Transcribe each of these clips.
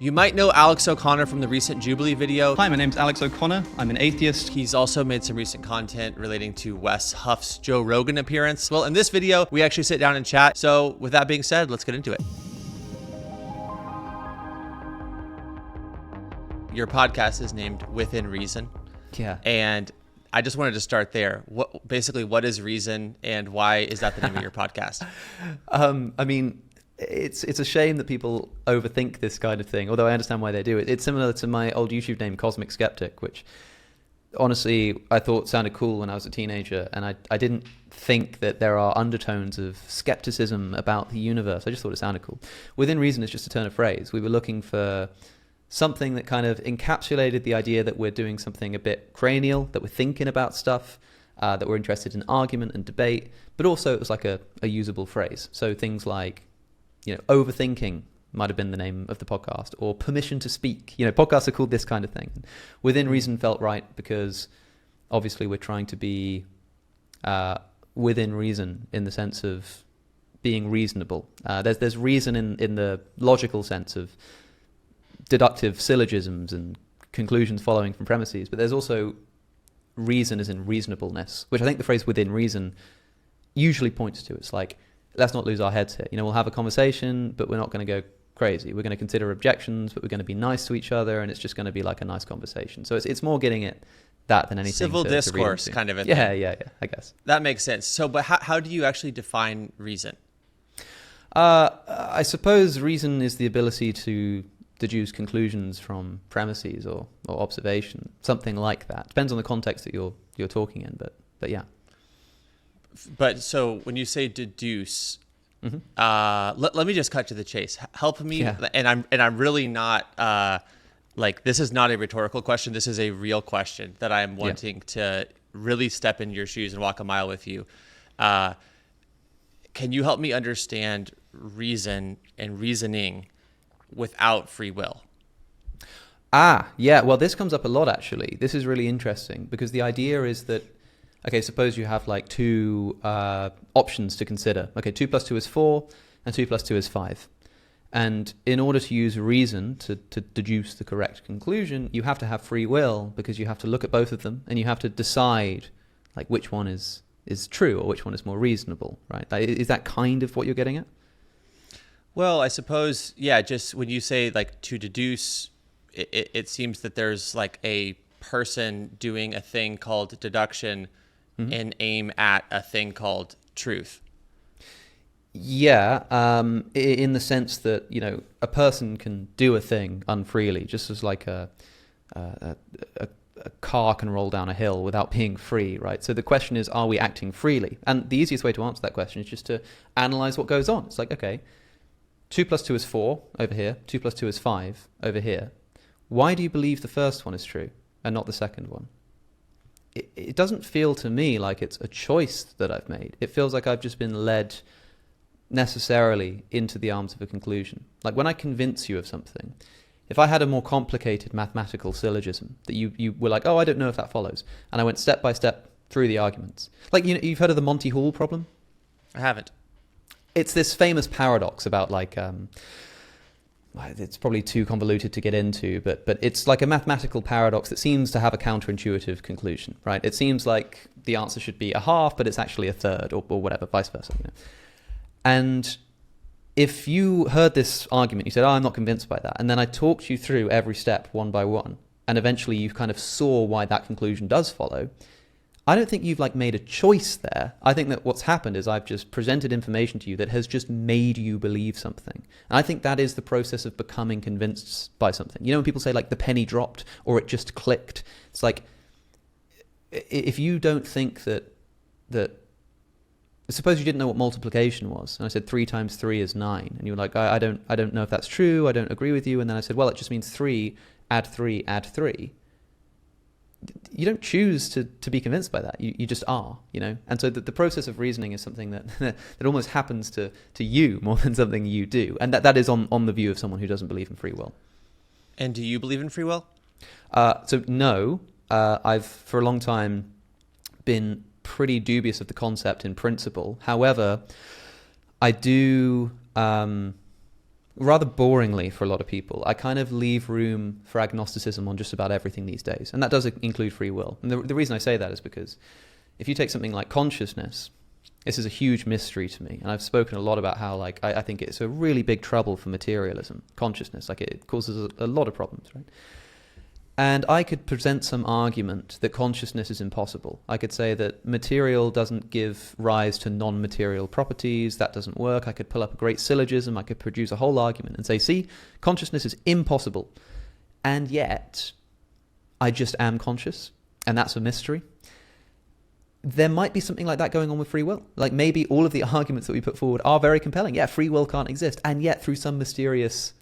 You might know Alex O'Connor from the recent Jubilee video. Hi, my name's Alex O'Connor. I'm an atheist. He's also made some recent content relating to Wes Huff's Joe Rogan appearance. Well, in this video, we actually sit down and chat. So with that being said, let's get into it. Your podcast is named Within Reason. Yeah. And I just wanted to start there. What is reason, and why is that the name of your podcast? I mean, it's a shame that people overthink this kind of thing, although I understand why they do it. It's similar to my old YouTube name, Cosmic Skeptic, which honestly I thought sounded cool when I was a teenager, and I didn't think that there are undertones of skepticism about the universe. I just thought it sounded cool. Within Reason is just a turn of phrase. We were looking for something that kind of encapsulated the idea that we're doing something a bit cranial, that we're thinking about stuff, that we're interested in argument and debate, but also it was like a usable phrase. So things like, overthinking might have been the name of the podcast, or permission to speak. Podcasts are called this kind of thing. Within Reason felt right because obviously we're trying to be within reason in the sense of being reasonable. There's reason in the logical sense of deductive syllogisms and conclusions following from premises, but there's also reason as in reasonableness, which I think the phrase within reason usually points to. It's like, let's not lose our heads here. We'll have a conversation, but we're not going to go crazy. We're going to consider objections, but we're going to be nice to each other, and it's just going to be like a nice conversation. So it's more getting at that than anything. Civil discourse kind of a thing. Yeah, I guess. That makes sense. So, but how do you actually define reason? I suppose reason is the ability to deduce conclusions from premises or observation, something like that. Depends on the context that you're talking in, but yeah. But so when you say deduce, let me just cut to the chase. Help me, Yeah. and I'm really not this is not a rhetorical question. This is a real question that I'm wanting to really step in your shoes and walk a mile with you. Can you help me understand reason and reasoning without free will? Yeah. Well, this comes up a lot, actually. This is really interesting because the idea is that, okay, suppose you have like two options to consider. Okay, 2 + 2 is 4 and 2 + 2 is 5. And in order to use reason to deduce the correct conclusion, you have to have free will because you have to look at both of them and you have to decide like which one is true or which one is more reasonable, right? Is that kind of what you're getting at? Well, I suppose, yeah, just when you say like to deduce, it seems that there's like a person doing a thing called deduction and aim at a thing called truth. Yeah, in the sense that, a person can do a thing unfreely, just as like a car can roll down a hill without being free, right? So the question is, are we acting freely? And the easiest way to answer that question is just to analyze what goes on. It's like, okay, 2 + 2 is 4 over here, 2 + 2 is 5 over here. Why do you believe the first one is true and not the second one? It doesn't feel to me like it's a choice that I've made. It feels like I've just been led necessarily into the arms of a conclusion. Like when I convince you of something, if I had a more complicated mathematical syllogism that you were like, oh, I don't know if that follows, and I went step by step through the arguments. Like, you've heard of the Monty Hall problem? I haven't. It's this famous paradox about like, it's probably too convoluted to get into, but it's like a mathematical paradox that seems to have a counterintuitive conclusion, right? It seems like the answer should be a half, but it's actually a third, or whatever, vice versa. And if you heard this argument, you said, oh, I'm not convinced by that. And then I talked you through every step one by one, and eventually you kind of saw why that conclusion does follow. I don't think you've like made a choice there. I think that what's happened is I've just presented information to you that has just made you believe something. And I think that is the process of becoming convinced by something. When people say like the penny dropped or it just clicked, it's like, if you don't think that suppose you didn't know what multiplication was, and I said 3 × 3 is 9, and you were like, I don't know if that's true, I don't agree with you, and then I said, well, it just means 3, add 3, add 3. You don't choose to be convinced by that. You just are, And so the process of reasoning is something that that almost happens to you more than something you do. And that is on the view of someone who doesn't believe in free will. And do you believe in free will? So no, I've for a long time been pretty dubious of the concept in principle. However, I do rather boringly for a lot of people, I kind of leave room for agnosticism on just about everything these days. And that does include free will. And the reason I say that is because if you take something like consciousness, this is a huge mystery to me. And I've spoken a lot about how, like, I think it's a really big trouble for materialism, consciousness. Like, it causes a lot of problems, right? And I could present some argument that consciousness is impossible. I could say that material doesn't give rise to non-material properties. That doesn't work. I could pull up a great syllogism. I could produce a whole argument and say, see, consciousness is impossible. And yet, I just am conscious. And that's a mystery. There might be something like that going on with free will. Like, maybe all of the arguments that we put forward are very compelling. Yeah, free will can't exist. And yet, through some mysterious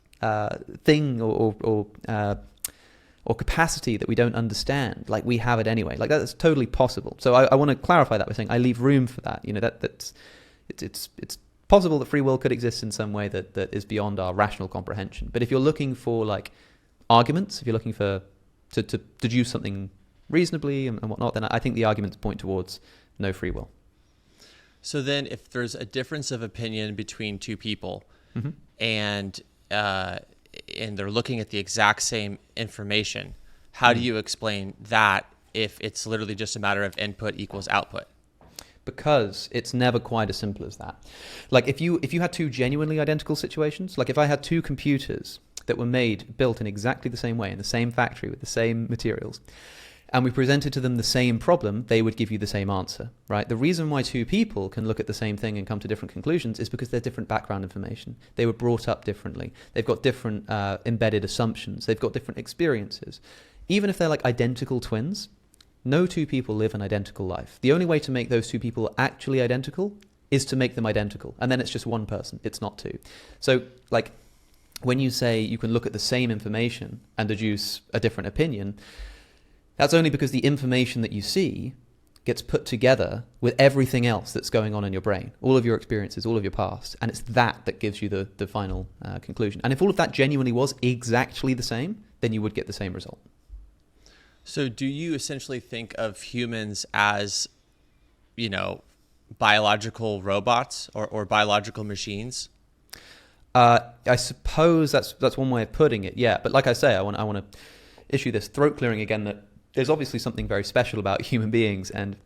thing or capacity that we don't understand, like, we have it anyway. Like, that's totally possible. So I want to clarify that by saying I leave room for that. You know, it's possible that free will could exist in some way that is beyond our rational comprehension. But if you're looking for, like, arguments, if you're looking for to deduce something reasonably and whatnot, then I think the arguments point towards no free will. So then, if there's a difference of opinion between two people, Mm-hmm. and they're looking at the exact same information, how do you explain that if it's literally just a matter of input equals output? Because it's never quite as simple as that. Like, if you had two genuinely identical situations, like if I had two computers that were built in exactly the same way in the same factory with the same materials, and we presented to them the same problem, they would give you the same answer, right? The reason why two people can look at the same thing and come to different conclusions is because they're different background information. They were brought up differently. They've got different embedded assumptions. They've got different experiences. Even if they're like identical twins, no two people live an identical life. The only way to make those two people actually identical is to make them identical. And then it's just one person. It's not two. So, like, when you say you can look at the same information and deduce a different opinion, that's only because the information that you see gets put together with everything else that's going on in your brain, all of your experiences, all of your past, and it's that gives you the final conclusion. And if all of that genuinely was exactly the same, then you would get the same result. So do you essentially think of humans as, you know, biological robots or biological machines? I suppose that's one way of putting it, yeah. But like I say, I want to issue this throat clearing again that there's obviously something very special about human beings, and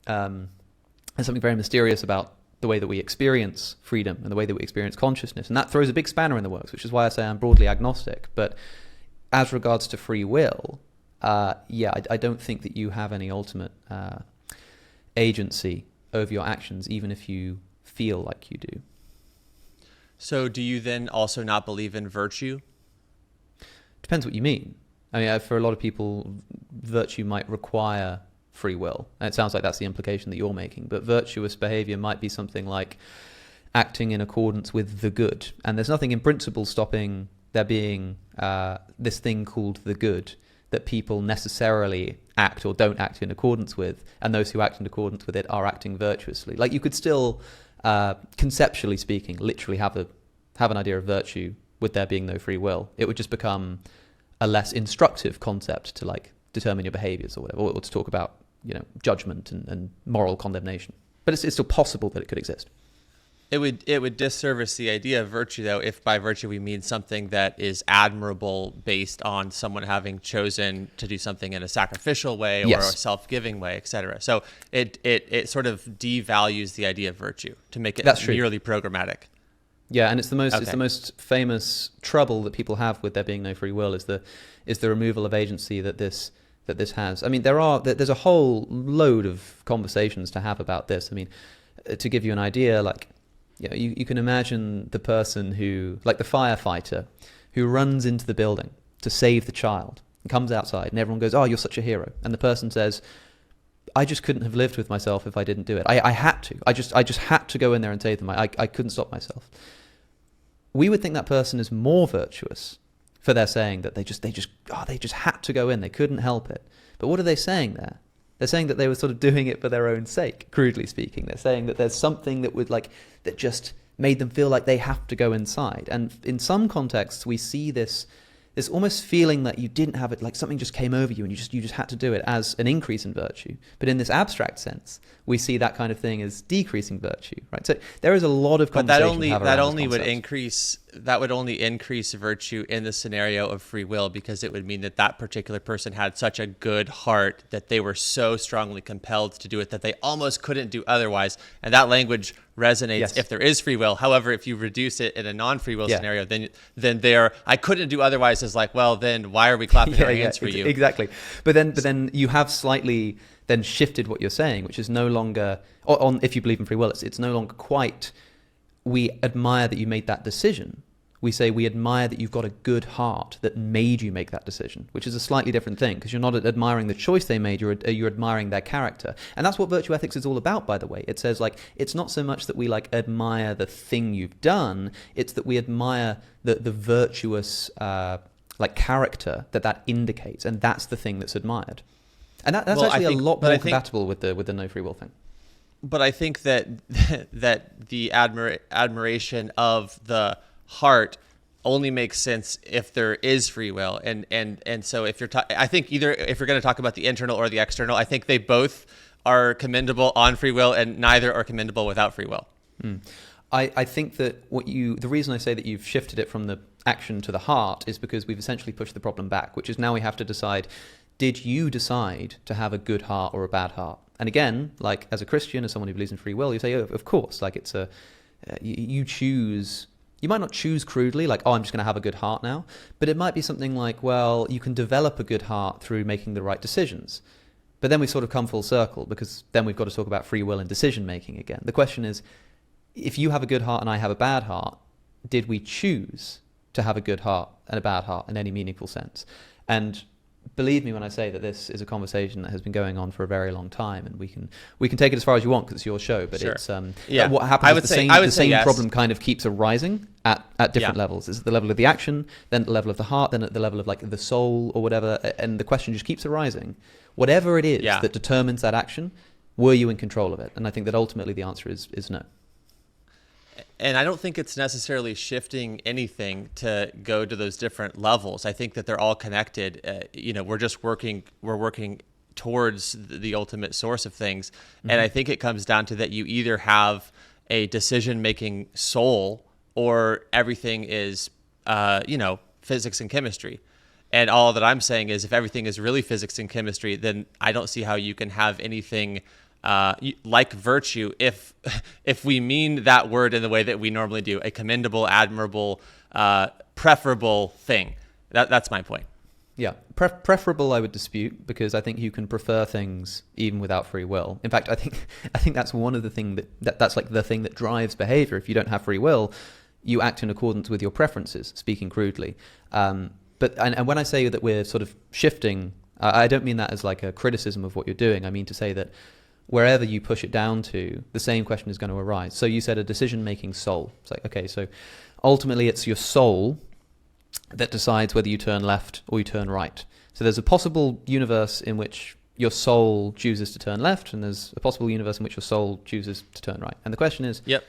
there's something very mysterious about the way that we experience freedom and the way that we experience consciousness. And that throws a big spanner in the works, which is why I say I'm broadly agnostic. But as regards to free will, I don't think that you have any ultimate agency over your actions, even if you feel like you do. So do you then also not believe in virtue? Depends what you mean. I mean, for a lot of people, virtue might require free will. And it sounds like that's the implication that you're making. But virtuous behavior might be something like acting in accordance with the good. And there's nothing in principle stopping there being this thing called the good that people necessarily act or don't act in accordance with. And those who act in accordance with it are acting virtuously. Like, you could still, conceptually speaking, literally have an idea of virtue with there being no free will. It would just become a less instructive concept to, like, determine your behaviors or whatever, or to talk about, you know, judgment and moral condemnation. But it's still possible that it could exist. It would disservice the idea of virtue, though, if by virtue we mean something that is admirable based on someone having chosen to do something in a sacrificial way or Yes. a self-giving way, etc. So it sort of devalues the idea of virtue to make it That's true. merely programmatic. Yeah, and it's the Okay. most famous trouble that people have with there being no free will is the removal of agency that this has. I mean, there's a whole load of conversations to have about this. I mean, to give you an idea, like, you know, you can imagine the person who, like the firefighter, who runs into the building to save the child and comes outside, and everyone goes, "Oh, you're such a hero," and the person says, I just couldn't have lived with myself if I didn't do it. I had to. I just had to go in there and save them. I couldn't stop myself. We would think that person is more virtuous for their saying that they just had to go in. They couldn't help it. But what are they saying there? They're saying that they were sort of doing it for their own sake, crudely speaking. They're saying that there's something that just made them feel like they have to go inside. And in some contexts, we see this almost feeling that you didn't have it, like something just came over you and you just had to do it, as an increase in virtue. But in this abstract sense, we see that kind of thing as decreasing virtue, right? So there is a lot of But that conversation to have around only this would concept. increase that would only increase virtue in the scenario of free will, because it would mean that that particular person had such a good heart that they were so strongly compelled to do it that they almost couldn't do otherwise. And that language resonates Yes. if there is free will. However, if you reduce it in a non-free will Yeah. scenario, then there, I couldn't do otherwise is like, well, then why are we clapping our hands for you? Exactly. But then you have slightly then shifted what you're saying, which is no longer, on if you believe in free will, it's no longer quite, we admire that you made that decision. We say we admire that you've got a good heart that made you make that decision, which is a slightly different thing, because you're not admiring the choice they made, you're admiring their character. And that's what virtue ethics is all about, by the way. It says, like, it's not so much that we like admire the thing you've done, it's that we admire the virtuous like character that indicates, and that's the thing that's admired. And that's Well, actually I think- a lot but more I think- compatible with the no free will thing. But I think that that the admiration of the heart only makes sense if there is free will, and so if you're I think either if you're going to talk about the internal or the external, I think they both are commendable on free will, and neither are commendable without free will. I think that the reason I say that you've shifted it from the action to the heart is because we've essentially pushed the problem back, which is now we have to decide, did you decide to have a good heart or a bad heart? And again, like as a Christian, as someone who believes in free will, you say, oh, of course, like it's you choose. You might not choose crudely, like, oh, I'm just going to have a good heart now. But it might be something like, well, you can develop a good heart through making the right decisions. But then we sort of come full circle, because then we've got to talk about free will and decision making again. The question is, if you have a good heart and I have a bad heart, did we choose to have a good heart and a bad heart in any meaningful sense? And believe me when I say that this is a conversation that has been going on for a very long time, and we can take it as far as you want because it's your show. But Sure. it's Yeah. what happens I is would the say- same I would the say same yes. problem kind of keeps arising at different Yeah. levels. It's at the level of the action, then at the level of the heart, then at the level of like the soul or whatever, and the question just keeps arising. Whatever it is Yeah. that determines that action, were you in control of it? And I think that ultimately the answer is no. And I don't think it's necessarily shifting anything to go to those different levels. I think that they're all connected. We're working towards the ultimate source of things. Mm-hmm. And I think it comes down to that you either have a decision-making soul, or everything is, physics and chemistry. And all that I'm saying is, if everything is really physics and chemistry, then I don't see how you can have anything like virtue if we mean that word in the way that we normally do, a commendable, admirable, preferable thing. That's my point. Yeah, preferable I would dispute, because I think you can prefer things even without free will. In fact, I think that's one of the thing that's like the thing that drives behavior. If you don't have free will, you act in accordance with your preferences, speaking crudely. But when I say that we're sort of shifting, I don't mean that as like a criticism of what you're doing. I mean to say that wherever you push it down to, the same question is going to arise. So you said a decision-making soul. It's like, okay, so ultimately it's your soul that decides whether you turn left or you turn right. So there's a possible universe in which your soul chooses to turn left, and there's a possible universe in which your soul chooses to turn right. And the question is, Yep.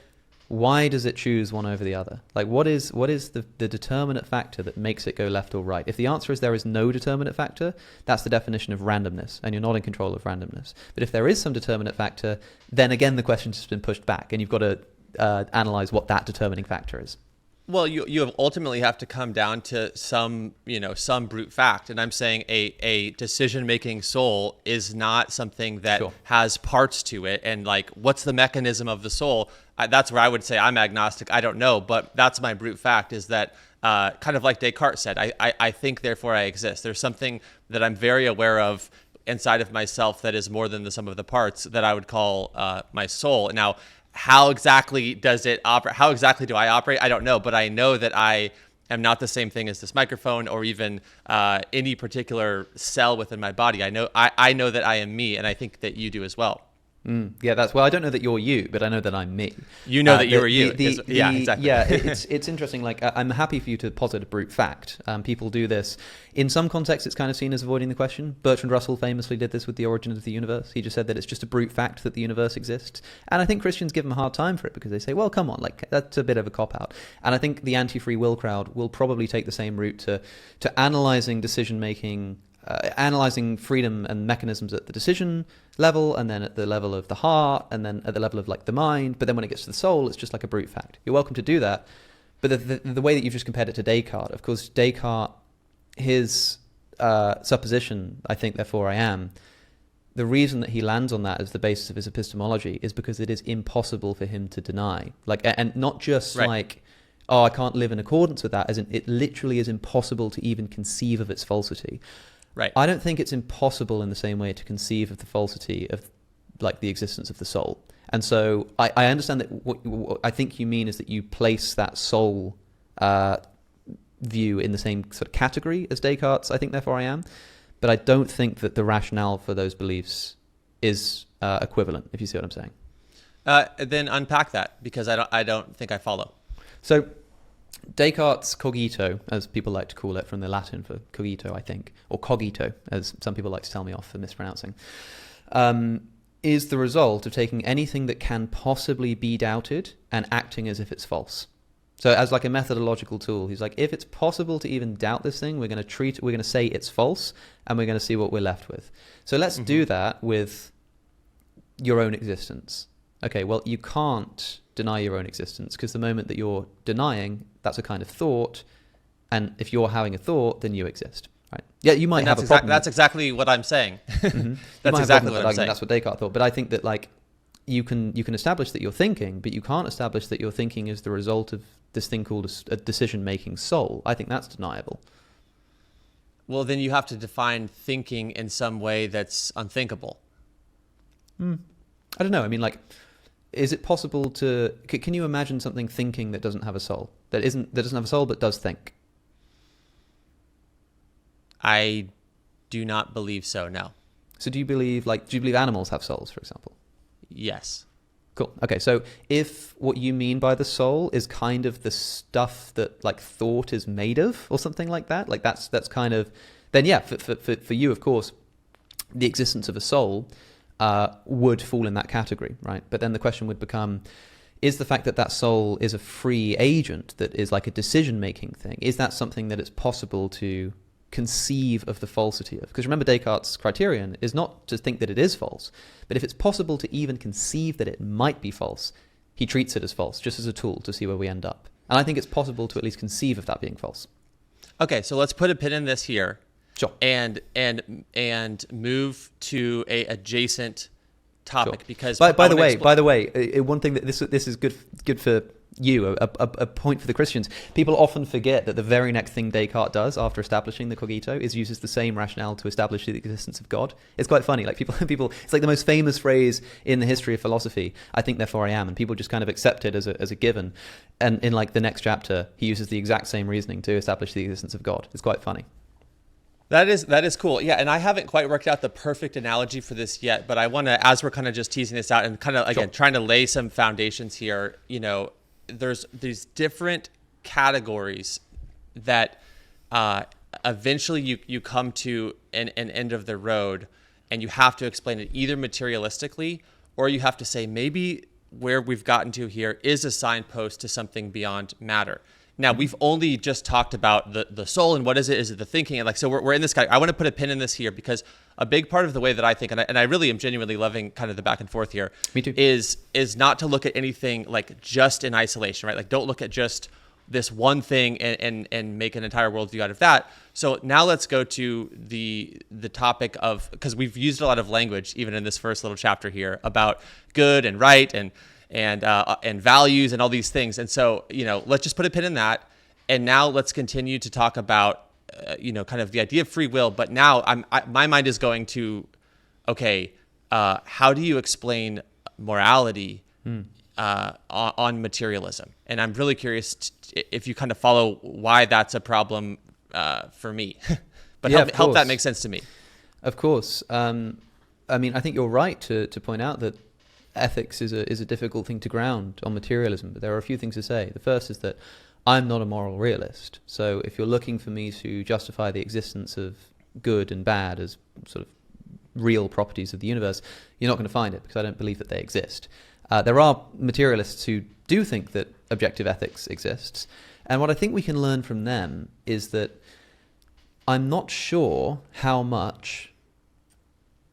why does it choose one over the other? Like, what is the determinate factor that makes it go left or right? If the answer is there is no determinate factor, that's the definition of randomness, and you're not in control of randomness. But if there is some determinate factor, then again the question's just been pushed back, and you've got to analyze what that determining factor is. Well, you ultimately have to come down to some brute fact. And I'm saying a decision-making soul is not something that Sure. has parts to it. And like, what's the mechanism of the soul? That's where I would say I'm agnostic. I don't know, but that's my brute fact, is that kind of like Descartes said, I think, therefore I exist. There's something that I'm very aware of inside of myself that is more than the sum of the parts, that I would call my soul. Now, how exactly does it operate? How exactly do I operate? I don't know, but I know that I am not the same thing as this microphone, or even any particular cell within my body. I know that I am me, and I think that you do as well. Yeah, well, I don't know that you're you, but I know that I'm me. You know that you're you. Yeah, exactly. Yeah, it's interesting. Like, I'm happy for you to posit a brute fact. People do this. In some contexts, it's kind of seen as avoiding the question. Bertrand Russell famously did this with the origin of the universe. He just said that it's just a brute fact that the universe exists. And I think Christians give him a hard time for it, because they say, well, come on, like, that's a bit of a cop-out. And I think the anti-free will crowd will probably take the same route to analyzing decision-making, analyzing freedom and mechanisms at the decision level, and then at the level of the heart, and then at the level of like the mind. But then when it gets to the soul, it's just like a brute fact. You're welcome to do that, But the way that you've just compared it to Descartes, of course, Descartes, his supposition, I think, therefore I am, the reason that he lands on that as the basis of his epistemology is because it is impossible for him to deny. Like, and not just Right. like, oh, I can't live in accordance with that, as in it literally is impossible to even conceive of its falsity. Right. I don't think it's impossible in the same way to conceive of the falsity of like the existence of the soul. And so I understand that what I think you mean is that you place that soul view in the same sort of category as Descartes' I think, therefore I am. But I don't think that the rationale for those beliefs is equivalent, if you see what I'm saying. Then unpack that, because I don't think I follow. So Descartes' cogito, as people like to call it from the Latin for cogito, I think, or cogito, as some people like to tell me off for mispronouncing, is the result of taking anything that can possibly be doubted and acting as if it's false. So as like a methodological tool, he's like, if it's possible to even doubt this thing, we're going to say it's false, and we're going to see what we're left with. So let's do that with your own existence. Okay, well, you can't deny your own existence, because the moment that you're denying, that's a kind of thought, and if you're having a thought, then you exist, right? Yeah, you might have a problem. That's exactly what I'm saying. Mm-hmm. That's exactly what I'm saying. That's what Descartes thought. But I think that like you can establish that you're thinking, but you can't establish that your thinking is the result of this thing called a decision-making soul. I think that's deniable. Well, then you have to define thinking in some way that's unthinkable. I don't know. I mean, like, is it possible to? Can you imagine something thinking that doesn't have a soul? That doesn't have a soul but does think? I do not believe so. No. So do you believe animals have souls, for example? Yes. Cool. Okay, so if what you mean by the soul is kind of the stuff that like thought is made of, or something like that, like that's kind of, then yeah, for you, of course, the existence of a soul would fall in that category, right? But then the question would become, is the fact that that soul is a free agent that is like a decision-making thing, is that something that it's possible to conceive of the falsity of? Because remember, Descartes' criterion is not to think that it is false, but if it's possible to even conceive that it might be false, he treats it as false, just as a tool to see where we end up. And I think it's possible to at least conceive of that being false. Okay, so let's put a pin in this here. Sure. And move to a adjacent topic, Sure. because by the way, one thing that this is good for you, a point for the Christians. People often forget that the very next thing Descartes does after establishing the cogito is uses the same rationale to establish the existence of God. It's quite funny. Like people, it's like the most famous phrase in the history of philosophy. I think, therefore I am, and people just kind of accept it as a given. And in like the next chapter, he uses the exact same reasoning to establish the existence of God. It's quite funny. That is cool. Yeah, and I haven't quite worked out the perfect analogy for this yet, but I want to, as we're kind of just teasing this out and kind of, again, trying to lay some foundations here, there's these different categories that eventually you come to an end of the road, and you have to explain it either materialistically, or you have to say maybe where we've gotten to here is a signpost to something beyond matter. Now, we've only just talked about the soul and what is it? Is it the thinking? And like, so we're in this guy. I want to put a pin in this here, because a big part of the way that I think, and I really am genuinely loving kind of the back and forth here, Me too. is not to look at anything like just in isolation, right? Like, don't look at just this one thing and make an entire worldview out of that. So now let's go to the topic of, because we've used a lot of language even in this first little chapter here about good and right and values and all these things. And so, let's just put a pin in that. And now let's continue to talk about, kind of the idea of free will. But now my mind is going to, okay, how do you explain morality on materialism? And I'm really curious if you kind of follow why that's a problem for me. But Yeah, help that make sense to me. Of course. I mean, I think you're right to point out that ethics is a difficult thing to ground on materialism, but there are a few things to say. The first is that I'm not a moral realist. So if you're looking for me to justify the existence of good and bad as sort of real properties of the universe, you're not going to find it, because I don't believe that they exist. There are materialists who do think that objective ethics exists. And what I think we can learn from them is that I'm not sure how much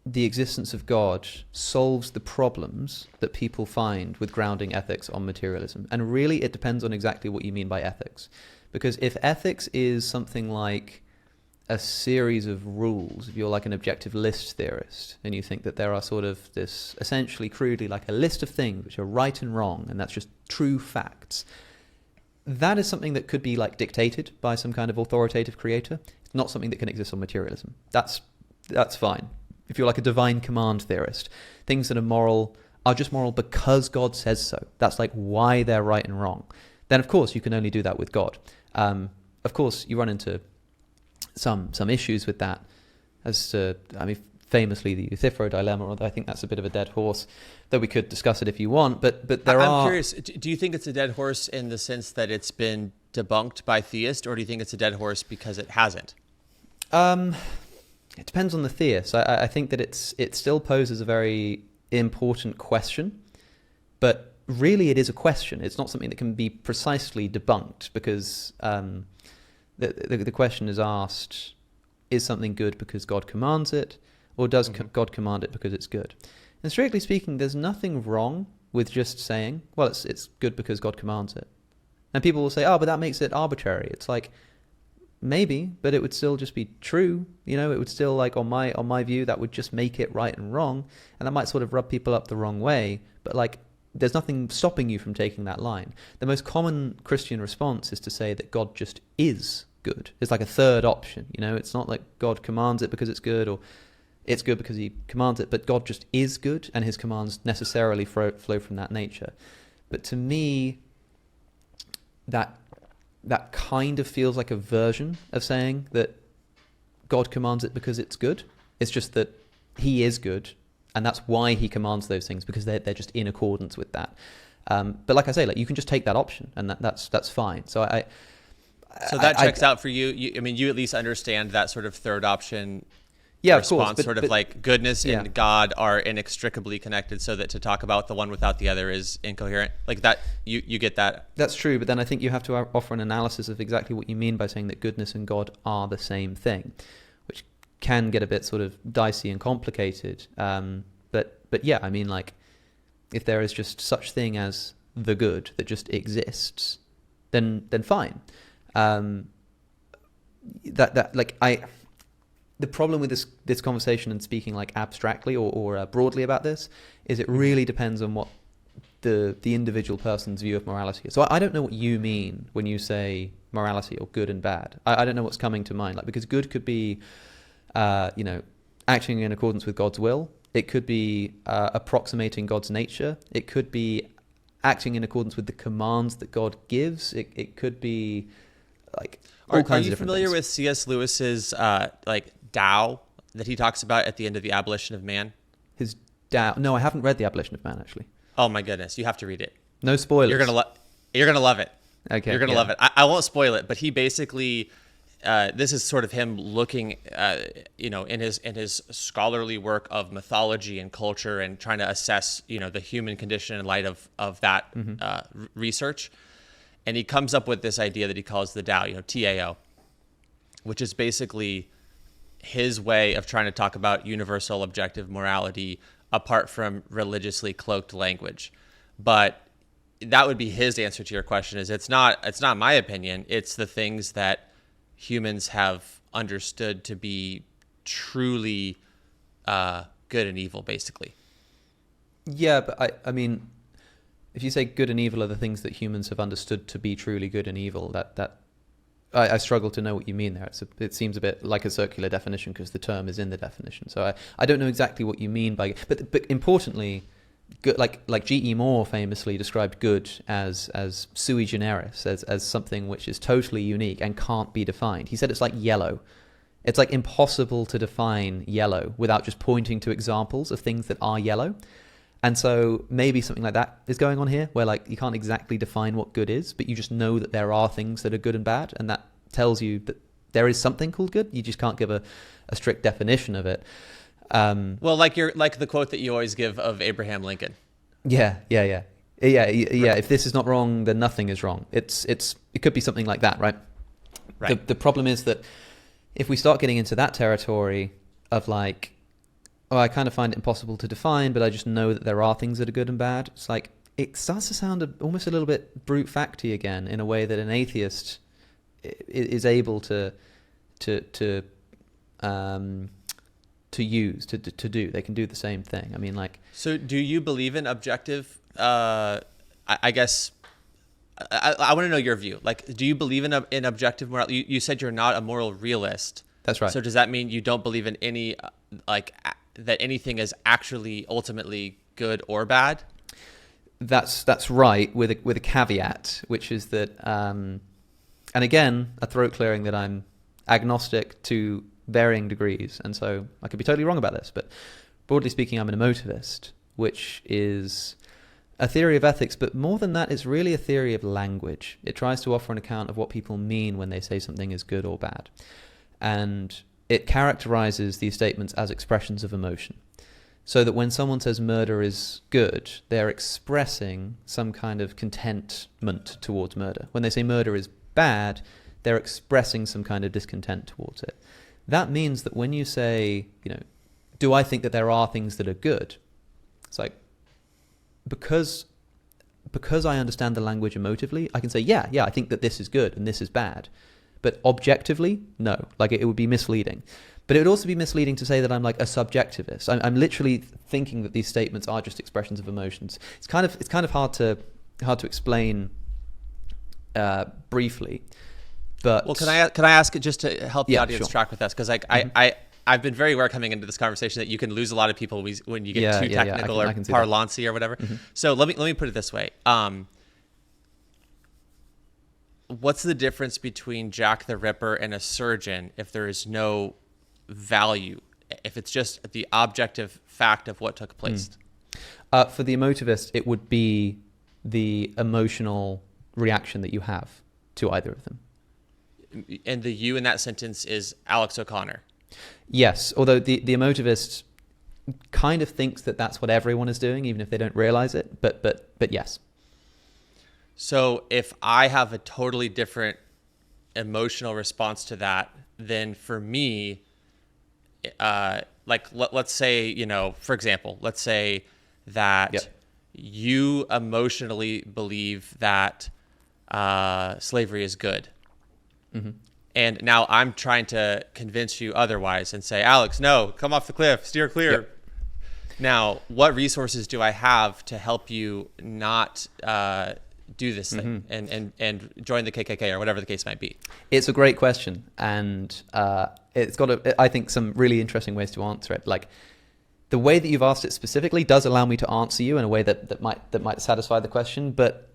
the existence of God solves the problems that people find with grounding ethics on materialism. And really, it depends on exactly what you mean by ethics. Because if ethics is something like a series of rules, if you're like an objective list theorist, and you think that there are sort of this, essentially crudely, like a list of things which are right and wrong, and that's just true facts, that is something that could be like dictated by some kind of authoritative creator. It's not something that can exist on materialism. That's fine. If you're like a divine command theorist, things that are moral are just moral because God says so. That's like why they're right and wrong. Then of course you can only do that with God. Of course you run into some issues with that, as to, I mean, famously the Euthyphro dilemma, although I think that's a bit of a dead horse, though we could discuss it if you want. But I'm curious, do you think it's a dead horse in the sense that it's been debunked by theists, or do you think it's a dead horse because it hasn't? It depends on the theist. I think that it still poses a very important question, but really it is a question. It's not something that can be precisely debunked, because the question is asked, is something good because God commands it, or does God command it because it's good? And strictly speaking, there's nothing wrong with just saying, well, it's good because God commands it. And people will say, oh, but that makes it arbitrary. It's like, maybe, but it would still just be true. You know, it would still, like, on my view, that would just make it right and wrong, and that might sort of rub people up the wrong way. But like, there's nothing stopping you from taking that line. The most common Christian response is to say that God just is good. It's like a third option. You know, it's not like God commands it because it's good, or it's good because he commands it, but God just is good, and his commands necessarily flow from that nature. But to me, that kind of feels like a version of saying that God commands it because it's good. It's just that he is good, and that's why he commands those things, because they're just in accordance with that. But like I say, like, you can just take that option, and that's fine. So So that checks out for you. I mean, you at least understand that sort of third option. Yeah, response, of course. sort of like goodness and God are inextricably connected, so that to talk about the one without the other is incoherent. Like that, you get that. That's true, but then I think you have to offer an analysis of exactly what you mean by saying that goodness and God are the same thing, which can get a bit sort of dicey and complicated. But yeah, I mean, like, if there is just such thing as the good that just exists, then fine. The problem with this conversation and speaking like abstractly or broadly about this is it really depends on what the individual person's view of morality is. So I don't know what you mean when you say morality or good and bad. I don't know what's coming to mind. Like, because good could be, acting in accordance with God's will. It could be approximating God's nature. It could be acting in accordance with the commands that God gives. It could be like all kinds of different things. Are you familiar with C.S. Lewis's DDOW that he talks about at the end of The Abolition of Man? His DDOW? No, I haven't read The Abolition of Man, actually. Oh my goodness, you have to read it. No spoilers. You're gonna love it. Okay, you're gonna love it. I won't spoil it, but he basically, this is sort of him looking, in his scholarly work of mythology and culture, and trying to assess, the human condition in light of that research, and he comes up with this idea that he calls the DAO, TAO, which is basically his way of trying to talk about universal objective morality apart from religiously cloaked language. But that would be his answer to your question, is it's not my opinion. It's the things that humans have understood to be truly good and evil, basically. Yeah, but I mean, if you say good and evil are the things that humans have understood to be truly good and evil, that I struggle to know what you mean there. It seems a bit like a circular definition because the term is in the definition. So I don't know exactly what you mean by... But importantly, good, like G.E. Moore famously described good as sui generis, as something which is totally unique and can't be defined. He said it's like yellow. It's like impossible to define yellow without just pointing to examples of things that are yellow. And so maybe something like that is going on here, where like you can't exactly define what good is, but you just know that there are things that are good and bad, and that tells you that there is something called good. You just can't give a strict definition of it. Well, like the quote that you always give of Abraham Lincoln. Yeah. If this is not wrong, then nothing is wrong. It could be something like that, right? Right. The problem is that if we start getting into that territory of like oh, I kind of find it impossible to define, but I just know that there are things that are good and bad. It's like, it starts to sound almost a little bit brute facty again, in a way that an atheist is able to use, to do. They can do the same thing. I mean, like... So do you believe in objective, I guess... I want to know your view. Like, do you believe in objective moral? You said you're not a moral realist. That's right. So does that mean you don't believe in any, that anything is actually ultimately good or bad? That's right, with a caveat, which is that, and again, a throat clearing that I'm agnostic to varying degrees, and so I could be totally wrong about this, but broadly speaking, I'm an emotivist, which is a theory of ethics, but more than that, it's really a theory of language. It tries to offer an account of what people mean when they say something is good or bad. And it characterizes these statements as expressions of emotion. So that when someone says murder is good, they're expressing some kind of contentment towards murder. When they say murder is bad, they're expressing some kind of discontent towards it. That means that when you say, do I think that there are things that are good? It's like, because I understand the language emotively, I can say, yeah, I think that this is good and this is bad. But objectively, no. Like, it would be misleading. But it would also be misleading to say that I'm like a subjectivist. I'm literally thinking that these statements are just expressions of emotions. It's kind of hard to explain briefly. But well, can I ask just to help the audience sure. track with us? Because I've been very aware coming into this conversation that you can lose a lot of people when you get too technical or parlancy or whatever. Mm-hmm. So let me put it this way. What's the difference between Jack the Ripper and a surgeon if there is no value, if it's just the objective fact of what took place? For the emotivist, it would be the emotional reaction that you have to either of them. And the you in that sentence is Alex O'Connor. Yes, although the emotivist kind of thinks that that's what everyone is doing, even if they don't realize it. But yes. So if I have a totally different emotional response to that, then for me, let's say, for example, let's say that you emotionally believe that slavery is good. Mm-hmm. And now I'm trying to convince you otherwise and say, Alex, no, come off the cliff, steer clear. Yep. Now, what resources do I have to help you not do this thing and join the KKK or whatever the case might be? It's a great question, and it's got, I think, some really interesting ways to answer it. Like, the way that you've asked it specifically does allow me to answer you in a way that might satisfy the question, but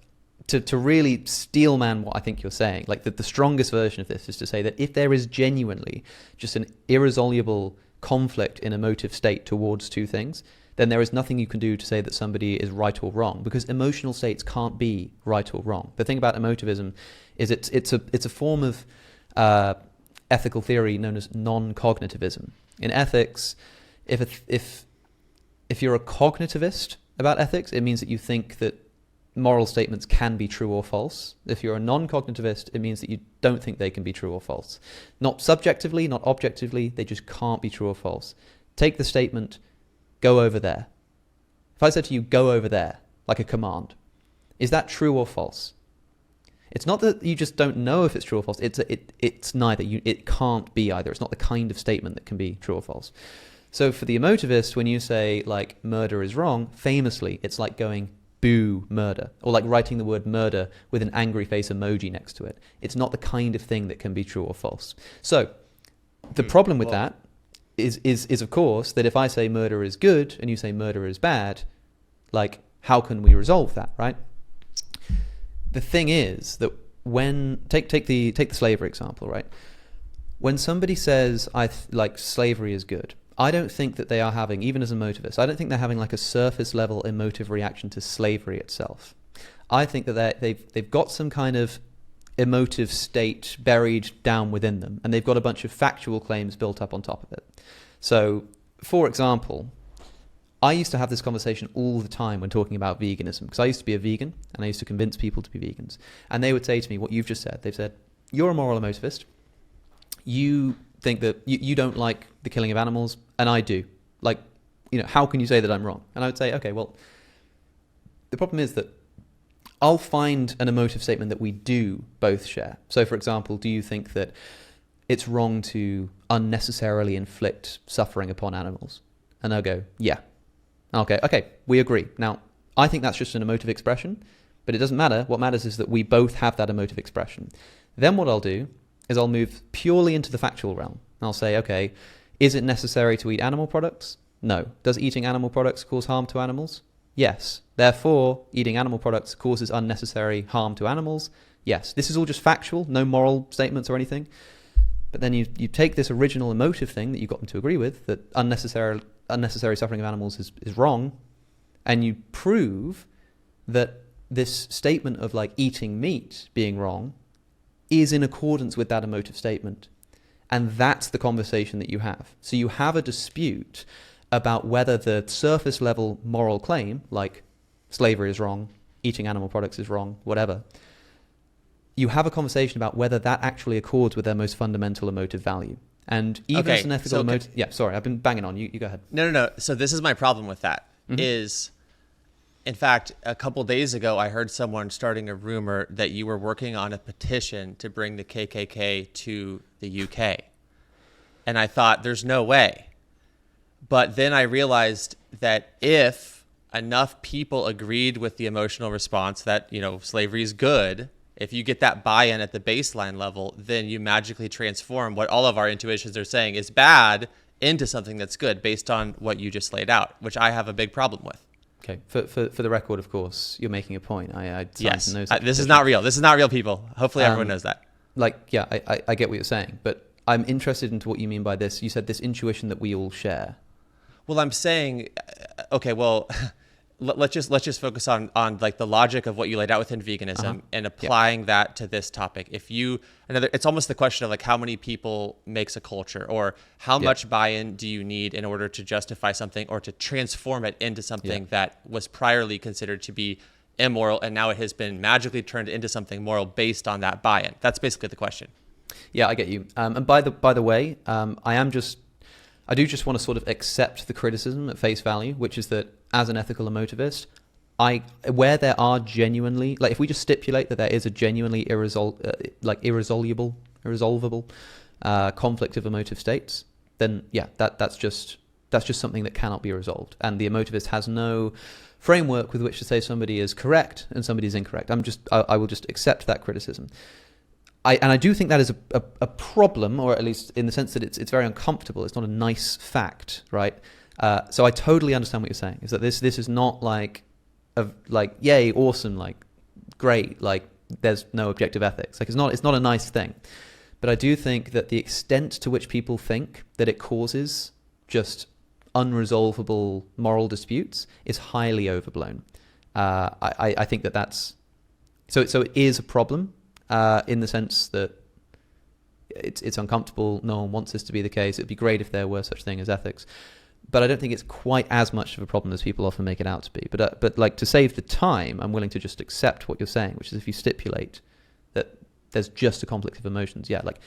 to really steelman what I think you're saying, like the strongest version of this is to say that if there is genuinely just an irresolvable conflict in emotive state towards two things, then there is nothing you can do to say that somebody is right or wrong, because emotional states can't be right or wrong. The thing about emotivism is it's a form of ethical theory known as non-cognitivism. In ethics, if you're a cognitivist about ethics, it means that you think that moral statements can be true or false. If you're a non-cognitivist, it means that you don't think they can be true or false. Not subjectively, not objectively, they just can't be true or false. Take the statement, go over there. If I said to you, go over there, like a command, is that true or false? It's not that you just don't know if it's true or false. It's neither. It can't be either. It's not the kind of statement that can be true or false. So for the emotivist, when you say, like, murder is wrong, famously, it's like going, boo, murder, or like writing the word murder with an angry face emoji next to it. It's not the kind of thing that can be true or false. So the problem with that is of course that if I say murder is good and you say murder is bad, like, how can we resolve that, right? The thing is that when take the slavery example, right? When somebody says like slavery is good, I don't think that they are having, even as a motivist, I don't think they're having like a surface level emotive reaction to slavery itself. I think that they've got some kind of emotive state buried down within them, and they've got a bunch of factual claims built up on top of it. So, for example, I used to have this conversation all the time when talking about veganism, because I used to be a vegan, and I used to convince people to be vegans. And they would say to me what you've just said. They've said, you're a moral emotivist. You think that you don't like the killing of animals, and I do. Like, how can you say that I'm wrong? And I would say, okay, well, the problem is that I'll find an emotive statement that we do both share. So, for example, do you think that it's wrong to unnecessarily inflict suffering upon animals? And I'll go, yeah. Okay, we agree. Now, I think that's just an emotive expression, but it doesn't matter. What matters is that we both have that emotive expression. Then what I'll do is I'll move purely into the factual realm. I'll say, okay, is it necessary to eat animal products? No. Does eating animal products cause harm to animals? Yes. Therefore, eating animal products causes unnecessary harm to animals? Yes. This is all just factual, no moral statements or anything. But then you take this original emotive thing that you got them to agree with, that unnecessary suffering of animals is wrong, and you prove that this statement of like eating meat being wrong is in accordance with that emotive statement. And that's the conversation that you have. So you have a dispute about whether the surface level moral claim, like slavery is wrong, eating animal products is wrong, whatever, you have a conversation about whether that actually accords with their most fundamental emotive value. And even as an ethical emotive... Yeah, sorry, I've been banging on. You go ahead. No. So this is my problem with that, is, in fact, a couple days ago, I heard someone starting a rumor that you were working on a petition to bring the KKK to the UK. And I thought, there's no way. But then I realized that if enough people agreed with the emotional response that, slavery is good, if you get that buy-in at the baseline level, then you magically transform what all of our intuitions are saying is bad into something that's good based on what you just laid out, which I have a big problem with. Okay. For the record, of course, you're making a point. Yes. This is not real. This is not real, people. Hopefully everyone knows that. I get what you're saying, but I'm interested into what you mean by this. You said this intuition that we all share. Well, I'm saying, okay, well, let's just focus on like the logic of what you laid out within veganism and applying that to this topic. It's almost the question of like how many people makes a culture, or how much buy-in do you need in order to justify something or to transform it into something that was priorly considered to be immoral, and now it has been magically turned into something moral based on that buy-in. That's basically the question. Yeah, I get you. And by the way, I do just want to sort of accept the criticism at face value, which is that as an ethical emotivist, where there are genuinely, like if we just stipulate that there is a genuinely irresolvable conflict of emotive states, then that's just something that cannot be resolved. And the emotivist has no framework with which to say somebody is correct and somebody is incorrect. I will just accept that criticism. I do think that is a problem, or at least in the sense that it's very uncomfortable. It's not a nice fact, right? So I totally understand what you're saying. Is that this is not like yay, awesome, like great, like there's no objective ethics. Like it's not a nice thing. But I do think that the extent to which people think that it causes just unresolvable moral disputes is highly overblown. I think that's so it is a problem. In the sense that it's uncomfortable, no one wants this to be the case. It'd be great if there were such thing as ethics, but I don't think it's quite as much of a problem as people often make it out to be. But like, to save the time, I'm willing to just accept what you're saying, which is if you stipulate that there's just a conflict of emotions, like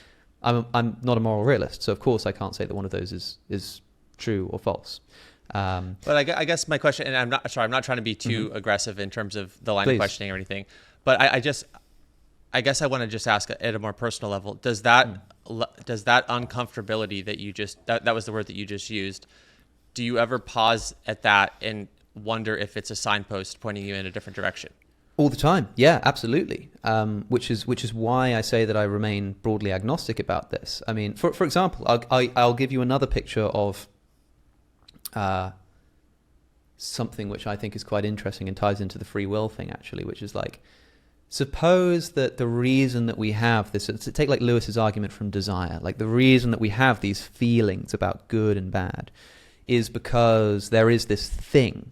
I'm not a moral realist, so of course I can't say that one of those is true or false. But I guess my question, and I'm not trying to be too aggressive in terms of the line of questioning or anything, but I guess I want to just ask at a more personal level, does that uncomfortability that you just, that was the word that you just used, do you ever pause at that and wonder if it's a signpost pointing you in a different direction? All the time. Yeah, absolutely. Which is why I say that I remain broadly agnostic about this. I mean, for example, I'll give you another picture of something which I think is quite interesting and ties into the free will thing, actually, which is like, suppose that the reason that we have this, take like Lewis's argument from desire, like the reason that we have these feelings about good and bad is because there is this thing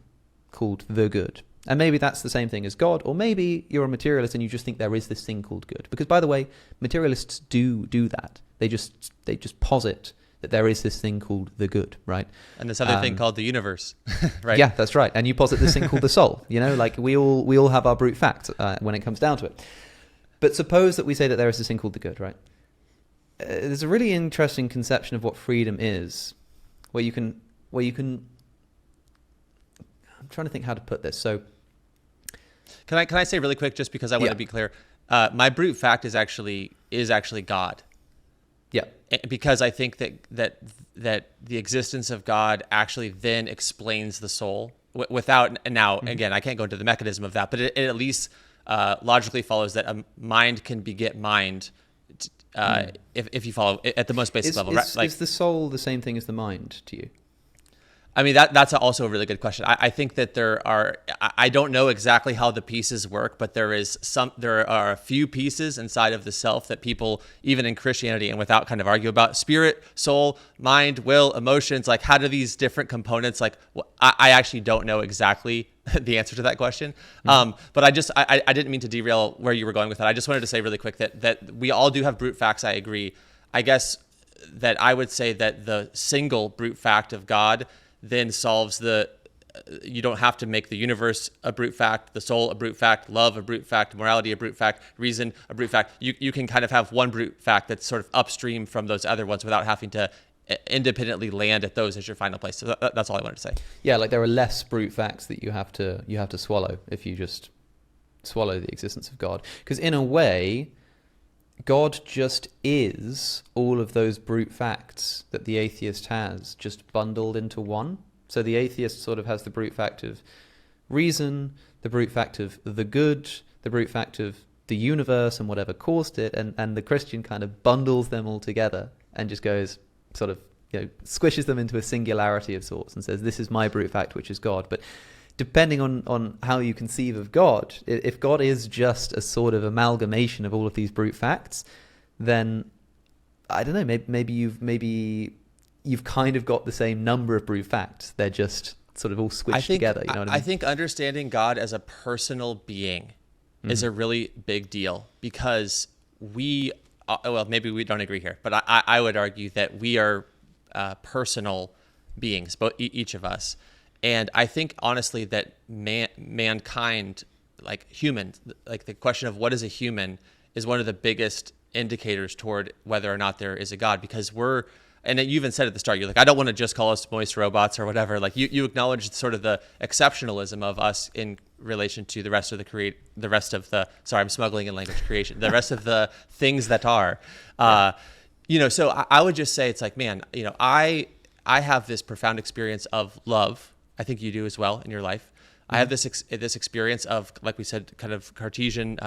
called the good. And maybe that's the same thing as God, or maybe you're a materialist and you just think there is this thing called good. Because by the way, materialists do that. They just posit that there is this thing called the good, right? And this other thing called the universe, right? Yeah, that's right. And you posit this thing called the soul. Like we all have our brute facts when it comes down to it. But suppose that we say that there is this thing called the good, right? There's a really interesting conception of what freedom is, where you can trying to think how to put this. So can I say really quick, just because I want to be clear, my brute fact is actually God. Yeah. Because I think that the existence of God actually then explains the soul without, and now again, I can't go into the mechanism of that, but it at least logically follows that a mind can beget mind, if you follow at the most basic level. Is the soul the same thing as the mind to you? I mean, that's also a really good question. I think that I don't know exactly how the pieces work, but there are a few pieces inside of the self that people, even in Christianity and without kind of argue about: spirit, soul, mind, will, emotions. Like, how do these different components, like, I actually don't know exactly the answer to that question. But I didn't mean to derail where you were going with that. I just wanted to say really quick that we all do have brute facts. I agree. I guess that I would say that the single brute fact of God then solves you don't have to make the universe a brute fact, the soul a brute fact, love a brute fact, morality a brute fact, reason a brute fact. You can kind of have one brute fact that's sort of upstream from those other ones without having to independently land at those as your final place. So that's all I wanted to say. Yeah, like there are less brute facts that you have to swallow if you just swallow the existence of God. Because in a way, God just is all of those brute facts that the atheist has, just bundled into one. So the atheist sort of has the brute fact of reason, the brute fact of the good, the brute fact of the universe and whatever caused it, and the Christian kind of bundles them all together and just goes sort of, squishes them into a singularity of sorts and says, this is my brute fact, which is God. But depending on how you conceive of God, if God is just a sort of amalgamation of all of these brute facts, then I don't know, maybe you've kind of got the same number of brute facts. They're just sort of all squished together. You know what I mean? I think understanding God as a personal being is a really big deal, because maybe we don't agree here, but I would argue that we are personal beings, each of us. And I think, honestly, that mankind, like humans, like the question of what is a human is one of the biggest indicators toward whether or not there is a God, because and you even said at the start, you're like, I don't want to just call us moist robots or whatever. Like you acknowledge sort of the exceptionalism of us in relation to the rest of I'm smuggling in language creation, the rest of the things that are, so I would just say, it's like, man, I have this profound experience of love. I think you do as well in your life. I have this experience of, like we said, kind of Cartesian,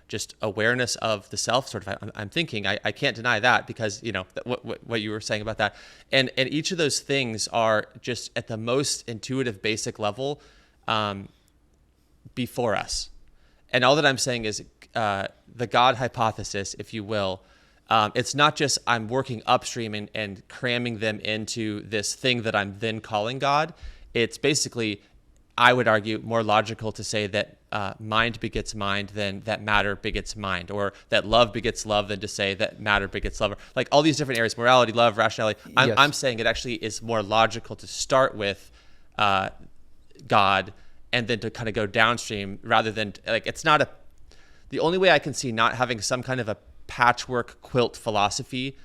just awareness of the self. Sort of, I'm thinking. I can't deny that, because what you were saying about that, and each of those things are just at the most intuitive, basic level, before us. And all that I'm saying is the God hypothesis, if you will. It's not just I'm working upstream and cramming them into this thing that I'm then calling God. It's basically, I would argue, more logical to say that mind begets mind than that matter begets mind, or that love begets love than to say that matter begets love. Like all these different areas, morality, love, rationality. I'm saying it actually is more logical to start with God and then to kind of go downstream, rather than, like, it's not the only way I can see not having some kind of a patchwork quilt philosophy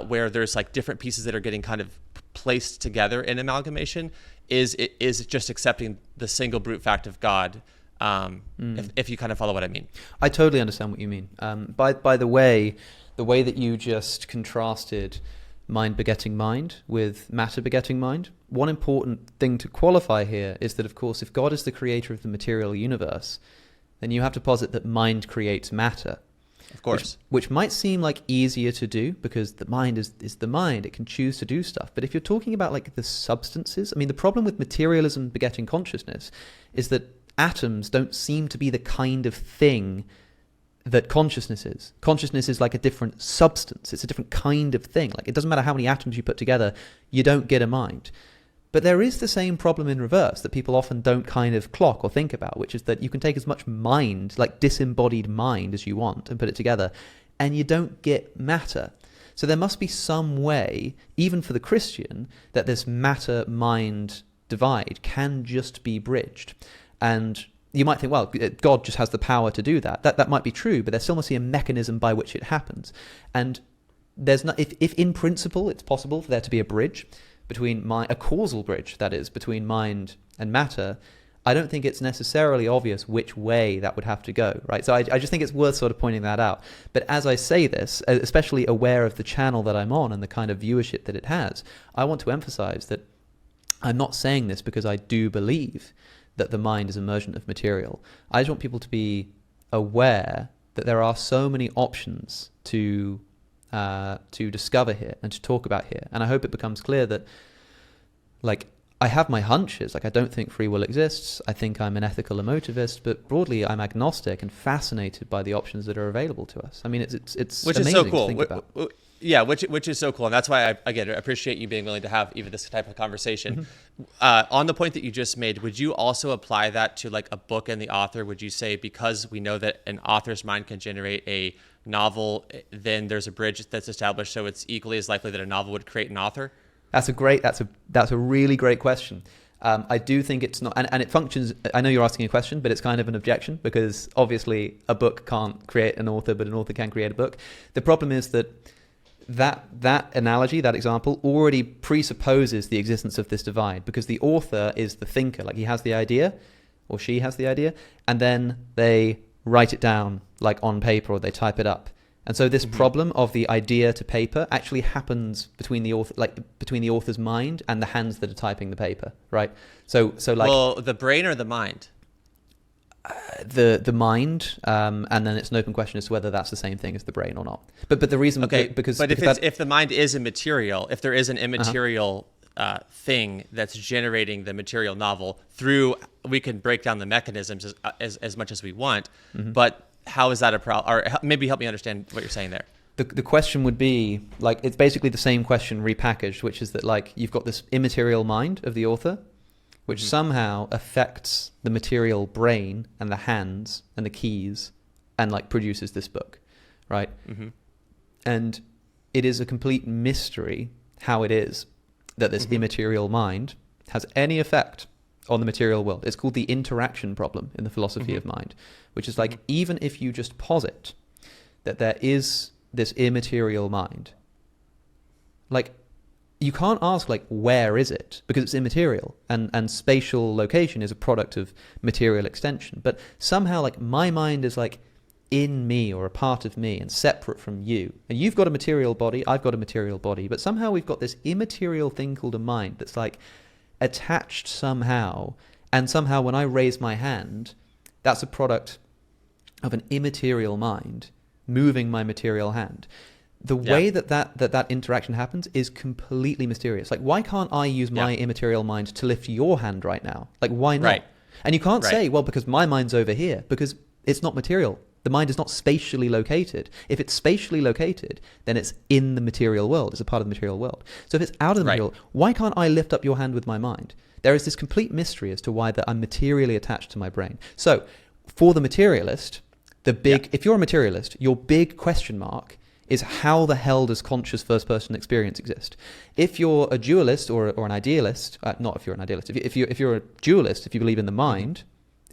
where there's like different pieces that are getting kind of placed together in amalgamation is just accepting the single brute fact of God. If you kind of follow what I mean. I totally understand what you mean. By the way that you just contrasted mind begetting mind with matter begetting mind, one important thing to qualify here is that, of course, if God is the creator of the material universe, then you have to posit that mind creates matter. Of course. Which might seem like easier to do, because the mind is the mind. It can choose to do stuff. But if you're talking about like the substances, I mean, the problem with materialism begetting consciousness is that atoms don't seem to be the kind of thing that consciousness is. Consciousness is like a different substance. It's a different kind of thing. Like, it doesn't matter how many atoms you put together, you don't get a mind. But there is the same problem in reverse that people often don't kind of clock or think about, which is that you can take as much mind, like disembodied mind, as you want and put it together, and you don't get matter. So there must be some way, even for the Christian, that this matter-mind divide can just be bridged. And you might think, well, God just has the power to do that. That might be true, but there still must be a mechanism by which it happens. And there's not, if in principle it's possible for there to be a bridge, a causal bridge, that is, between mind and matter, I don't think it's necessarily obvious which way that would have to go, right? So I just think it's worth sort of pointing that out. But as I say this, especially aware of the channel that I'm on and the kind of viewership that it has, I want to emphasize that I'm not saying this because I do believe that the mind is emergent of material. I just want people to be aware that there are so many options to discover here and to talk about here. And I hope it becomes clear that, like, I have my hunches. Like, I don't think free will exists. I think I'm an ethical emotivist, but broadly, I'm agnostic and fascinated by the options that are available to us. I mean, it's which amazing is so cool. to think about. Yeah, which is so cool, and that's why I again appreciate you being willing to have even this type of conversation. On the point that you just made, would you also apply that to like a book and the author? Would you say because we know that an author's mind can generate a novel, then there's a bridge that's established, so it's equally as likely that a novel would create an author? That's a really great question. I do think it's not, and it functions. I know you're asking a question, but it's kind of an objection because obviously a book can't create an author, but an author can create a book. The problem is that analogy, that example, already presupposes the existence of this divide because the author is the thinker. Like, he has the idea, or she has the idea, and then they write it down like on paper or they type it up. And so this problem of the idea to paper actually happens between the author, like between the author's mind and the hands that are typing the paper, right? So like, well, the brain or the mind? The mind, and then it's an open question as to whether that's the same thing as the brain or not. But the reason, if the mind is immaterial, if there is an immaterial thing that's generating the material novel we can break down the mechanisms as much as we want, but how is that a problem? Or maybe help me understand what you're saying there. The question would be, like, it's basically the same question repackaged, which is that, like, you've got this immaterial mind of the author, which somehow affects the material brain and the hands and the keys and, like, produces this book, right? And it is a complete mystery how it is that this immaterial mind has any effect on the material world. It's called the interaction problem in the philosophy of mind, which is like, even if you just posit that there is this immaterial mind, like, you can't ask, like, where is it? Because it's immaterial, and spatial location is a product of material extension. But somehow, like, my mind is, like, in me or a part of me and separate from you. And you've got a material body, I've got a material body, but somehow we've got this immaterial thing called a mind that's, like, attached somehow, and somehow when I raise my hand, that's a product of an immaterial mind moving my material hand. The way that interaction happens is completely mysterious. Like, why can't I use my immaterial mind to lift your hand right now? Like, why not? Right. And you can't say, well, because my mind's over here, because it's not material. The mind is not spatially located. If it's spatially located, then it's in the material world. It's a part of the material world. So if it's out of the material, why can't I lift up your hand with my mind? There is this complete mystery as to why that I'm materially attached to my brain. So for the materialist, if you're a materialist, your big question mark is, how the hell does conscious first-person experience exist? If you're a dualist or an idealist, not if you're an idealist, if you're a dualist, if you believe in the mind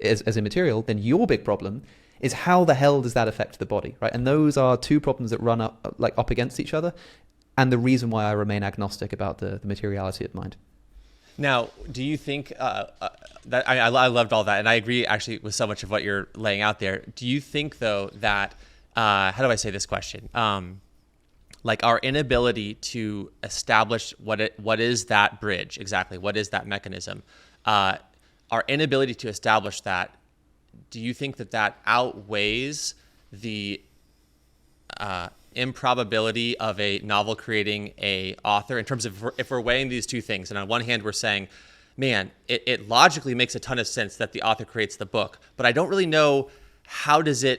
as immaterial, then your big problem is, how the hell does that affect the body, right? And those are two problems that run up against each other, and the reason why I remain agnostic about the materiality of mind. Now, do you think that I loved all that, and I agree actually with so much of what you're laying out there. Do you think, though, that how do I say this question? Like, our inability to establish what is that bridge exactly? What is that mechanism? Our inability to establish that. Do you think that outweighs the improbability of a novel creating a author, in terms of if we're weighing these two things? And on one hand, we're saying, man, it logically makes a ton of sense that the author creates the book, but I don't really know how does he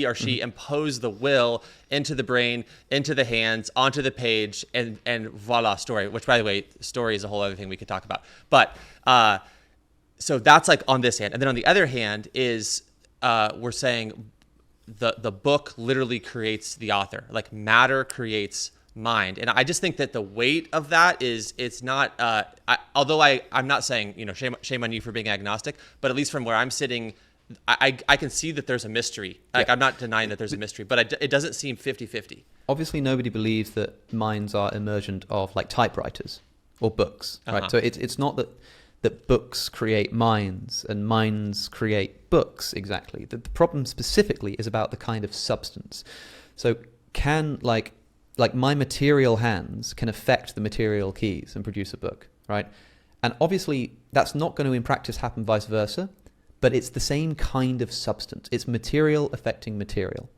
or she impose the will into the brain, into the hands, onto the page, and voila, story. Which, by the way, story is a whole other thing we could talk about. But so that's like on this hand. And then on the other hand is we're saying the book literally creates the author. Like, matter creates mind. And I just think that the weight of that is, it's not, although I'm not saying, shame on you for being agnostic, but at least from where I'm sitting I can see that there's a mystery. Like, I'm not denying that there's a mystery, but it doesn't seem 50-50. Obviously, nobody believes that minds are emergent of like typewriters or books, right? So it's not that books create minds and minds create books exactly. The problem specifically is about the kind of substance. So can like my material hands can affect the material keys and produce a book, right? And obviously that's not going to in practice happen vice versa, but it's the same kind of substance. It's material affecting material.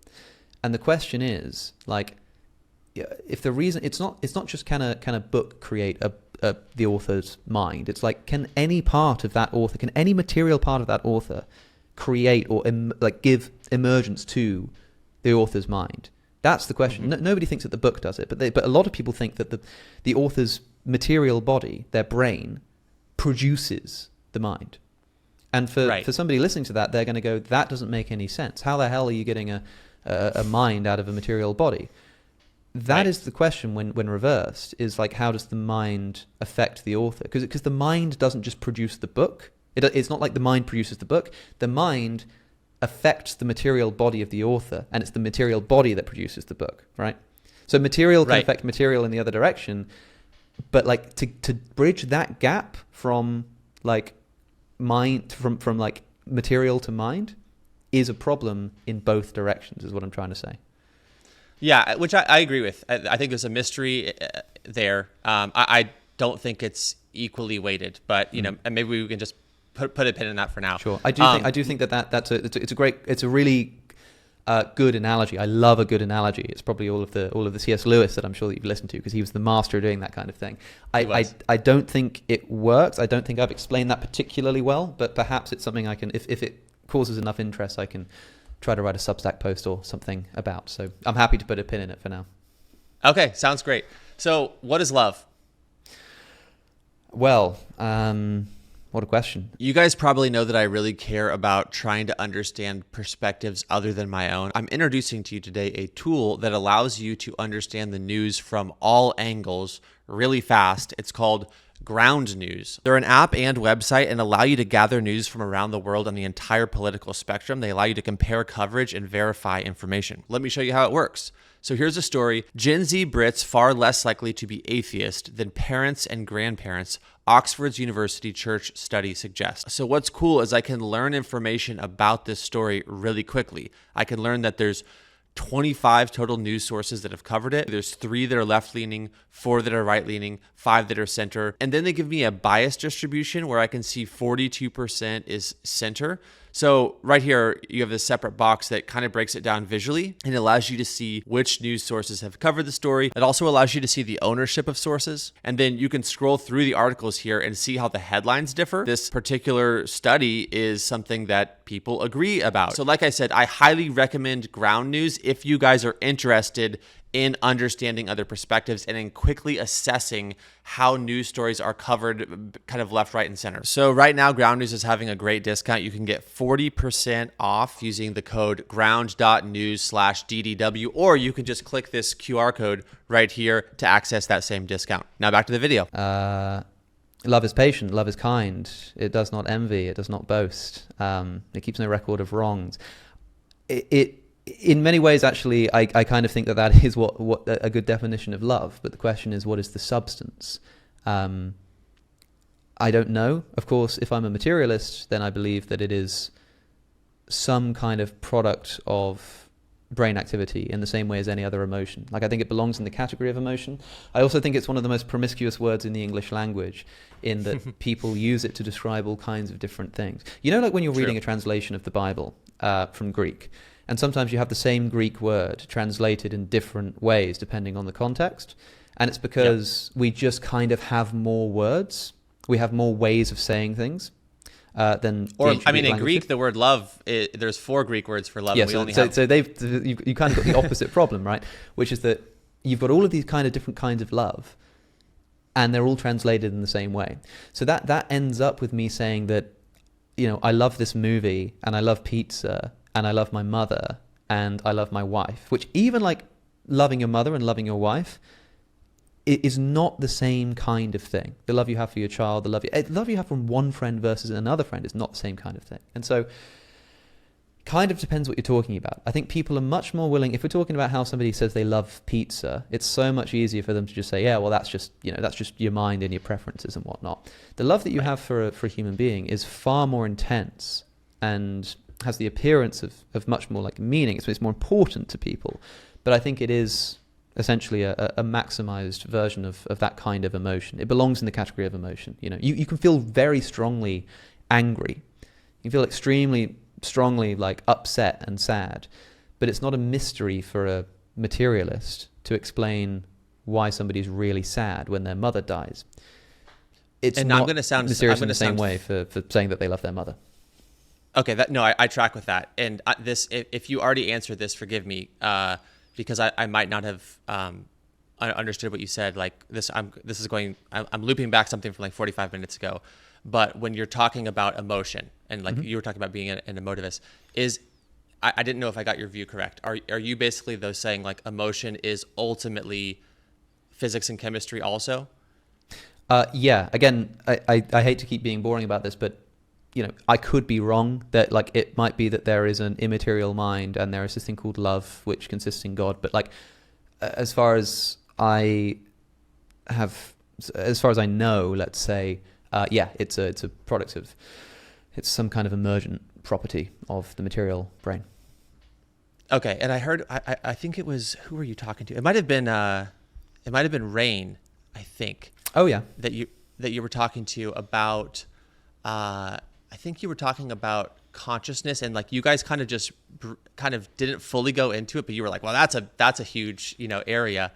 And the question is, like, if the reason it's not just can a book create the author's mind. It's like, can any part of that author, can any material part of that author create or give emergence to the author's mind? That's the question. Nobody thinks that the book does it, but a lot of people think that the author's material body, their brain, produces the mind. And for somebody listening to that, they're going to go, that doesn't make any sense. How the hell are you getting a mind out of a material body? That is the question when reversed, is like, how does the mind affect the author? Because the mind doesn't just produce the book. It's not like the mind produces the book. The mind affects the material body of the author, and it's the material body that produces the book, right? So material can affect material in the other direction, but like to bridge that gap from like mind, from like material to mind, is a problem in both directions, is what I'm trying to say. Yeah, which I agree with. I think there's a mystery there. I don't think it's equally weighted, but you know, and maybe we can just put a pin in that for now. Sure, I do think it's a really good analogy. I love a good analogy. It's probably all of the C.S. Lewis that I'm sure that you've listened to, because he was the master of doing that kind of thing. I don't think it works. I don't think I've explained that particularly well, but perhaps it's something I can, if it causes enough interest, I can try to write a Substack post or something about. So I'm happy to put a pin in it for now. Okay, sounds great. So what is love? Well, what a question. You guys probably know that I really care about trying to understand perspectives other than my own. I'm introducing to you today a tool that allows you to understand the news from all angles really fast. It's called Ground News. They're an app and website and allow you to gather news from around the world on the entire political spectrum. They allow you to compare coverage and verify information. Let me show you how it works. So here's a story. Gen Z Brits far less likely to be atheist than parents and grandparents, Oxford's University Church study suggests. So what's cool is I can learn information about this story really quickly. I can learn that there's 25 total news sources that have covered it. There's 3 that are left-leaning, 4 that are right-leaning, 5 that are center. And then they give me a bias distribution where I can see 42% is center. So right here, you have this separate box that kind of breaks it down visually and allows you to see which news sources have covered the story. It also allows you to see the ownership of sources. And then you can scroll through the articles here and see how the headlines differ. This particular study is something that people agree about. So like I said, I highly recommend Ground News if you guys are interested in understanding other perspectives and in quickly assessing how news stories are covered kind of left, right, and center. So right now, Ground News is having a great discount. You can get 40% off using the code ground.news/DDW, or you can just click this QR code right here to access that same discount. Now back to the video. Love is patient, love is kind. It does not envy, it does not boast. It keeps no record of wrongs. In many ways, actually, I kind of think that is what a good definition of love. But the question is, what is the substance? I don't know. Of course, if I'm a materialist, then I believe that it is some kind of product of brain activity in the same way as any other emotion. Like, I think it belongs in the category of emotion. I also think it's one of the most promiscuous words in the English language, in that people use it to describe all kinds of different things. You know, like when you're reading a translation of the Bible from Greek, and sometimes you have the same Greek word translated in different ways depending on the context. And it's because we just kind of have more words. We have more ways of saying things than in Greek, the word love, there's 4 Greek words for love. Yeah, you kind of got the opposite problem, right? Which is that you've got all of these kind of different kinds of love, and they're all translated in the same way. So that ends up with me saying that, you know, I love this movie, and I love pizza, and I love my mother, and I love my wife, which even like loving your mother and loving your wife, it is not the same kind of thing. The love you have for your child, the love you have from one friend versus another friend is not the same kind of thing. And so kind of depends what you're talking about. I think people are much more willing, if we're talking about how somebody says they love pizza, it's so much easier for them to just say, yeah, well, that's just your mind and your preferences and whatnot. The love that you have for a human being is far more intense and has the appearance of much more like meaning. It's more important to people. But I think it is essentially a maximized version of that kind of emotion. It belongs in the category of emotion. You can feel very strongly angry. You feel extremely strongly like upset and sad, but it's not a mystery for a materialist to explain why somebody's really sad when their mother dies. It's and not I'm going to sound mysterious in the same way for saying that they love their mother. Okay, I track with that. And if you already answered this, forgive me, because I might not have understood what you said. Like I'm looping back something from like 45 minutes ago. But when you're talking about emotion, and like you were talking about being an emotivist, I didn't know if I got your view correct. Are you basically though saying like emotion is ultimately physics and chemistry also? Yeah. Again, I hate to keep being boring about this, but I could be wrong. That like it might be that there is an immaterial mind and there is this thing called love, which consists in God. But like, as far as I know, let's say. It's a product of, it's some kind of emergent property of the material brain. Okay, and I heard, I think it was, who were you talking to? It might have been Rain, I think. Oh yeah, that you were talking to about. I think you were talking about consciousness, and like you guys kind of didn't fully go into it, but you were like, well, that's a huge area.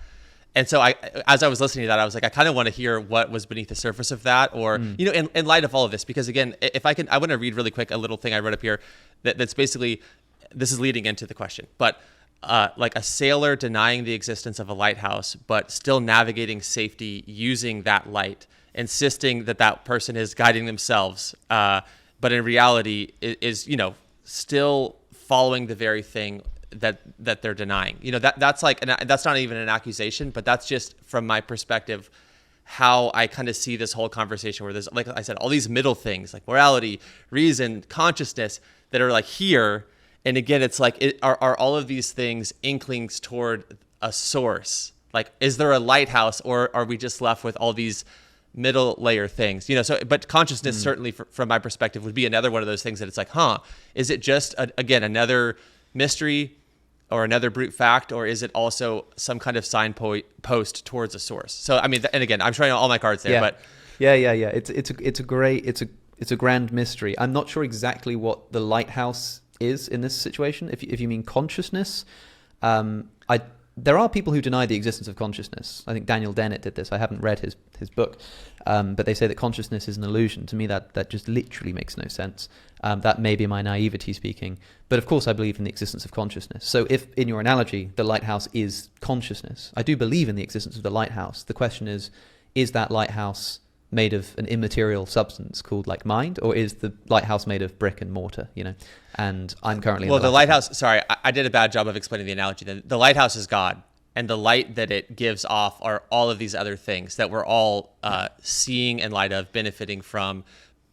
And so as I was listening to that, I was like, I kind of want to hear what was beneath the surface of that, or, in light of all of this, because again, if I want to read really quick a little thing I wrote up here that's basically, this is leading into the question, but like a sailor denying the existence of a lighthouse, but still navigating safety using that light, insisting that person is guiding themselves, but in reality is still following the very thing that they're denying. That's like, and that's not even an accusation, but that's just from my perspective how I kind of see this whole conversation, where there's, like I said, all these middle things like morality, reason, consciousness that are like here. And again, it's like, are all of these things inklings toward a source? Like, is there a lighthouse, or are we just left with all these middle layer things? But consciousness certainly from my perspective would be another one of those things that it's like, is it just again another mystery or another brute fact, or is it also some kind of signpost towards a source? So I mean, and again, I'm showing all my cards there, but it's a grand mystery. I'm not sure exactly what the lighthouse is in this situation. If you mean consciousness, there are people who deny the existence of consciousness. I think Daniel Dennett did this. I haven't read his book, but they say that consciousness is an illusion. To me, that just literally makes no sense. That may be my naivety speaking, but of course I believe in the existence of consciousness. So if, in your analogy, the lighthouse is consciousness, I do believe in the existence of the lighthouse. The question is that lighthouse made of an immaterial substance called like mind, or is the lighthouse made of brick and mortar, And I'm currently the lighthouse. Sorry, I did a bad job of explaining the analogy. Then the lighthouse is God, and the light that it gives off are all of these other things that we're all seeing in light of, benefiting from.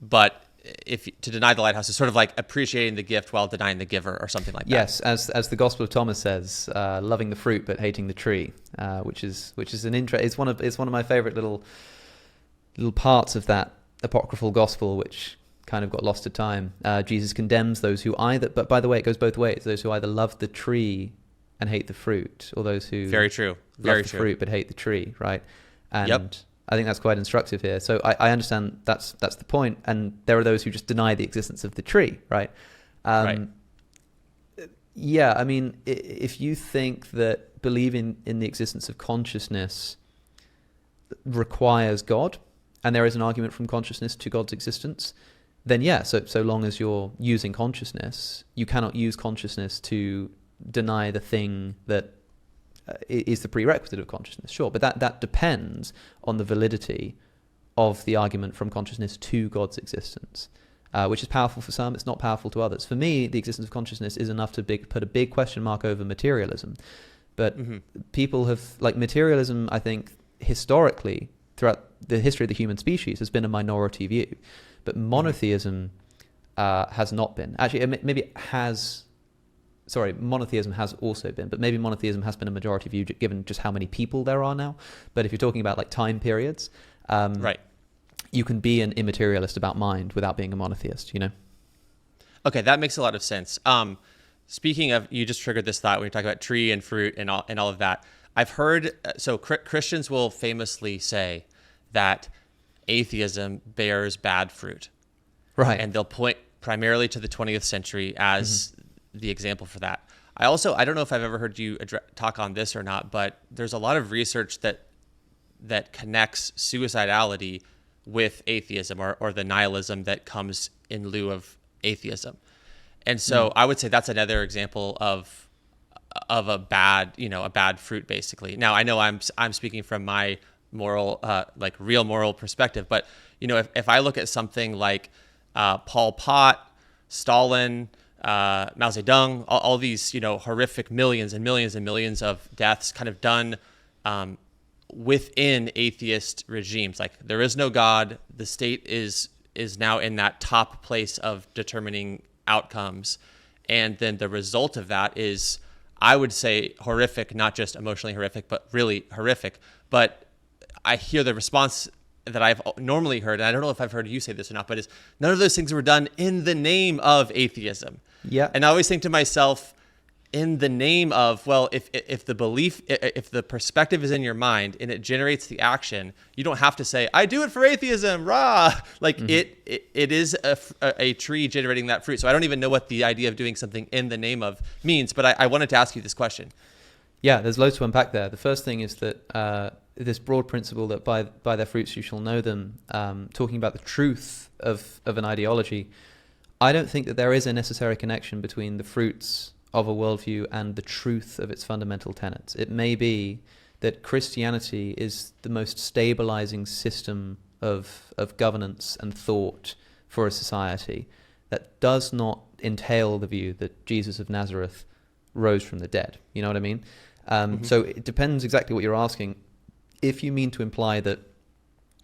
But if to deny the lighthouse is sort of like appreciating the gift while denying the giver, or something like that. Yes, as the Gospel of Thomas says, loving the fruit but hating the tree, which is an it's one of my favorite little parts of that apocryphal gospel, which kind of got lost to time. Jesus condemns those who but by the way, it goes both ways. Those who either love the tree and hate the fruit, or those who love the fruit but hate the tree, right? And yep. I think that's quite instructive here. So I understand that's the point. And there are those who just deny the existence of the tree, right? Right. Yeah, I mean, if you think that believing in the existence of consciousness requires God, and there is an argument from consciousness to God's existence, then yeah, so long as you're using consciousness, you cannot use consciousness to deny the thing that is the prerequisite of consciousness. Sure, but that depends on the validity of the argument from consciousness to God's existence, which is powerful for some, it's not powerful to others. For me, the existence of consciousness is enough to put a big question mark over materialism. But people have, like, materialism, I think, historically, throughout the history of the human species, has been a minority view. But monotheism has not been. Actually, maybe it has sorry, monotheism has also been, but maybe monotheism has been a majority view given just how many people there are now. But if you're talking about like time periods, Right. you can be an immaterialist about mind without being a monotheist, you know? Okay, that makes a lot of sense. Speaking of, you just triggered this thought when you're talking about tree and fruit and all of that. I've heard, so Christians will famously say that atheism bears bad fruit. Right. And they'll point primarily to the 20th century as the example for that. I don't know if I've ever heard you talk on this or not, but there's a lot of research that connects suicidality with atheism or the nihilism that comes in lieu of atheism. And so I would say that's another example of a bad fruit, basically. Now, I know I'm speaking from my moral, like real moral perspective, but if I look at something like Paul Pot, Stalin, Mao Zedong, all these horrific millions and millions and millions of deaths kind of done within atheist regimes, like there is no God, the state is now in that top place of determining outcomes, and then the result of that is, I would say, horrific, not just emotionally horrific, but really horrific. But I hear the response that I've normally heard, and I don't know if I've heard you say this or not, but is none of those things were done in the name of atheism. Yeah. And I always think to myself, in the name of, well, if the perspective is in your mind and it generates the action, you don't have to say, I do it for atheism, rah! Like it is a tree generating that fruit. So I don't even know what the idea of doing something in the name of means, but I wanted to ask you this question. Yeah, there's loads to unpack there. The first thing is that this broad principle that by their fruits you shall know them, talking about the truth of an ideology, I don't think that there is a necessary connection between the fruits of a worldview and the truth of its fundamental tenets. It may be that Christianity is the most stabilizing system of governance and thought for a society that does not entail the view that Jesus of Nazareth rose from the dead. You know what I mean? So it depends exactly what you're asking. If you mean to imply that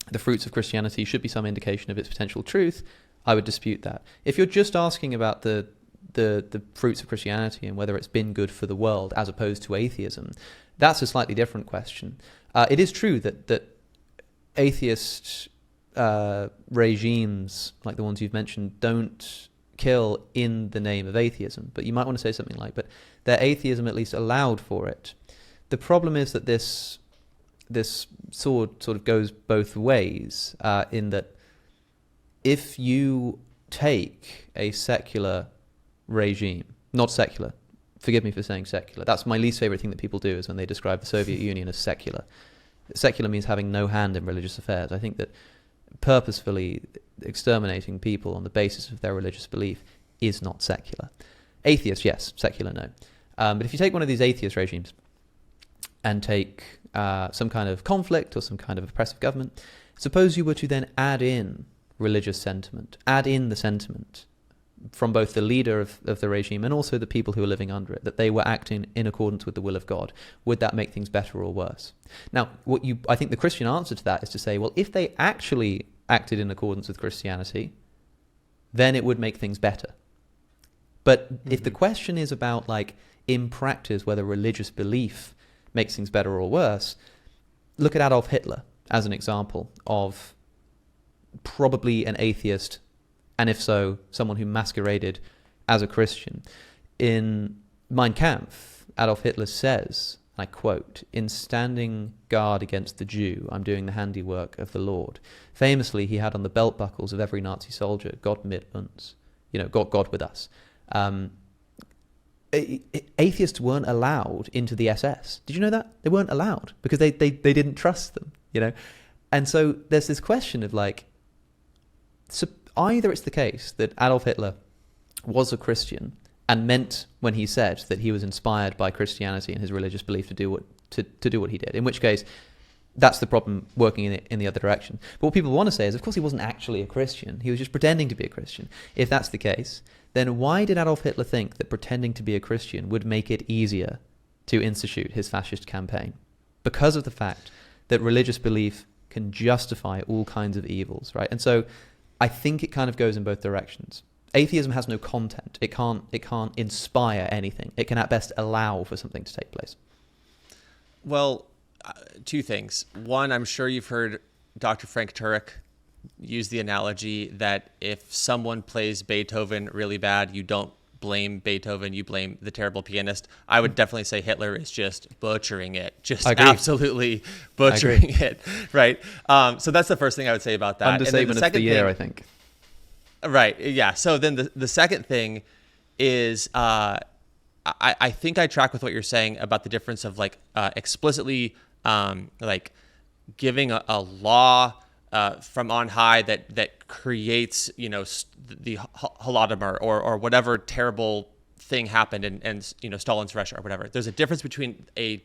the fruits of Christianity should be some indication of its potential truth, I would dispute that. If you're just asking about the fruits of Christianity and whether it's been good for the world as opposed to atheism, that's a slightly different question. It is true that atheist regimes, like the ones you've mentioned, don't kill in the name of atheism, but you might want to say something like, but their atheism at least allowed for it. The problem is that this sword sort of goes both ways, in that if you take a secular regime, not secular, forgive me for saying secular, that's my least favorite thing that people do, is when they describe the Soviet Union as secular. Secular means having no hand in religious affairs. I think that purposefully exterminating people on the basis of their religious belief is not secular. Atheist, yes. Secular, no. But if you take one of these atheist regimes and take some kind of conflict or some kind of oppressive government, suppose you were to then add in religious sentiment, add in the sentiment from both the leader of the regime and also the people who are living under it, that they were acting in accordance with the will of God. Would that make things better or worse? Now, I think the Christian answer to that is to say, well, if they actually acted in accordance with Christianity, then it would make things better. But if the question is about, like, in practice, whether religious belief makes things better or worse, look at Adolf Hitler as an example of probably an atheist, and if so, someone who masqueraded as a Christian. In Mein Kampf, Adolf Hitler says, I quote, "In standing guard against the Jew, I'm doing the handiwork of the Lord." Famously, he had on the belt buckles of every Nazi soldier, "Gott mit uns," God with us. Atheists weren't allowed into the SS. Did you know that? They weren't allowed because they didn't trust them, And so there's this question of, like, so either it's the case that Adolf Hitler was a Christian and meant when he said that he was inspired by Christianity and his religious belief to do what he did, in which case that's the problem working in the other direction. But what people want to say is, of course, he wasn't actually a Christian. He was just pretending to be a Christian. If that's the case, then why did Adolf Hitler think that pretending to be a Christian would make it easier to institute his fascist campaign? Because of the fact that religious belief can justify all kinds of evils, right? And so I think it kind of goes in both directions. atheism has no content. It can't inspire anything. It can at best allow for something to take place. Well, two things. One, I'm sure you've heard Dr. Frank Turek use the analogy that if someone plays Beethoven really bad, you don't blame Beethoven, you blame the terrible pianist. I would definitely say Hitler is just butchering it, just absolutely butchering it, right? So that's the first thing I would say about that. Understatement of the year, I think. Right, yeah. So then the second thing is I think I track with what you're saying about the difference of like explicitly like giving a law from on high that creates, you know, the Holodomor or whatever terrible thing happened in you know, Stalin's Russia or whatever. There's a difference between a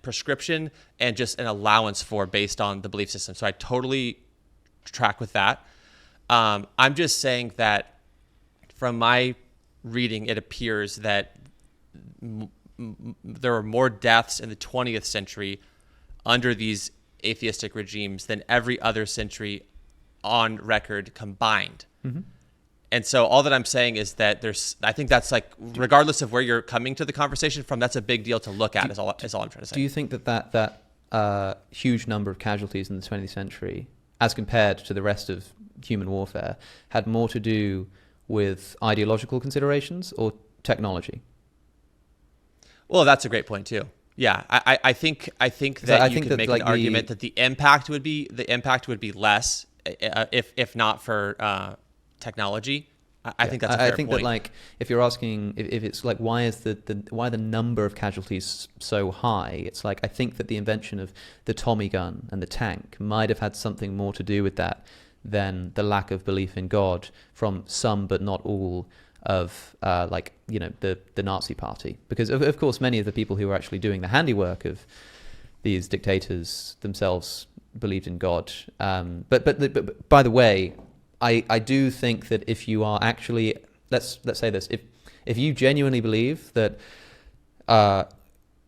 prescription and just an allowance for based on the belief system. So I totally track with that. I'm just saying that from my reading, it appears that there were more deaths in the 20th century under these atheistic regimes than every other century on record combined. Mm-hmm. And so all that I'm saying is that I think that's like, regardless of where you're coming to the conversation from, that's a big deal to look at is all I'm trying to say. Do you think that huge number of casualties in the 20th century, as compared to the rest of human warfare, had more to do with ideological considerations or technology? Well, that's a great point too. Yeah, I think that you could make an argument that the impact would be less if not for technology. I think that's a fair point. That, like, if you're asking if it's like why the number of casualties so high, it's like I think that the invention of the Tommy gun and the tank might have had something more to do with that than the lack of belief in God from some but not all of like, you know, the Nazi party, because of course many of the people who were actually doing the handiwork of these dictators themselves believed in God. But by the way, I do think that if you are actually, let's say this, if you genuinely believe that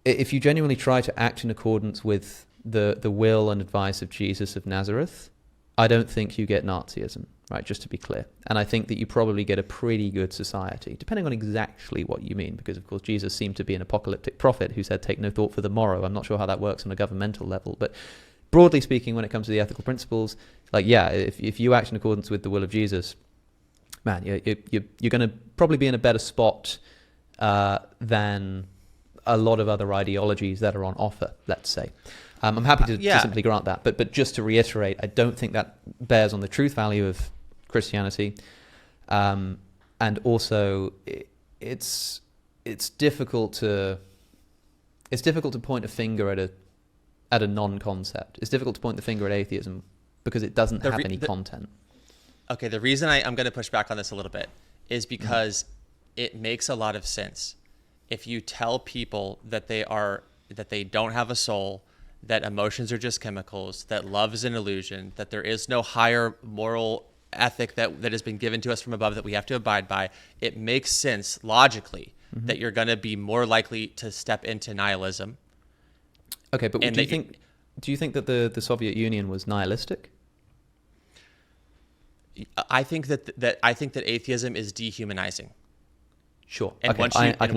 if you genuinely try to act in accordance with the will and advice of Jesus of Nazareth, I don't think you get Nazism, right? Just to be clear. And I think that you probably get a pretty good society, depending on exactly what you mean, because of course Jesus seemed to be an apocalyptic prophet who said, take no thought for the morrow. I'm not sure how that works on a governmental level, but broadly speaking, when it comes to the ethical principles, like, yeah, if you act in accordance with the will of Jesus, man, you're going to probably be in a better spot than a lot of other ideologies that are on offer, let's say. I'm happy to simply grant that. But just to reiterate, I don't think that bears on the truth value of Christianity. And also, it's difficult to point a finger at a non-concept. It's difficult to point the finger at atheism because it doesn't have any content. Okay, the reason I'm going to push back on this a little bit is because it makes a lot of sense. If you tell people that they don't have a soul, that emotions are just chemicals, that love is an illusion, that there is no higher moral ethic that has been given to us from above that we have to abide by, it makes sense logically that you're going to be more likely to step into nihilism. Okay, but do you think that the Soviet Union was nihilistic? I think that atheism is dehumanizing. Sure. And okay.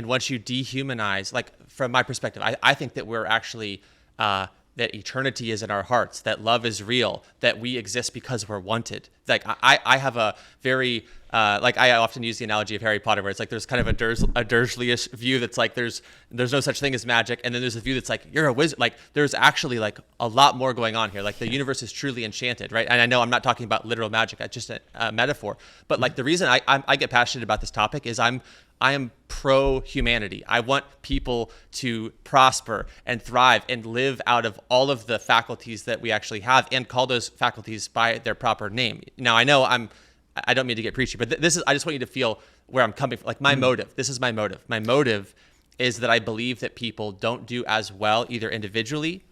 once you dehumanize, like from my perspective, I think that we're actually that eternity is in our hearts, that love is real, that we exist because we're wanted. Like I have a very like I often use the analogy of Harry Potter, where it's like there's kind of a Dursley-ish view that's like there's no such thing as magic, and then there's a view that's like you're a wizard. Like there's actually like a lot more going on here. Like the universe is truly enchanted, right? And I know I'm not talking about literal magic; it's just a metaphor. But like the reason I get passionate about this topic is I am pro-humanity. I want people to prosper and thrive and live out of all of the faculties that we actually have and call those faculties by their proper name. Now, I know I don't mean to get preachy, but this is, I just want you to feel where I'm coming from. Like my motive, this is my motive. My motive is that I believe that people don't do as well either individually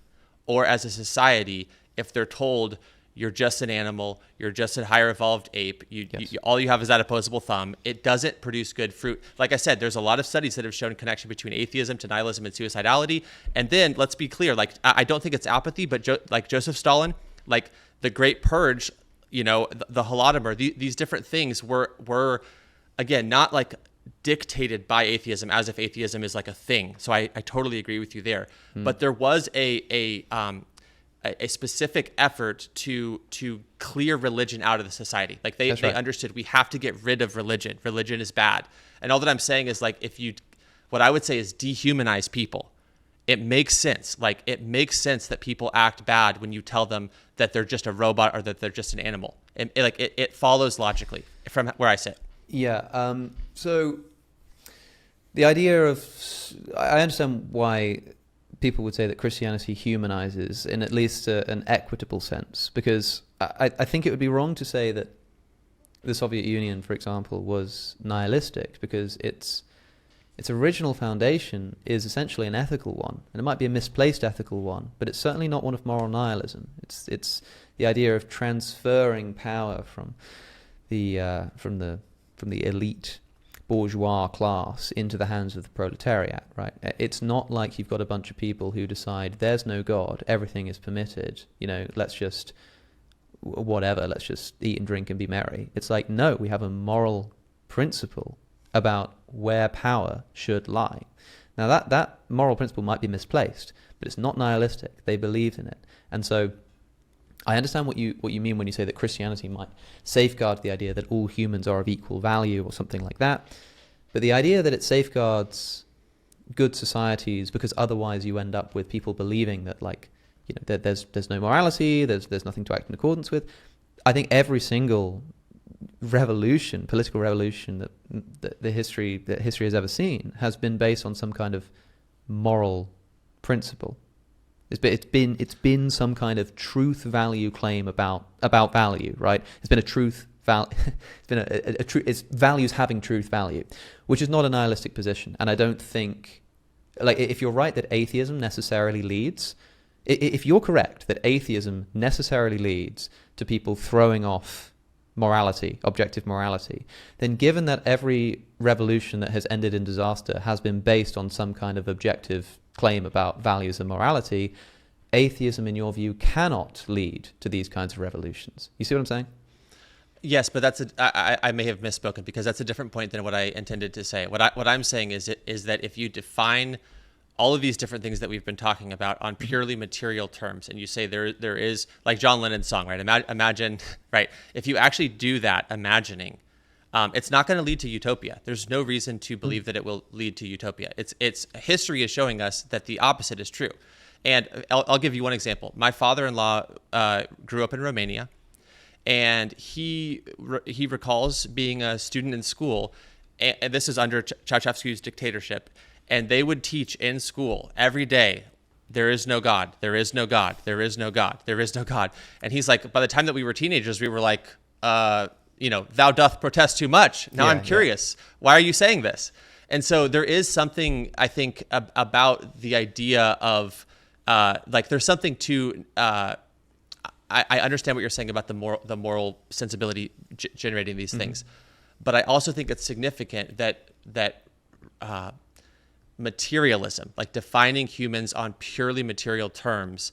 or as a society if they're told you're just an animal, you're just a higher evolved ape, all you have is that opposable thumb. It doesn't produce good fruit. Like I said, there's a lot of studies that have shown connection between atheism to nihilism and suicidality. And then let's be clear, like I don't think it's apathy, but like Joseph Stalin, like the Great Purge, the Holodomor, these different things were again not like dictated by atheism, as if atheism is like a thing. So I totally agree with you there. But there was a specific effort to clear religion out of the society. Like they understood we have to get rid of religion. Religion is bad. And all that I'm saying is like what I would say is dehumanize people. It makes sense. Like it makes sense that people act bad when you tell them that they're just a robot or that they're just an animal. It follows logically from where I sit. Yeah. So the idea of, I understand why people would say that Christianity humanizes in at least an equitable sense, because I think it would be wrong to say that the Soviet Union, for example, was nihilistic, because its original foundation is essentially an ethical one, and it might be a misplaced ethical one, but it's certainly not one of moral nihilism. It's the idea of transferring power from the elite bourgeois class into the hands of the proletariat, right? It's not like you've got a bunch of people who decide there's no God, everything is permitted, let's just eat and drink and be merry. It's like, no, we have a moral principle about where power should lie. Now that moral principle might be misplaced, but it's not nihilistic. They believed in it. And so I understand what you mean when you say that Christianity might safeguard the idea that all humans are of equal value or something like that. But the idea that it safeguards good societies because otherwise you end up with people believing that that there's no morality, there's nothing to act in accordance with. I think every single political revolution that history has ever seen has been based on some kind of moral principle. It's been some kind of truth value claim about value, right? It's been a truth value. It's been it's values having truth value, which is not a nihilistic position. And I don't think, if you're right that atheism necessarily leads, if you're correct that atheism necessarily leads to people throwing off morality, objective morality, then given that every revolution that has ended in disaster has been based on some kind of objective claim about values and morality, atheism, in your view, cannot lead to these kinds of revolutions. You see what I'm saying? Yes, but I may have misspoken, because that's a different point than what I intended to say. What I'm saying is that if you define all of these different things that we've been talking about on purely material terms, and you say there is, like John Lennon's song, right? Imagine, right? If you actually do that imagining, it's not going to lead to utopia. There's no reason to believe that it will lead to utopia. It's history is showing us that the opposite is true. And I'll give you one example. My father-in-law grew up in Romania, and he recalls being a student in school, and this is under Ceausescu's dictatorship, and they would teach in school every day, there is no God, there is no God, there is no God, there is no God. And he's like, by the time that we were teenagers, we were like, thou doth protest too much. Now I'm curious. Yeah. Why are you saying this? And so there is something, I think, about the idea of, there's something to, I understand what you're saying about the moral sensibility generating these things, but I also think it's significant that materialism, like defining humans on purely material terms,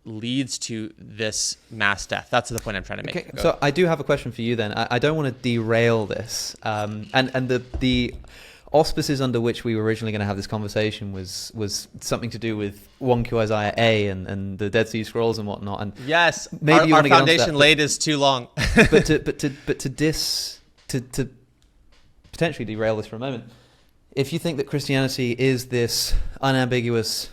leads to this mass death. That's the point I'm trying to make. Okay, so I do have a question for you then. I don't want to derail this. And the auspices under which we were originally going to have this conversation was something to do with 1Q Isaiah A and the Dead Sea Scrolls and whatnot. And yes, maybe our foundation laid is too long. but to potentially derail this for a moment, if you think that Christianity is this unambiguous,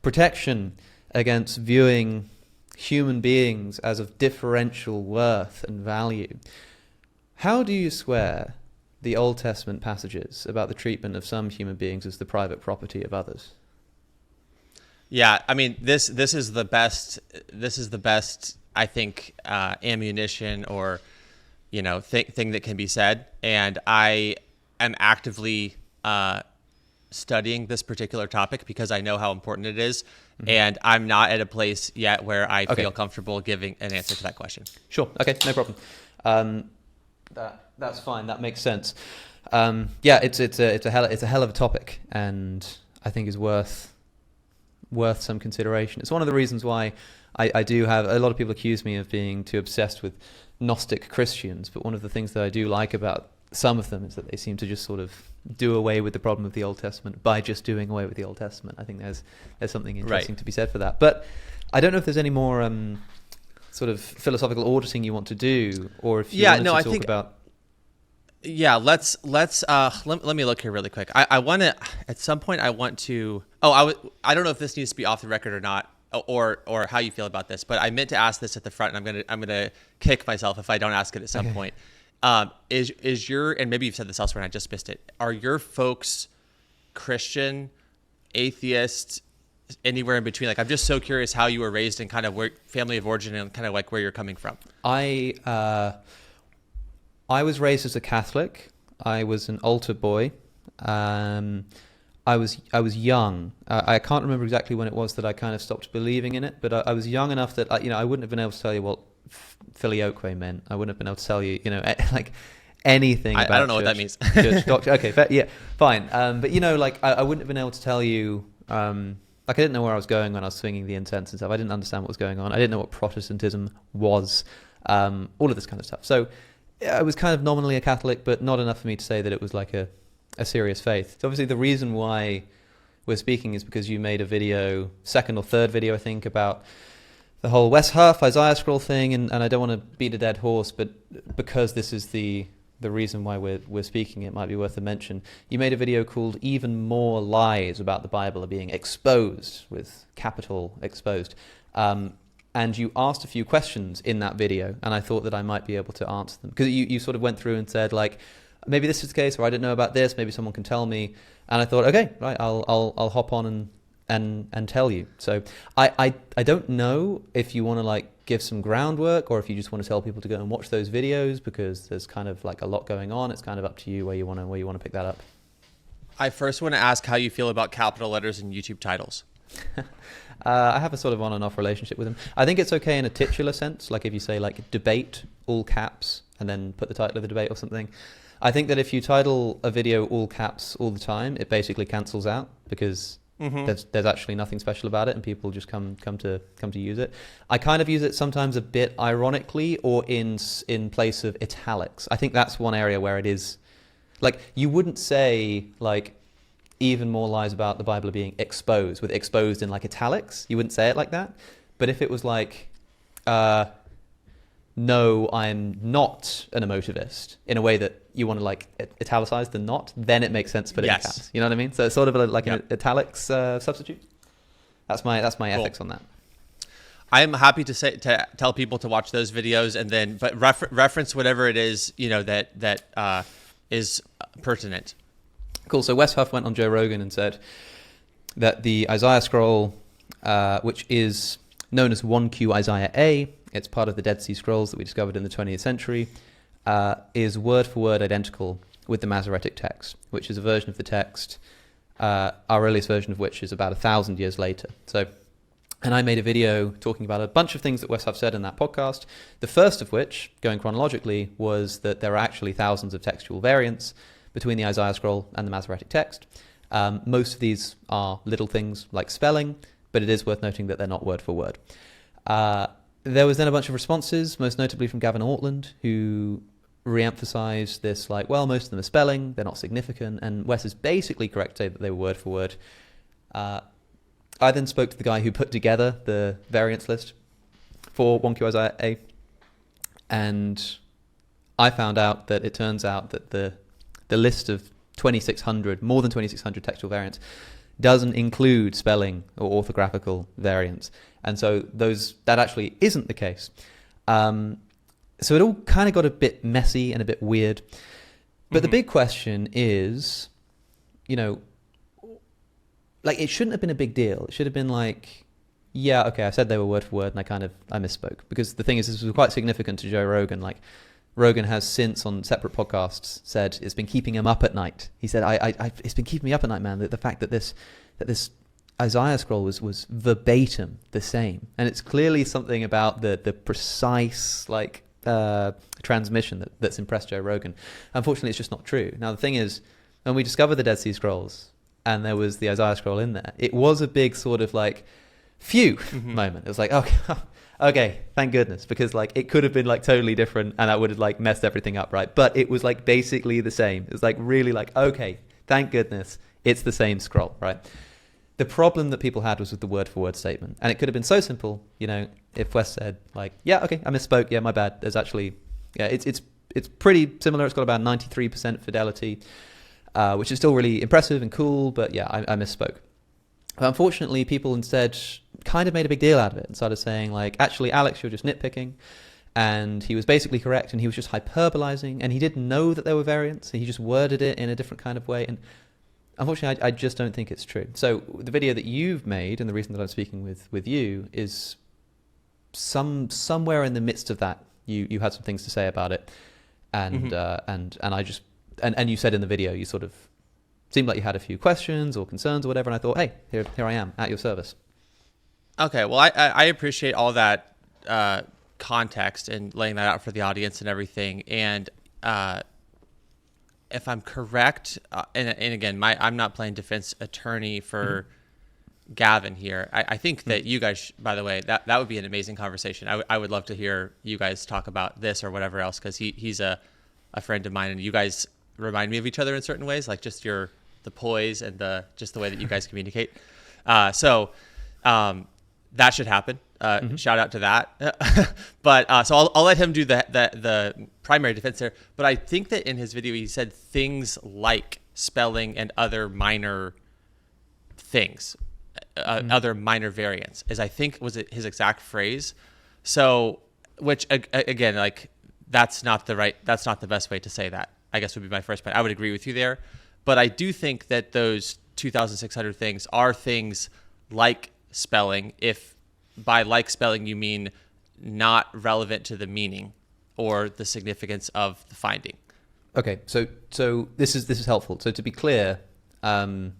protection against viewing human beings as of differential worth and value, how do you square the Old Testament passages about the treatment of some human beings as the private property of others? Yeah, I mean, this is the best. This is the best, I think, ammunition or thing that can be said, and I am actively studying this particular topic because I know how important it is, and I'm not at a place yet where I feel comfortable giving an answer to that question. Sure. Okay. No problem. That's fine. That makes sense. It's a hell of a topic, and I think is worth worth some consideration. It's one of the reasons why I do have a lot of people accuse me of being too obsessed with Gnostic Christians, but one of the things that I do like about some of them is that they seem to just sort of do away with the problem of the Old Testament by just doing away with the Old Testament. I think there's something interesting to be said for that. But I don't know if there's any more sort of philosophical auditing you want to do, or if you wanted to talk about. Yeah, let me look here really quick. I want to at some point I want to. I don't know if this needs to be off the record or not, or how you feel about this, but I meant to ask this at the front, and I'm gonna kick myself if I don't ask it at some point. Is your, and maybe you've said this elsewhere and I just missed it, are your folks Christian, atheist, anywhere in between? Like, I'm just so curious how you were raised and kind of where family of origin and kind of like where you're coming from. I was raised as a Catholic. I was an altar boy. I was young. I can't remember exactly when it was that I kind of stopped believing in it, but I was young enough that I wouldn't have been able to tell you what filioque meant. I wouldn't have been able to tell you, like anything about I don't know church, what that means. Church doctrine. Okay, yeah, fine. But like I wouldn't have been able to tell you. Like I didn't know where I was going when I was swinging the incense and stuff. I didn't understand what was going on. I didn't know what Protestantism was. All of this kind of stuff. So I was kind of nominally a Catholic, but not enough for me to say that it was like a serious faith. So obviously the reason why we're speaking is because you made a video, second or third video, I think, about the whole Wes Huff Isaiah scroll thing, and I don't want to beat a dead horse, but because this is the reason why we're speaking, it might be worth a mention. You made a video called "Even More Lies About the Bible Are Being Exposed," with capital exposed. And you asked a few questions in that video, and I thought that I might be able to answer them. Because you sort of went through and said, like, maybe this is the case, or I didn't know about this, maybe someone can tell me. And I thought, okay, right, I'll hop on and tell you. So I don't know if you want to like give some groundwork, or if you just want to tell people to go and watch those videos, because there's kind of like a lot going on. It's kind of up to you where you want to pick that up. I first want to ask how you feel about capital letters in YouTube titles. I have a sort of on and off relationship with them. I think it's okay in a titular sense, like if you say like debate, all caps, and then put the title of the debate or something. I think that if you title a video all caps all the time, it basically cancels out, because there's actually nothing special about it, and people just come to use it. I kind of use it sometimes a bit ironically, or in place of italics. I think that's one area where it is, like, you wouldn't say like even more lies about the Bible are being exposed, with exposed in like italics. You wouldn't say it like that. But if it was like, no, I'm not an emotivist, in a way that you want to like italicize the not, then it makes sense to put it in caps. You know what I mean? So it's sort of like an italics substitute. That's my ethics on that. I'm happy to tell people to watch those videos, and then reference whatever it is that is pertinent. Cool. So Wes Huff went on Joe Rogan and said that the Isaiah scroll, which is known as 1Q Isaiah A, it's part of the Dead Sea Scrolls that we discovered in the 20th century, is word for word identical with the Masoretic text, which is a version of the text, our earliest version of which is about 1,000 years later. So, and I made a video talking about a bunch of things that Wes Huff said in that podcast. The first of which, going chronologically, was that there are actually thousands of textual variants between the Isaiah scroll and the Masoretic text. Most of these are little things like spelling, but it is worth noting that they're not word for word. There was then a bunch of responses, most notably from Gavin Ortland, who re-emphasized this, like, well, most of them are spelling, they're not significant, and Wes is basically correct to say that they were word for word. I then spoke to the guy who put together the variants list for 1Q Isaiah A, and I found out that it turns out that the list of 2,600, more than 2,600 textual variants, doesn't include spelling or orthographical variants. And so that actually isn't the case. So it all kind of got a bit messy and a bit weird. But the big question is, like, it shouldn't have been a big deal. It should have been like, yeah, okay, I said they were word for word, and I misspoke. Because the thing is, this was quite significant to Joe Rogan. Like, Rogan has since on separate podcasts said it's been keeping him up at night. He said, it's been keeping me up at night, man. The fact that this Isaiah scroll was verbatim the same, and it's clearly something about the precise transmission that's impressed Joe Rogan. Unfortunately, it's just not true. Now the thing is, when we discovered the Dead Sea Scrolls, and there was the Isaiah scroll in there, it was a big sort of like, phew moment. It was like, okay, okay, thank goodness, because like it could have been like totally different and that would have like messed everything up, right? But it was like basically the same. It was like really like, okay, thank goodness it's the same scroll, right? The problem that people had was with the word-for-word statement, and it could have been so simple, you know, if Wes said like, yeah, okay, I misspoke, yeah, my bad. There's actually, yeah, it's pretty similar. It's got about 93% fidelity, which is still really impressive and cool, but yeah, I misspoke. But unfortunately, people instead kind of made a big deal out of it and started saying like, actually, Alex, you're just nitpicking, and he was basically correct, and he was just hyperbolizing, and he didn't know that there were variants, and he just worded it in a different kind of way, and unfortunately, I just don't think it's true. So the video that you've made, and the reason that I'm speaking with you, is somewhere in the midst of that, you had some things to say about it, and I just and you said in the video, you sort of seemed like you had a few questions or concerns or whatever, and I thought, hey, here I am at your service. Okay, well, I appreciate all that context and laying that out for the audience and everything, and if I'm correct, and again, I'm not playing defense attorney for Gavin here. I think that you guys, by the way, that would be an amazing conversation. I would love to hear you guys talk about this or whatever else, because he's a friend of mine, and you guys remind me of each other in certain ways, like just the poise and just the way that you guys communicate. So that should happen. Shout out to that. But so I'll let him do the primary defense there. But I think that in his video he said things like spelling and other minor things, other minor variants, I think was it his exact phrase. So, which again, like that's not the best way to say that, I guess would be my first point. I would agree with you there. But I do think that those 2,600 things are things like spelling, if by like spelling you mean not relevant to the meaning or the significance of the finding. Okay, so this is helpful. So to be clear, that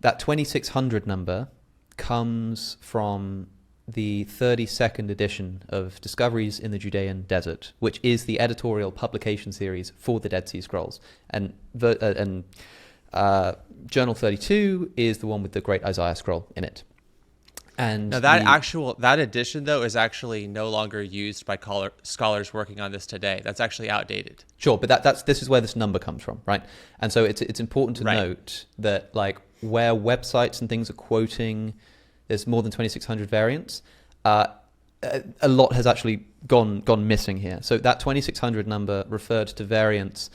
2,600 number comes from the 32nd edition of Discoveries in the Judean Desert, which is the editorial publication series for the Dead Sea Scrolls, and Journal 32 is the one with the Great Isaiah Scroll in it. And now that edition though is actually no longer used by scholars working on this today. That's actually outdated. Sure, but this is where this number comes from, right? And so it's important to note that like where websites and things are quoting, there's more than 2,600 variants. A lot has actually gone missing here. So that 2,600 number referred to variants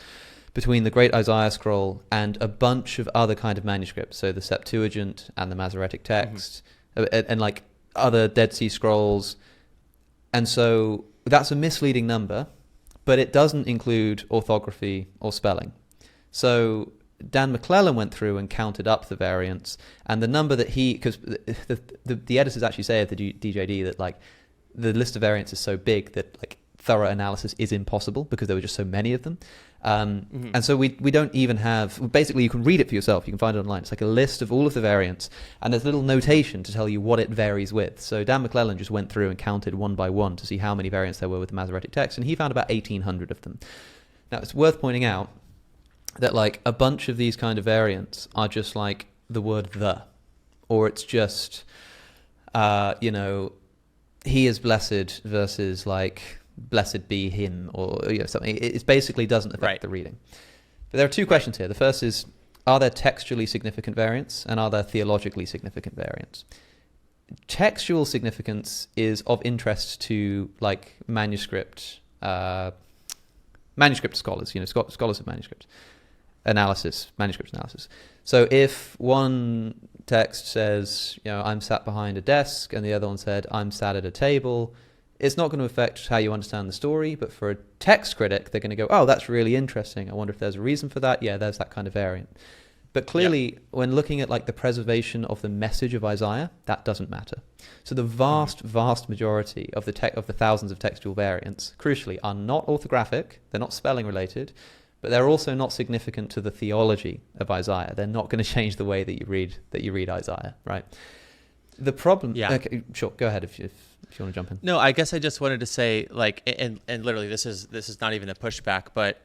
between the Great Isaiah Scroll and a bunch of other kind of manuscripts. So the Septuagint and the Masoretic text. And like other Dead Sea Scrolls. And so that's a misleading number, but it doesn't include orthography or spelling. So Dan McClellan went through and counted up the variants, and the number that because the editors actually say of the DJD that like the list of variants is so big that like thorough analysis is impossible because there were just so many of them. And so we don't even have, basically you can read it for yourself, you can find it online. It's like a list of all of the variants, and there's a little notation to tell you what it varies with. So Dan McClellan just went through and counted one by one to see how many variants there were with the Masoretic text, and he found about 1,800 of them. Now it's worth pointing out that like a bunch of these kind of variants are just like the word the, or it's just, he is blessed versus like, blessed be him, or something. It basically doesn't affect the reading. But there are two questions here. The first is, are there textually significant variants, and are there theologically significant variants? Textual significance is of interest to like manuscript scholars, scholars of manuscript analysis. So if one text says, I'm sat behind a desk, and the other one said, I'm sat at a table, it's not going to affect how you understand the story, but for a text critic, they're going to go, oh, that's really interesting. I wonder if there's a reason for that. Yeah, there's that kind of variant. But clearly, when looking at like the preservation of the message of Isaiah, that doesn't matter. So the vast majority of the thousands of textual variants, crucially, are not orthographic. They're not spelling related, but they're also not significant to the theology of Isaiah. They're not going to change the way that you read Isaiah, right? The problem. Yeah. Okay, sure. Go ahead if you want to jump in. No, I guess I just wanted to say, like, and literally, this is not even a pushback, but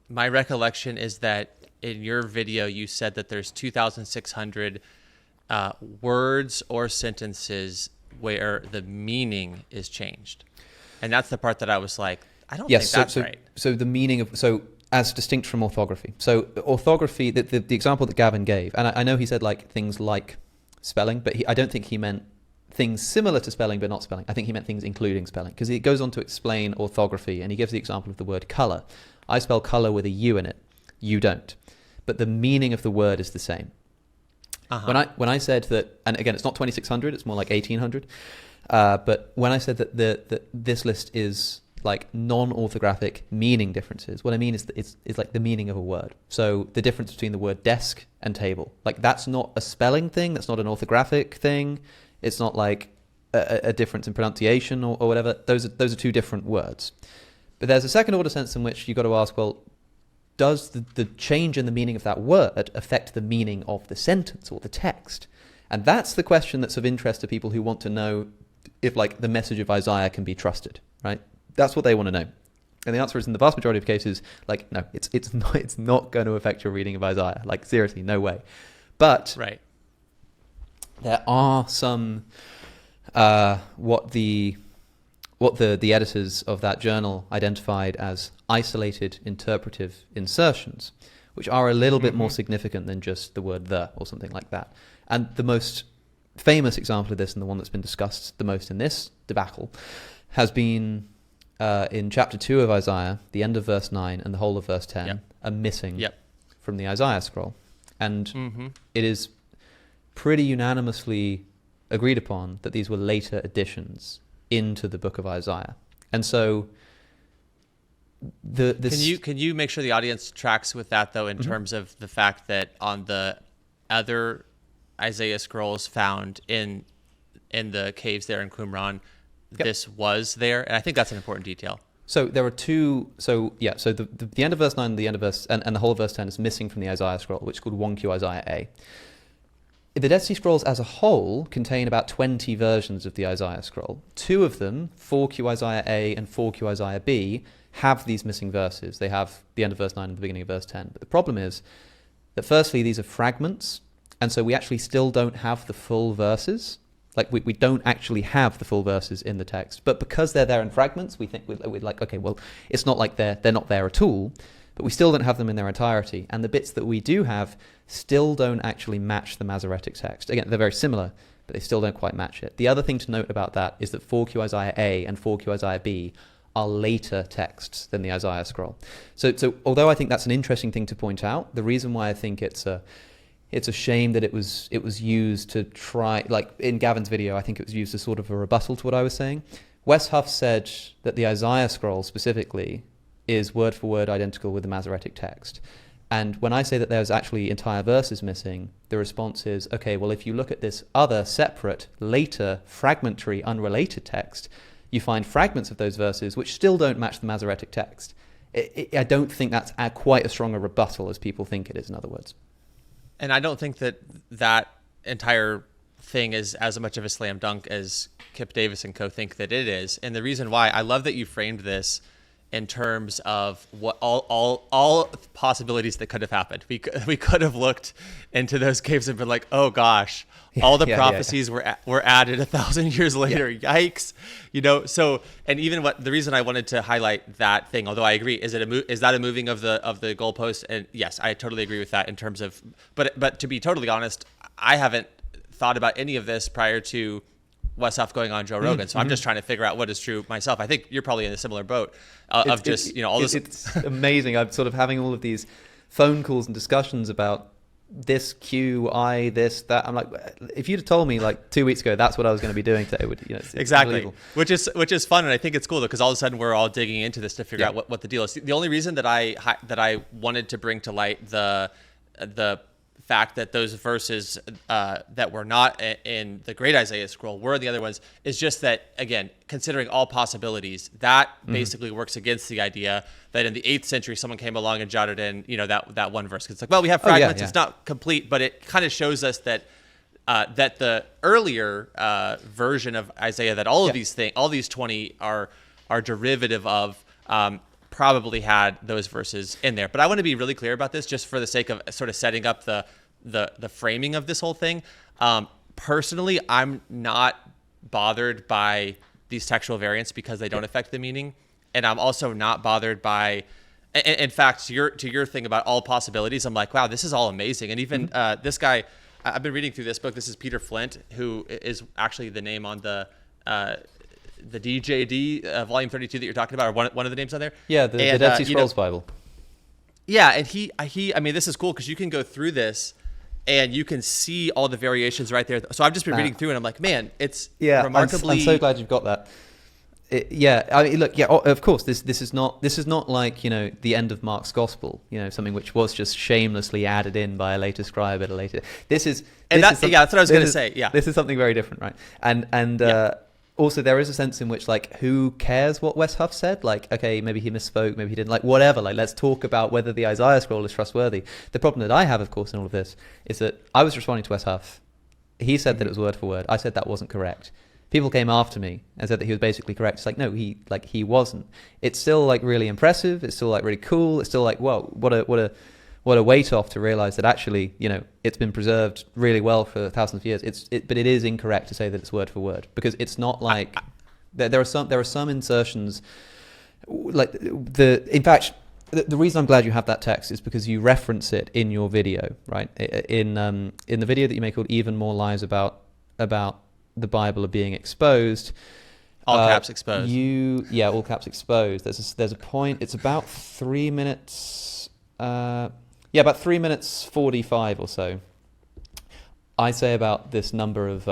my recollection is that in your video you said that there's 2,600 words or sentences where the meaning is changed, and that's the part that I was like, I don't think that's right. So the meaning of as distinct from orthography. So orthography, the example that Gavin gave, and I know he said like things like spelling, but I don't think he meant things similar to spelling but not spelling. I think he meant things including spelling, because he goes on to explain orthography, and he gives the example of the word color. I spell color with a U in it. You don't. But the meaning of the word is the same. When I said that, and again, it's not 2,600, it's more like 1,800. But when I said that this list is like non-orthographic meaning differences, what I mean is that it's like the meaning of a word. So the difference between the word desk and table, like that's not a spelling thing, that's not an orthographic thing, it's not like a difference in pronunciation or whatever. Those are two different words. But there's a second order sense in which you got to ask, well, does the change in the meaning of that word affect the meaning of the sentence or the text? And that's the question that's of interest to people who want to know if like the message of Isaiah can be trusted, right? That's what they want to know. And the answer is, in the vast majority of cases, like, no, it's not going to affect your reading of Isaiah. Like, seriously, no way. But right. There are some what the editors of that journal identified as isolated interpretive insertions, which are a little bit more significant than just the word "the" or something like that. And the most famous example of this, and the one that's been discussed the most in this debacle, has been in chapter 2 of Isaiah, the end of verse 9 and the whole of verse 10 are missing from the Isaiah scroll. And it is pretty unanimously agreed upon that these were later additions into the book of Isaiah. And so Can you make sure the audience tracks with that, though, in terms of the fact that on the other Isaiah scrolls found in the caves there in Qumran, this was there? And I think that's an important detail. So there are two. So the end of verse 9 and the end of verse and the whole of verse 10 is missing from the Isaiah scroll, which is called 1Q Isaiah A. The Dead Sea Scrolls as a whole contain about 20 versions of the Isaiah scroll. Two of them, 4Q Isaiah A and 4Q Isaiah B, have these missing verses. They have the end of verse 9 and the beginning of verse 10. But the problem is that firstly, these are fragments, and so we actually still don't have the full verses. Like, we don't actually have the full verses in the text. But because they're there in fragments, we think we're like, okay, well, it's not like they're not there at all, but we still don't have them in their entirety. And the bits that we do have still don't actually match the Masoretic text. Again, they're very similar, but they still don't quite match it. The other thing to note about that is that 4Q Isaiah A and 4Q Isaiah B are later texts than the Isaiah scroll. So although I think that's an interesting thing to point out, the reason why I think it's a shame that it was used to try, like in Gavin's video, I think it was used as sort of a rebuttal to what I was saying. Wes Huff said that the Isaiah scroll specifically is word for word identical with the Masoretic text. And when I say that there's actually entire verses missing, the response is, okay, well, if you look at this other separate, later, fragmentary, unrelated text, you find fragments of those verses which still don't match the Masoretic text. I don't think that's quite as strong a rebuttal as people think it is, in other words. And I don't think that entire thing is as much of a slam dunk as Kip Davis and co think that it is. And the reason why, I love that you framed this in terms of what all possibilities that could have happened. We could have looked into those caves and been like, oh gosh, all the prophecies were added 1,000 years later. Yikes. So, and even the reason I wanted to highlight that thing, although I agree, is that a moving of the goalpost? And yes, I totally agree with that in terms of, but to be totally honest, I haven't thought about any of this prior to Wes Huff going on Joe Rogan. So I'm just trying to figure out what is true myself. I think you're probably in a similar boat all this. It's amazing. I'm sort of having all of these phone calls and discussions about this this, that. I'm like, if you'd have told me like 2 weeks ago that's what I was going to be doing today, it's exactly, which is fun, and I think it's cool because all of a sudden we're all digging into this to figure out what the deal is. The only reason that I wanted to bring to light the fact that those verses that were not in the Great Isaiah scroll were the other ones is just that, again, considering all possibilities, that basically works against the idea that in the 8th century someone came along and jotted in, that one verse. It's like, well, we have fragments, it's not complete, but it kind of shows us that that the earlier version of Isaiah, that all of these things, all these 20 are derivative of, probably had those verses in there. But I want to be really clear about this, just for the sake of sort of setting up the framing of this whole thing. Personally, I'm not bothered by these textual variants because they don't affect the meaning, and I'm also not bothered by. In fact, to your thing about all possibilities, I'm like, wow, this is all amazing. And even this guy, I've been reading through this book. This is Peter Flint, who is actually the name on the DJD volume 32 that you're talking about, or one of the names on there. Yeah, the Dead Sea Scrolls Bible. Yeah, and I mean, this is cool because you can go through this and you can see all the variations right there. So I've just been reading through, and I'm like, man, it's remarkably. I'm so glad you've got that. I mean, look, of course, this is not like, the end of Mark's gospel, something which was just shamelessly added in by a later scribe at a later. That's what I was going to say. Yeah, this is something very different, right? And also there is a sense in which, like, who cares what Wes Huff said? Like, okay, maybe he misspoke, maybe he didn't. Like, whatever. Like, let's talk about whether the Isaiah scroll is trustworthy. The problem that I have, of course, in all of this is that I was responding to Wes Huff. He said that it was word for word. I said that wasn't correct. People came after me and said that he was basically correct. It's like, no, he wasn't. It's still, like, really impressive. It's still, like, really cool. It's still like, whoa, what a weight off to realize that actually, it's been preserved really well for thousands of years. But it is incorrect to say that it's word for word, because it's not like there are some insertions, like in fact, the reason I'm glad you have that text is because you reference it in your video, right? In the video that you make called "Even More Lies About the Bible Are Being Exposed." All caps exposed. All caps exposed. There's a point. It's about 3 minutes. About 3 minutes 45 or so. I say about this number of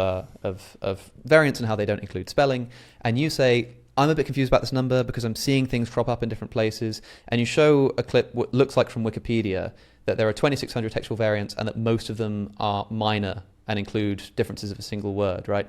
variants and how they don't include spelling, and you say, I'm a bit confused about this number because I'm seeing things crop up in different places, and you show a clip what looks like from Wikipedia that there are 2,600 textual variants and that most of them are minor and include differences of a single word, right?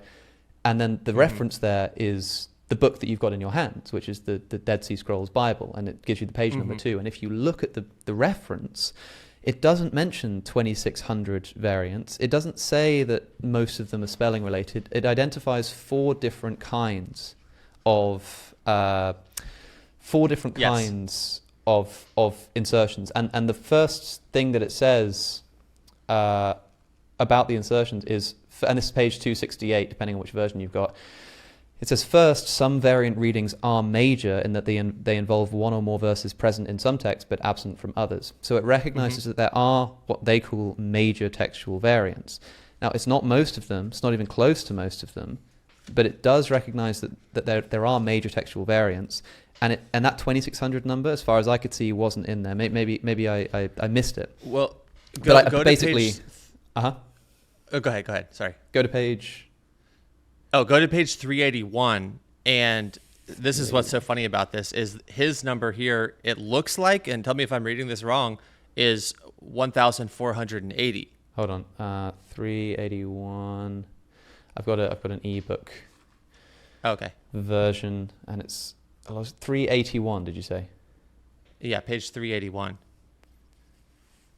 And then the reference there is the book that you've got in your hands, which is the Dead Sea Scrolls Bible, and it gives you the page number too. And if you look at the reference, it doesn't mention 2,600 variants. It doesn't say that most of them are spelling related. It identifies four different kinds of insertions. And the first thing that it says about the insertions is, and this is page 268, depending on which version you've got. It says, first, some variant readings are major in that they involve one or more verses present in some texts but absent from others. So it recognizes that there are what they call major textual variants. Now, it's not most of them, it's not even close to most of them, but it does recognize that there are major textual variants, and that 2,600 number, as far as I could see, wasn't in there. Maybe I missed it. Well, go to basically. Page, Oh, go ahead. Sorry. Go to page. Oh, go to page 381, and this is what's so funny about this is his number here. It looks like, and tell me if I'm reading this wrong, is 1,480. Hold on, 381. I've got an ebook. Okay. Version, and it's 381. Did you say? Yeah, page 381.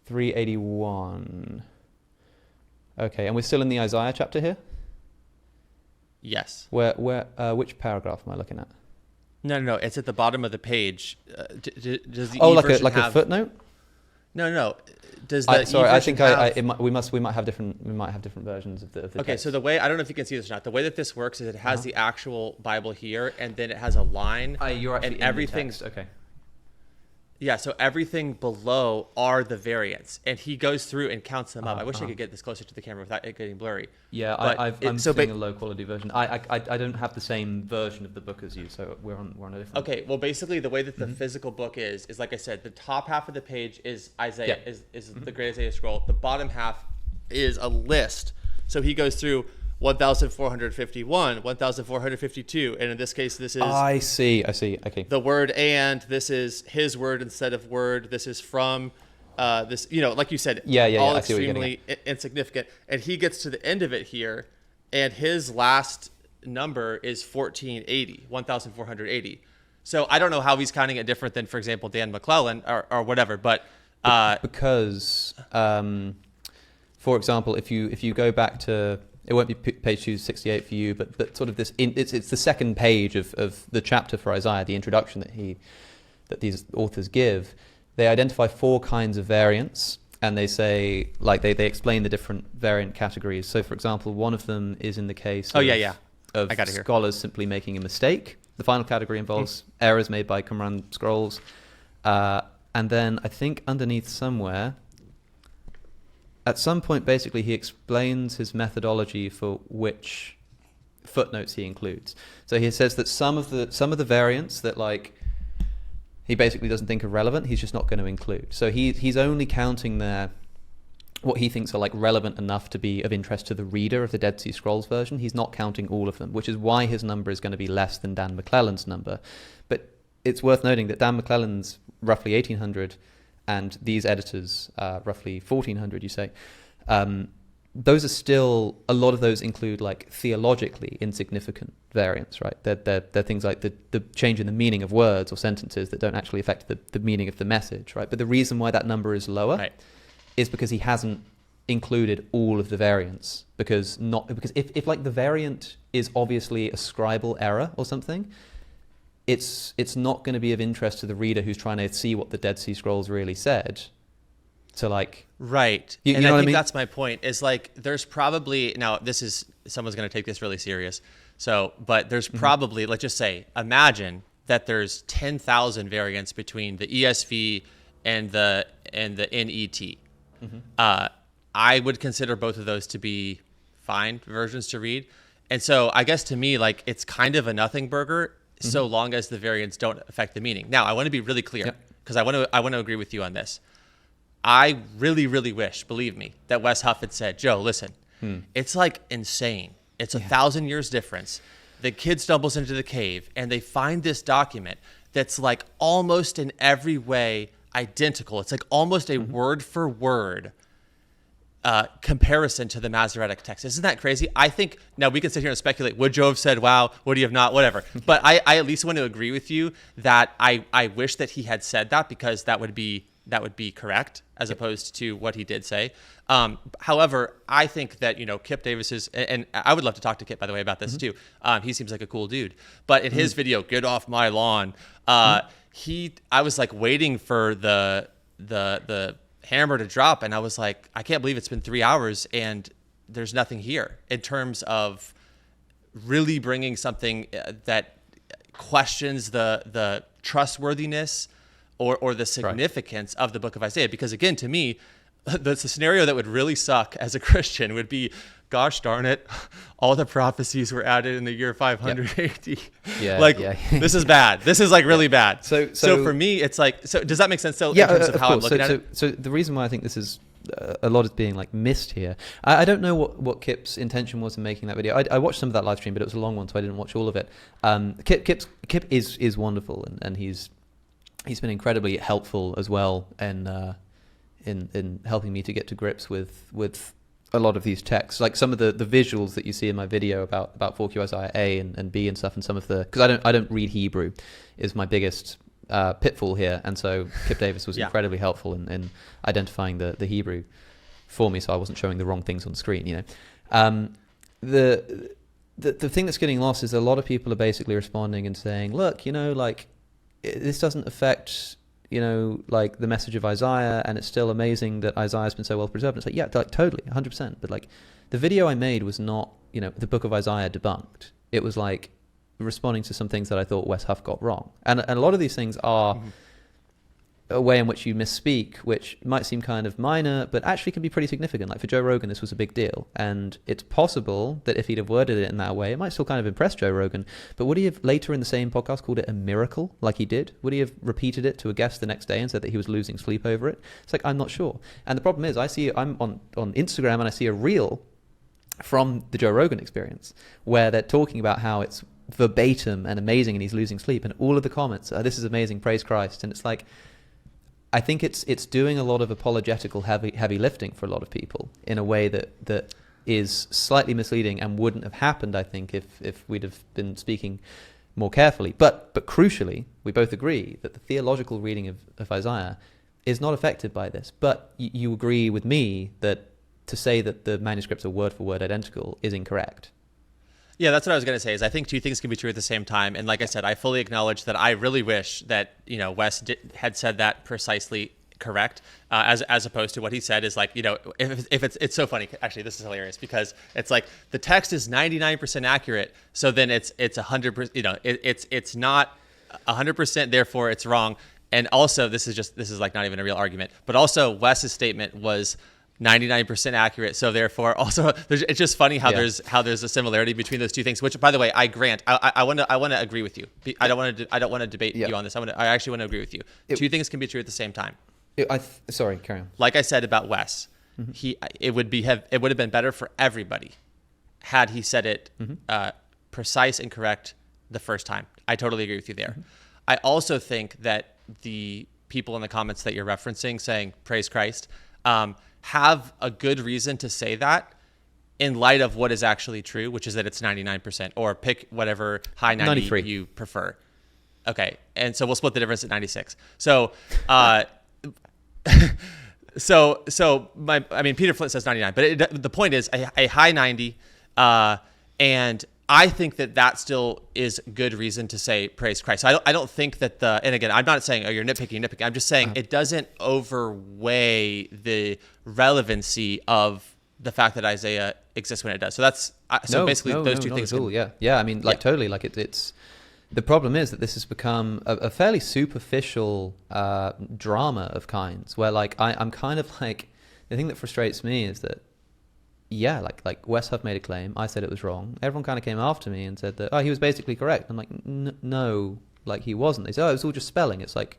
381. Okay, and we're still in the Isaiah chapter here? Yes. Where which paragraph am I looking at? No, it's at the bottom of the page. Does the like a footnote? No. Does the sorry, I think have... we might have different versions of the Okay, text. so the way, I don't know if you can see this or not. The way that this works is it has the actual Bible here, and then it has a line. You're actually and in everything's the text. Okay. Yeah, so everything below are the variants, and he goes through and counts them up. I wish I could get this closer to the camera without it getting blurry. Yeah, I'm seeing a low quality version. I don't have the same version of the book as you, so we're on a different. Okay, well, basically the way that the physical book is like I said, the top half of the page is Isaiah, is the Great Isaiah Scroll. The bottom half is a list. So he goes through 1,451, 1,452, and in this case, this is. I see. Okay. The word "and," this is his word instead of word. This is from this, like you said, all extremely insignificant. And he gets to the end of it here, and his last number is 1,480. So I don't know how he's counting it different than, for example, Dan McClellan or whatever, but because, for example, if you go back to. It won't be page 268 for you, but sort of this. It's the second page of the chapter for Isaiah, the introduction that that these authors give, they identify 4 kinds of variants, and they say, like, they explain the different variant categories. So, for example, one of them is in the case of I got it here. scholars simply making a mistake. The final category involves errors made by Qumran scrolls. And then I think underneath somewhere, at some point, basically, he explains his methodology for which footnotes he includes. So he says that some of the variants that, like, he basically doesn't think are relevant, he's just not going to include. So he's only counting there what he thinks are, like, relevant enough to be of interest to the reader of the Dead Sea Scrolls version. He's not counting all of them, which is why his number is going to be less than Dan McClelland's number. But it's worth noting that Dan McClelland's roughly 1,800, and these editors roughly 1,400, you say. Those are still, a lot of those include, like, theologically insignificant variants, right? They're things like the change in the meaning of words or sentences that don't actually affect the meaning of the message, right? But the reason why that number is lower is because he hasn't included all of the variants, because if like the variant is obviously a scribal error or something, it's not going to be of interest to the reader who's trying to see what the Dead Sea Scrolls really said. So, like, right. You and know I what think I mean? that's my point, is like, there's probably, now this is, someone's going to take this really serious. So, but there's probably, let's just say, imagine that there's 10,000 variants between the ESV and the NET. I would consider both of those to be fine versions to read. And so I guess to me, like, it's kind of a nothing burger so long as the variants don't affect the meaning. Now, I want to be really clear, because I want to agree with you on this. I really, really wish, believe me, that Wes Huff had said, Joe, listen, it's like insane. It's 1,000 years difference. The kid stumbles into the cave and they find this document that's, like, almost in every way identical. It's like almost a word for word comparison to the Masoretic text. Isn't that crazy? I think, now we can sit here and speculate, would Joe have said, wow, would he have not, whatever. But I at least want to agree with you that I wish that he had said that, because that would be correct as opposed to what he did say. However, I think that, Kip Davis is, and I would love to talk to Kip, by the way, about this too. He seems like a cool dude. But in his video, Get Off My Lawn, I was like waiting for the hammer to drop, and I was like, I can't believe it's been 3 hours and there's nothing here in terms of really bringing something that questions the trustworthiness or the significance of the book of Isaiah. Because again, to me, the scenario that would really suck as a Christian would be, gosh darn it, all the prophecies were added in the year 500 AD. This is bad. This is, like, really bad. So for me, it's like, so does that make sense? So in terms of how I'm looking at it? So the reason why I think this is a lot is being, like, missed here. I don't know what Kip's intention was in making that video. I watched some of that live stream, but it was a long one, so I didn't watch all of it. Kip is wonderful, and he's been incredibly helpful as well in helping me to get to grips with a lot of these texts. Like some of the visuals that you see in my video about 4Q Isaiah A and B and stuff, and some of the, because I don't read Hebrew, is my biggest pitfall here. And so Kip Davis was incredibly helpful in identifying the Hebrew for me, so I wasn't showing the wrong things on screen. The thing that's getting lost is a lot of people are basically responding and saying, look, like, this doesn't affect, like, the message of Isaiah, and it's still amazing that Isaiah's been so well preserved. And it's like, yeah, like, totally, 100%. But, like, the video I made was not, the book of Isaiah debunked. It was, like, responding to some things that I thought Wes Huff got wrong. And a lot of these things are a way in which you misspeak, which might seem kind of minor, but actually can be pretty significant. Like, for Joe Rogan, this was a big deal. And it's possible that if he'd have worded it in that way, it might still kind of impress Joe Rogan. But would he have later in the same podcast called it a miracle like he did? Would he have repeated it to a guest the next day and said that he was losing sleep over it? It's like, I'm not sure. And the problem is, I'm on Instagram and I see a reel from the Joe Rogan Experience where they're talking about how it's verbatim and amazing and he's losing sleep. And all of the comments are, this is amazing, praise Christ. And it's like, I think it's doing a lot of apologetical heavy lifting for a lot of people in a way that is slightly misleading and wouldn't have happened, I think, if we'd have been speaking more carefully. But crucially, we both agree that the theological reading of Isaiah is not affected by this. But you agree with me that to say that the manuscripts are word for word identical is incorrect. Yeah, that's what I was going to say. Is I think two things can be true at the same time. And like I said, I fully acknowledge that I really wish that Wes had said that precisely correct, as opposed to what he said is like, if it's so funny. Actually, this is hilarious because it's like the text is 99% accurate, so then it's 100%. It's not 100%. Therefore, it's wrong. And also, this is like not even a real argument. But also, Wes's statement was 99% accurate. So therefore, also, it's just funny how there's a similarity between those two things. Which, by the way, I grant. I want to agree with you. I don't want to debate you on this. I actually want to agree with you. Two things can be true at the same time. Sorry, carry on. Like I said about Wes, it would have been better for everybody had he said it precise and correct the first time. I totally agree with you there. I also think that the people in the comments that you're referencing saying praise Christ have a good reason to say that in light of what is actually true, which is that it's 99%, or pick whatever high 90 93 you prefer. Okay, and so we'll split the difference at 96. So Peter Flint says 99, but the point is a high 90, and I think that still is good reason to say praise Christ. So I don't think that and again, I'm not saying, oh, you're nitpicking. I'm just saying it doesn't overweigh the relevancy of the fact that Isaiah exists when it does. So that's basically those two things. Yeah. I mean, totally. Like it's the problem is that this has become a fairly superficial drama of kinds where like I'm kind of like, the thing that frustrates me is that like Wes Huff made a claim, I said it was wrong, everyone kind of came after me and said that he was basically correct. I'm like, no, like he wasn't. They said, it was all just spelling. It's like,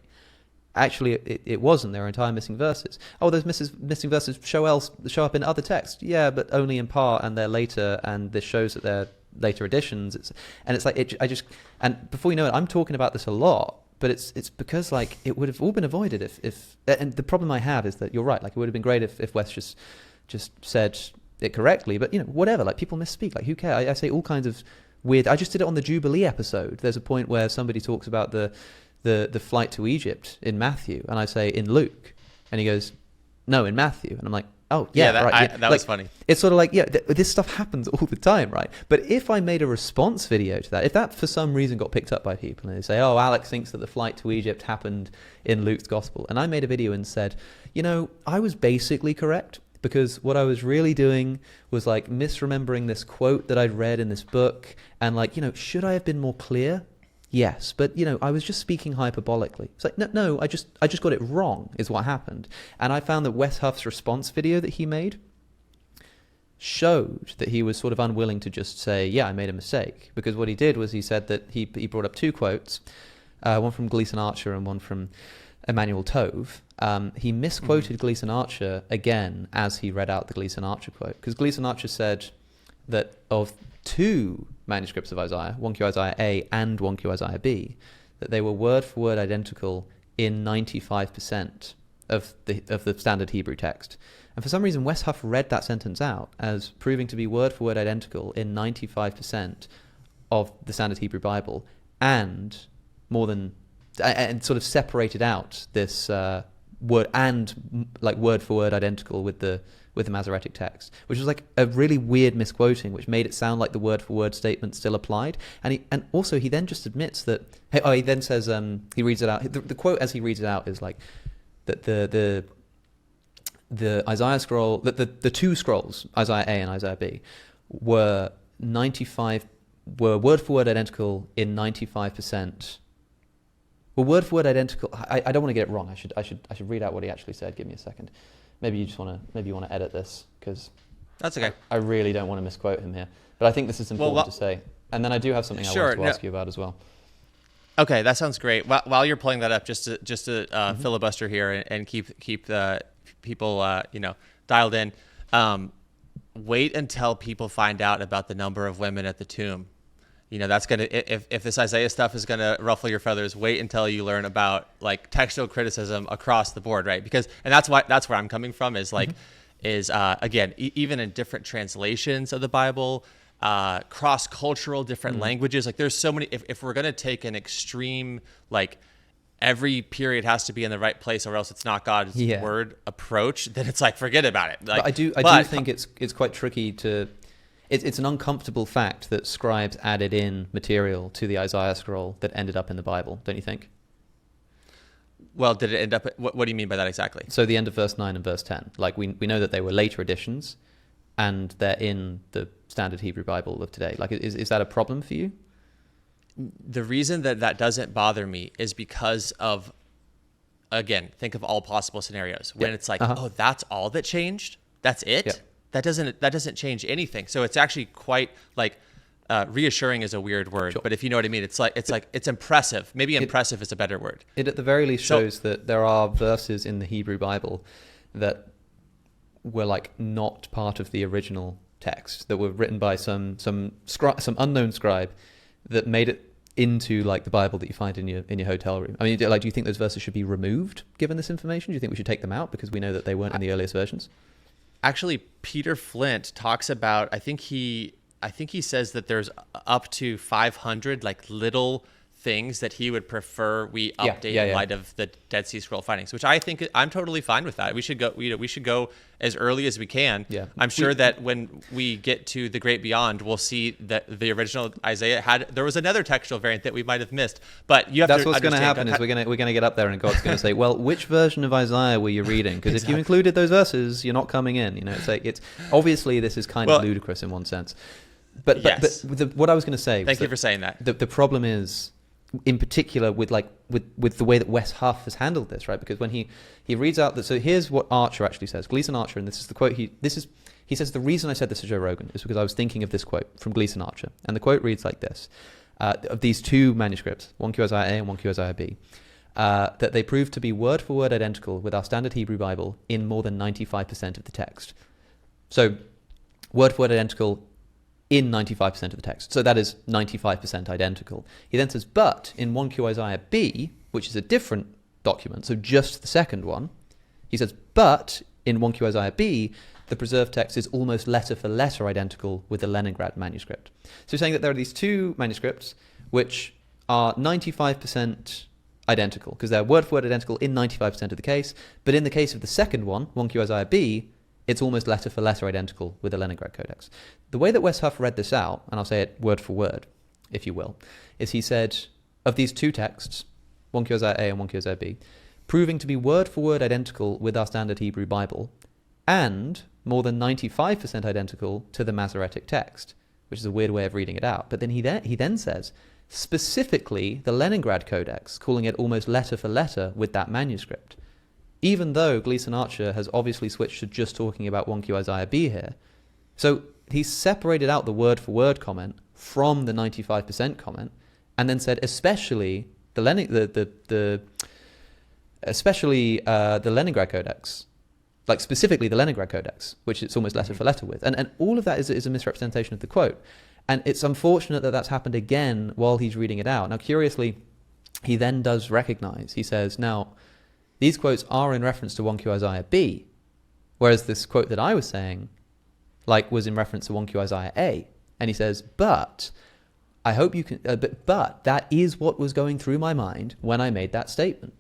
actually it wasn't. There are entire missing verses. Those missing verses show up in other texts. Yeah, but only in part, and they're later, and this shows that they're later editions. It's like and before you know it, I'm talking about this a lot, but it's because like it would have all been avoided if and the problem I have is that you're right, like it would have been great if Wes just said it correctly, but whatever, like people misspeak, like who cares? I say all kinds of weird. I just did it on the Jubilee episode. There's a point where somebody talks about the flight to Egypt in Matthew, and I say in Luke, and he goes, no, in Matthew, and I'm like, oh yeah, right. That was funny. It's sort of like this stuff happens all the time, right? But if I made a response video to that, if that for some reason got picked up by people and they say, oh, Alex thinks that the flight to Egypt happened in Luke's gospel, and I made a video and said, I was basically correct, because what I was really doing was like misremembering this quote that I'd read in this book, and like, should I have been more clear? Yes, but I was just speaking hyperbolically. It's like, no, I just got it wrong is what happened. And I found that Wes Huff's response video that he made showed that he was sort of unwilling to just say, yeah, I made a mistake. Because what he did was he said that he brought up two quotes, one from Gleason Archer and one from Emmanuel Tove. He misquoted Gleason Archer again as he read out the Gleason Archer quote, because Gleason Archer said that of two manuscripts of Isaiah, 1Q Isaiah A and 1Q Isaiah B, that they were word for word identical in 95% of the standard Hebrew text. And for some reason, Wes Huff read that sentence out as proving to be word for word identical in 95% of the standard Hebrew Bible, and sort of separated out this word for word identical with the Masoretic text, which was like a really weird misquoting, which made it sound like the word for word statement still applied. And also he then just admits that he then says he reads it out. The quote as he reads it out is like that the Isaiah scroll, that the two scrolls, Isaiah A and Isaiah B, were word for word identical in 95%. Well, word for word identical. I don't want to get it wrong. I should read out what he actually said. Give me a second. Maybe you want to edit this, because that's okay. I really don't want to misquote him here, but I think this is important to say. And then I do have something I want to ask you about as well. Okay, that sounds great. While you're pulling that up, just to filibuster here and keep the people dialed in. Wait until people find out about the number of women at the tomb. That's gonna, if this Isaiah stuff is gonna ruffle your feathers, wait until you learn about like textual criticism across the board, right? Because, and that's where I'm coming from is like, again, even in different translations of the Bible, cross-cultural, different languages, like there's so many. If we're gonna take an extreme, like every period has to be in the right place or else it's not God's word approach, then it's like forget about it. Like, but I do think it's quite tricky to. it's an uncomfortable fact that scribes added in material to the Isaiah scroll that ended up in the Bible, don't you think? Well, did it end up? What do you mean by that exactly? So the end of verse 9 and verse 10, like we know that they were later additions, and they're in the standard Hebrew Bible of today. Like, is that a problem for you? The reason that doesn't bother me is because of, again, think of all possible scenarios when it's like, oh, that's all that changed. That's it. Yeah. That doesn't change anything. So it's actually quite like reassuring is a weird word, Sure. but if you know what I mean, it's impressive. Maybe impressive is a better word. It at the very least shows that there are verses in the Hebrew Bible that were like not part of the original text, that were written by some unknown scribe that made it into like the Bible that you find in your hotel room. I mean, like, do you think those verses should be removed given this information? Do you think we should take them out because we know that they weren't in the earliest versions? Actually, Peter Flint talks about, I think he says that there's up to 500 like little things that he would prefer we update in light of the Dead Sea Scroll findings, which I think I'm totally fine with that. We should go as early as we can. Yeah. I'm sure that when we get to the Great Beyond, we'll see that the original Isaiah there was another textual variant that we might have missed. But you have That's to what's going to understand, happen is we're going to get up there and God's going to say, well, which version of Isaiah were you reading? Because if you included those verses, you're not coming in. You know, it's like, it's obviously this is kind of ludicrous in one sense. But yes. what I was going to say. Thank you for saying that. The problem is, in particular, with the way that Wes Huff has handled this, right? Because when he reads out that, so here's what Archer actually says, Gleason Archer, and this is the quote. He says, the reason I said this to Joe Rogan is because I was thinking of this quote from Gleason Archer, and the quote reads like this: of these two manuscripts, 1Q Isaiah A and 1Q Isaiah B, that they prove to be word for word identical with our standard Hebrew Bible in more than 95% of the text. So, word for word identical in 95% of the text. So that is 95% identical. He then says, but in 1Q Isaiah B, which is a different document, so just the second one, he says, but in 1Q Isaiah B, the preserved text is almost letter for letter identical with the Leningrad manuscript. So he's saying that there are these two manuscripts which are 95% identical, because they're word for word identical in 95% of the case, but in the case of the second one, 1Q Isaiah B, it's almost letter for letter identical with the Leningrad Codex. The way that Wes Huff read this out, and I'll say it word for word, if you will, is he said, of these two texts, 1Q Isaiah A and 1Q Isaiah B, proving to be word for word identical with our standard Hebrew Bible, and more than 95% identical to the Masoretic text, which is a weird way of reading it out. But then he then says, specifically the Leningrad Codex, calling it almost letter for letter with that manuscript. Even though Gleason Archer has obviously switched to just talking about 1Q Isaiah B here. So he's separated out the word-for-word comment from the 95% comment, and then said especially the Leningrad Codex, like specifically the Leningrad Codex, which it's almost letter for letter with. And all of that is a misrepresentation of the quote. And it's unfortunate that that's happened again while he's reading it out. Now, curiously, he then does recognize, he says, now, these quotes are in reference to 1Q Isaiah B, whereas this quote that I was saying, like, was in reference to 1Q Isaiah A. And he says, but I hope you can, but that is what was going through my mind when I made that statement.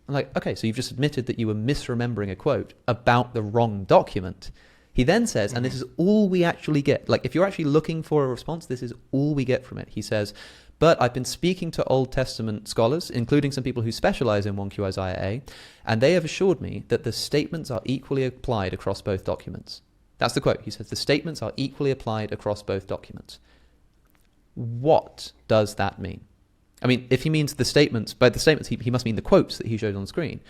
I'm like, okay, so you've just admitted that you were misremembering a quote about the wrong document. He then says, and this is all we actually get, like, if you're actually looking for a response, this is all we get from it. He says, but I've been speaking to Old Testament scholars, including some people who specialize in 1Q Isaiah A, and they have assured me that the statements are equally applied across both documents. That's the quote. He says, the statements are equally applied across both documents. What does that mean? I mean, if he means the statements, by the statements, he must mean the quotes that he showed on the screen.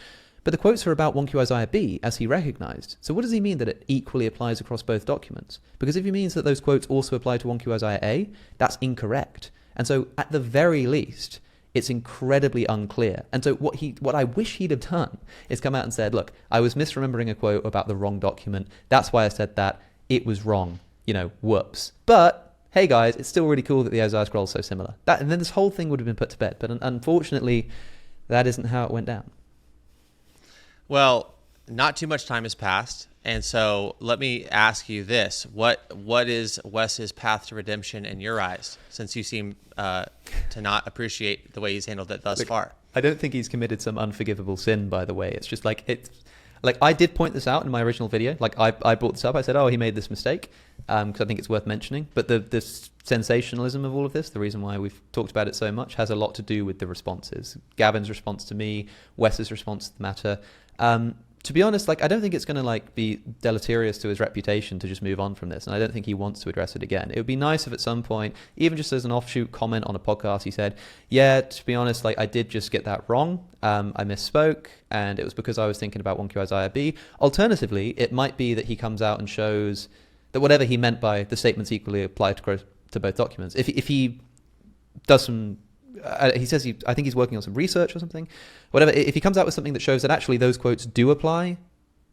But the quotes are about 1Q Isaiah B, as he recognized. So what does he mean that it equally applies across both documents? Because if he means that those quotes also apply to 1Q Isaiah A, that's incorrect. And so at the very least, it's incredibly unclear. And so what I wish he'd have done is come out and said, look, I was misremembering a quote about the wrong document. That's why I said that. It was wrong. Whoops. But hey guys, it's still really cool that the Isaiah scroll is so similar. And then this whole thing would have been put to bed. But unfortunately, that isn't how it went down. Well, not too much time has passed. And so let me ask you this. What is Wes's path to redemption in your eyes, since you seem to not appreciate the way he's handled it thus far? I don't think he's committed some unforgivable sin, by the way. It's just like, like I did point this out in my original video. Like I brought this up. I said, oh, he made this mistake, because I think it's worth mentioning. But the sensationalism of all of this, the reason why we've talked about it so much, has a lot to do with the responses. Gavin's response to me, Wes's response to the matter. To be honest, like I don't think it's going to like be deleterious to his reputation to just move on from this, and I don't think he wants to address it again. It would be nice if at some point, even just as an offshoot comment on a podcast, he said, "Yeah, to be honest, like I did just get that wrong. I misspoke, and it was because I was thinking about 1Q Isaiah B." Alternatively, it might be that he comes out and shows that whatever he meant by the statements equally apply to both documents. If he does some. He says I think he's working on some research or something. Whatever. If he comes out with something that shows that actually those quotes do apply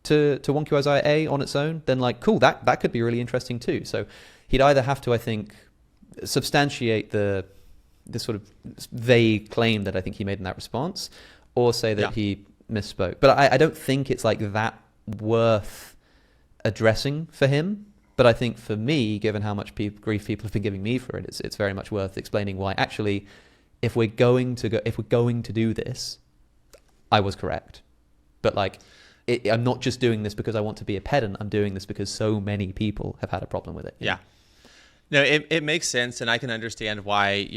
to 1Q Isaiah A on its own, then like cool, that could be really interesting too. So he'd either have to, I think, substantiate the sort of vague claim that I think he made in that response, or say that he misspoke. But I don't think it's like that worth addressing for him. But I think for me, given how much grief people have been giving me for it, it's very much worth explaining why actually, if we're going to do this, I was correct. But like, I'm not just doing this because I want to be a pedant. I'm doing this because so many people have had a problem with it. Yeah. No, it makes sense, and I can understand why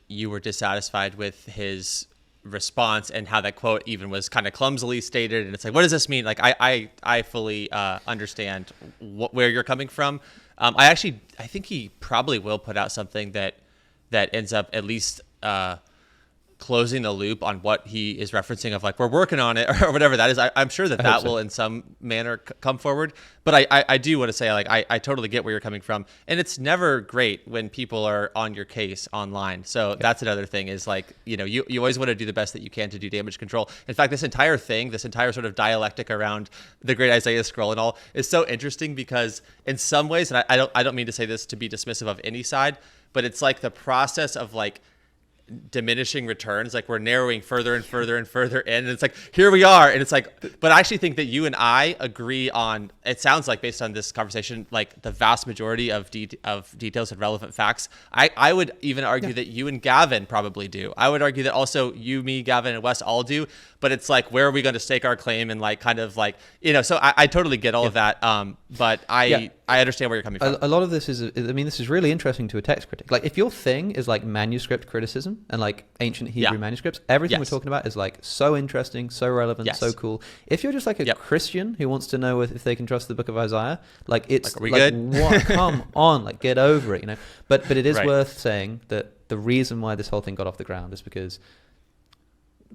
you were dissatisfied with his response and how that quote even was kind of clumsily stated. And it's like, what does this mean? Like, I fully understand where you're coming from. I think he probably will put out something that ends up at least closing the loop on what he is referencing of like, we're working on it or whatever that is. I'm sure that will in some manner come forward. But I do want to say, like, I totally get where you're coming from. And it's never great when people are on your case online. So that's another thing is like, you always want to do the best that you can to do damage control. In fact, this entire sort of dialectic around the Great Isaiah Scroll and all is so interesting because in some ways, and I don't mean to say this to be dismissive of any side, but it's like the process of like diminishing returns, like we're narrowing further and further and further in, and it's like here we are, and it's like, but I actually think that you and I agree on, it sounds like based on this conversation, like the vast majority of details and relevant facts. I would even argue that you and Gavin probably do. I would argue that also you, me, Gavin, and Wes all do, but it's like, where are we going to stake our claim, and like kind of like, so I totally get all of that, but I understand where you're coming from. A lot of this is, I mean, this is really interesting to a text critic. Like, if your thing is like manuscript criticism and like ancient Hebrew manuscripts, everything we're talking about is like so interesting, so relevant, so cool. If you're just like a Christian who wants to know if they can trust the Book of Isaiah, like it's like, are we like, good? What? Come on, like get over it, But it is worth saying that the reason why this whole thing got off the ground is because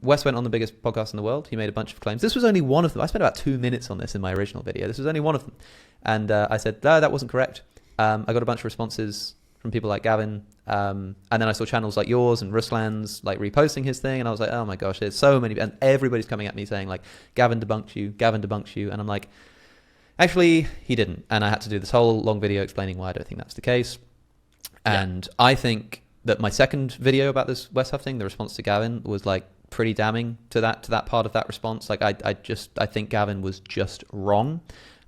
Wes went on the biggest podcast in the world. He made a bunch of claims. This was only one of them. I spent about 2 minutes on this in my original video. This was only one of them. And I said, no, that wasn't correct. I got a bunch of responses from people like Gavin. And then I saw channels like yours and Ruslan's like reposting his thing. And I was like, oh my gosh, there's so many. And everybody's coming at me saying like, Gavin debunked you. And I'm like, actually, he didn't. And I had to do this whole long video explaining why I don't think that's the case. And I think that my second video about this Wes Huff thing, the response to Gavin, was like pretty damning to that part of that response. Like I think Gavin was just wrong.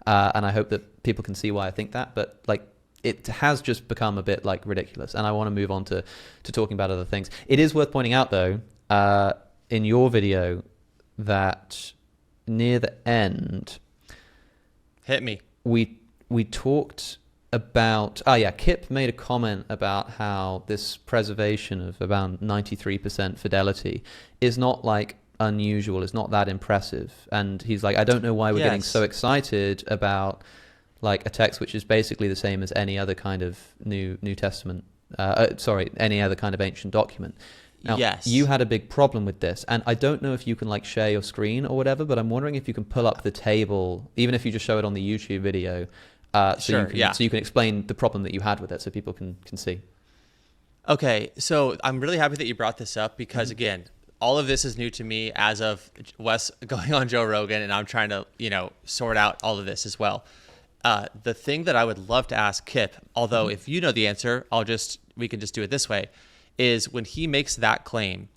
And I hope that people can see why I think that. But like, it has just become a bit like ridiculous, and I want to move on to talking about other things. It is worth pointing out though, in your video, that near the end, hit me. We talked about Kip made a comment about how this preservation of around 93% fidelity is not like unusual, it's not that impressive, and he's like, I don't know why we're getting so excited about like a text which is basically the same as any other kind of New Testament, any other kind of ancient document. Now, you had a big problem with this, and I don't know if you can like share your screen or whatever, but I'm wondering if you can pull up the table, even if you just show it on the YouTube video, so you can explain the problem that you had with it, so people can see. Okay, so I'm really happy that you brought this up because again, all of this is new to me as of Wes going on Joe Rogan, and I'm trying to sort out all of this as well. The thing that I would love to ask Kip, although if you know the answer, we can just do it this way, is when he makes that claim,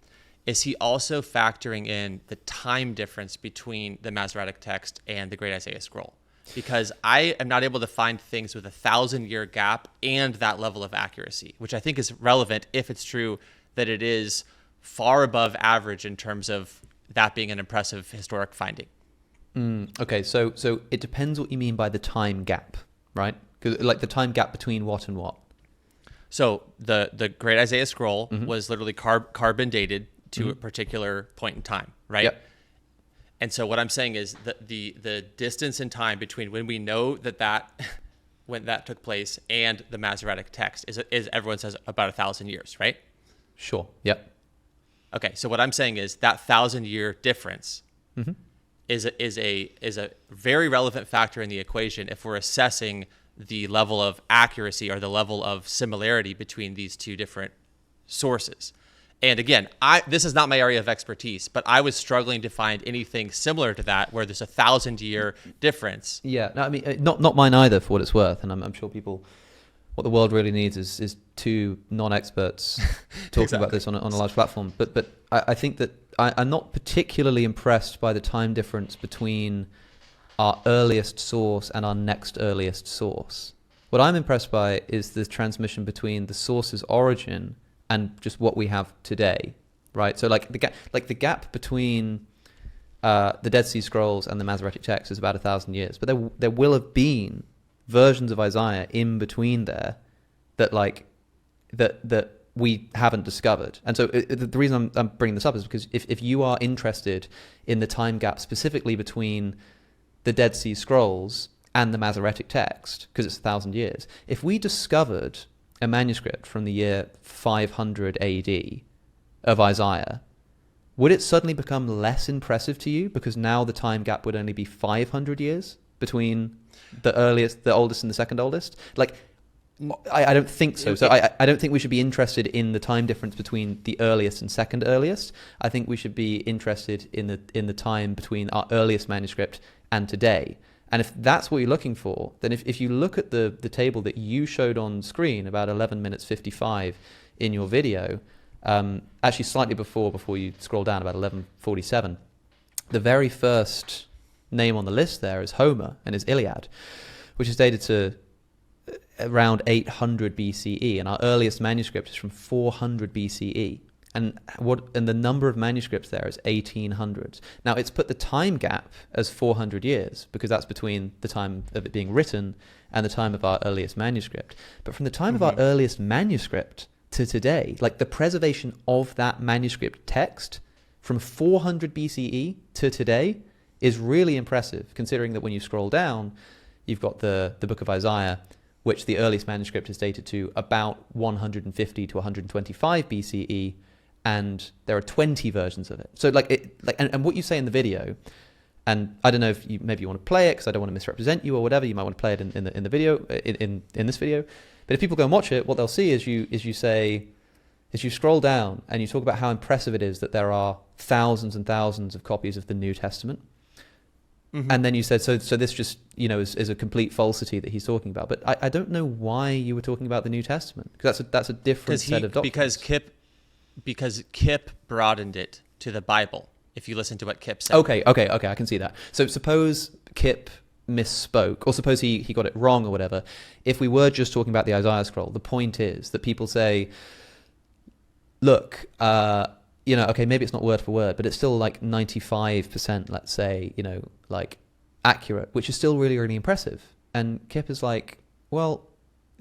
is he also factoring in the time difference between the Masoretic text and the Great Isaiah Scroll? Because I am not able to find things with 1,000-year gap and that level of accuracy, which I think is relevant if it's true that it is far above average in terms of that being an impressive historic finding. Okay, so it depends what you mean by the time gap, right? 'Cause, like, the time gap between what and what? So the Great Isaiah Scroll was literally carbon dated to a particular point in time, right? Yep. And so what I'm saying is that the distance in time between when we know that when that took place and the Masoretic text is everyone says about 1,000 years, right? Sure. Yep. Okay, so what I'm saying is that 1,000-year difference is a very relevant factor in the equation if we're assessing the level of accuracy or the level of similarity between these two different sources. And again, this is not my area of expertise, but I was struggling to find anything similar to that where there's a 1,000-year difference. Yeah. No, I mean, not mine either, for what it's worth. And I'm sure people, what the world really needs is two non-experts talking about this on a large platform. But I think that I'm not particularly impressed by the time difference between our earliest source and our next earliest source. What I'm impressed by is the transmission between the source's origin and just what we have today, right? So like the gap between the Dead Sea Scrolls and the Masoretic text is about 1,000 years, but there will have been versions of Isaiah in between there that we haven't discovered. And so the reason I'm bringing this up is because if you are interested in the time gap specifically between the Dead Sea Scrolls and the Masoretic text, because it's 1,000 years, if we discovered a manuscript from the year 500 AD of Isaiah, would it suddenly become less impressive to you because now the time gap would only be 500 years between the oldest and the second oldest? Like, I don't think so. So I don't think we should be interested in the time difference between the earliest and second earliest. I think we should be interested in the time between our earliest manuscript and today. And if that's what you're looking for, then if you look at the table that you showed on screen, about 11 minutes 55 in your video, actually slightly before you scroll down, about 11:47, the very first name on the list there is Homer and his Iliad, which is dated to around 800 BCE, and our earliest manuscript is from 400 BCE. And the number of manuscripts there is 1,800. Now, it's put the time gap as 400 years because that's between the time of it being written and the time of our earliest manuscript. But from the time of our earliest manuscript to today, like the preservation of that manuscript text from 400 BCE to today is really impressive, considering that when you scroll down, you've got the book of Isaiah, which the earliest manuscript is dated to about 150 to 125 BCE, and there are 20 versions of it. So and what you say in the video, and I don't know if maybe you want to play it because I don't want to misrepresent you or whatever. You might want to play it in the video in this video. But if people go and watch it, what they'll see is you scroll down and you talk about how impressive it is that there are thousands and thousands of copies of the New Testament. And then you said, so this just, is a complete falsity that he's talking about. But I don't know why you were talking about the New Testament, because that's a different set of documents. Because Kip broadened it to the Bible, if you listen to what Kip said. Okay, I can see that. So suppose Kip misspoke, or suppose he got it wrong or whatever. If we were just talking about the Isaiah scroll, the point is that people say, look, okay, maybe it's not word for word, but it's still like 95%, let's say, like accurate, which is still really, really impressive. And Kip is like, well,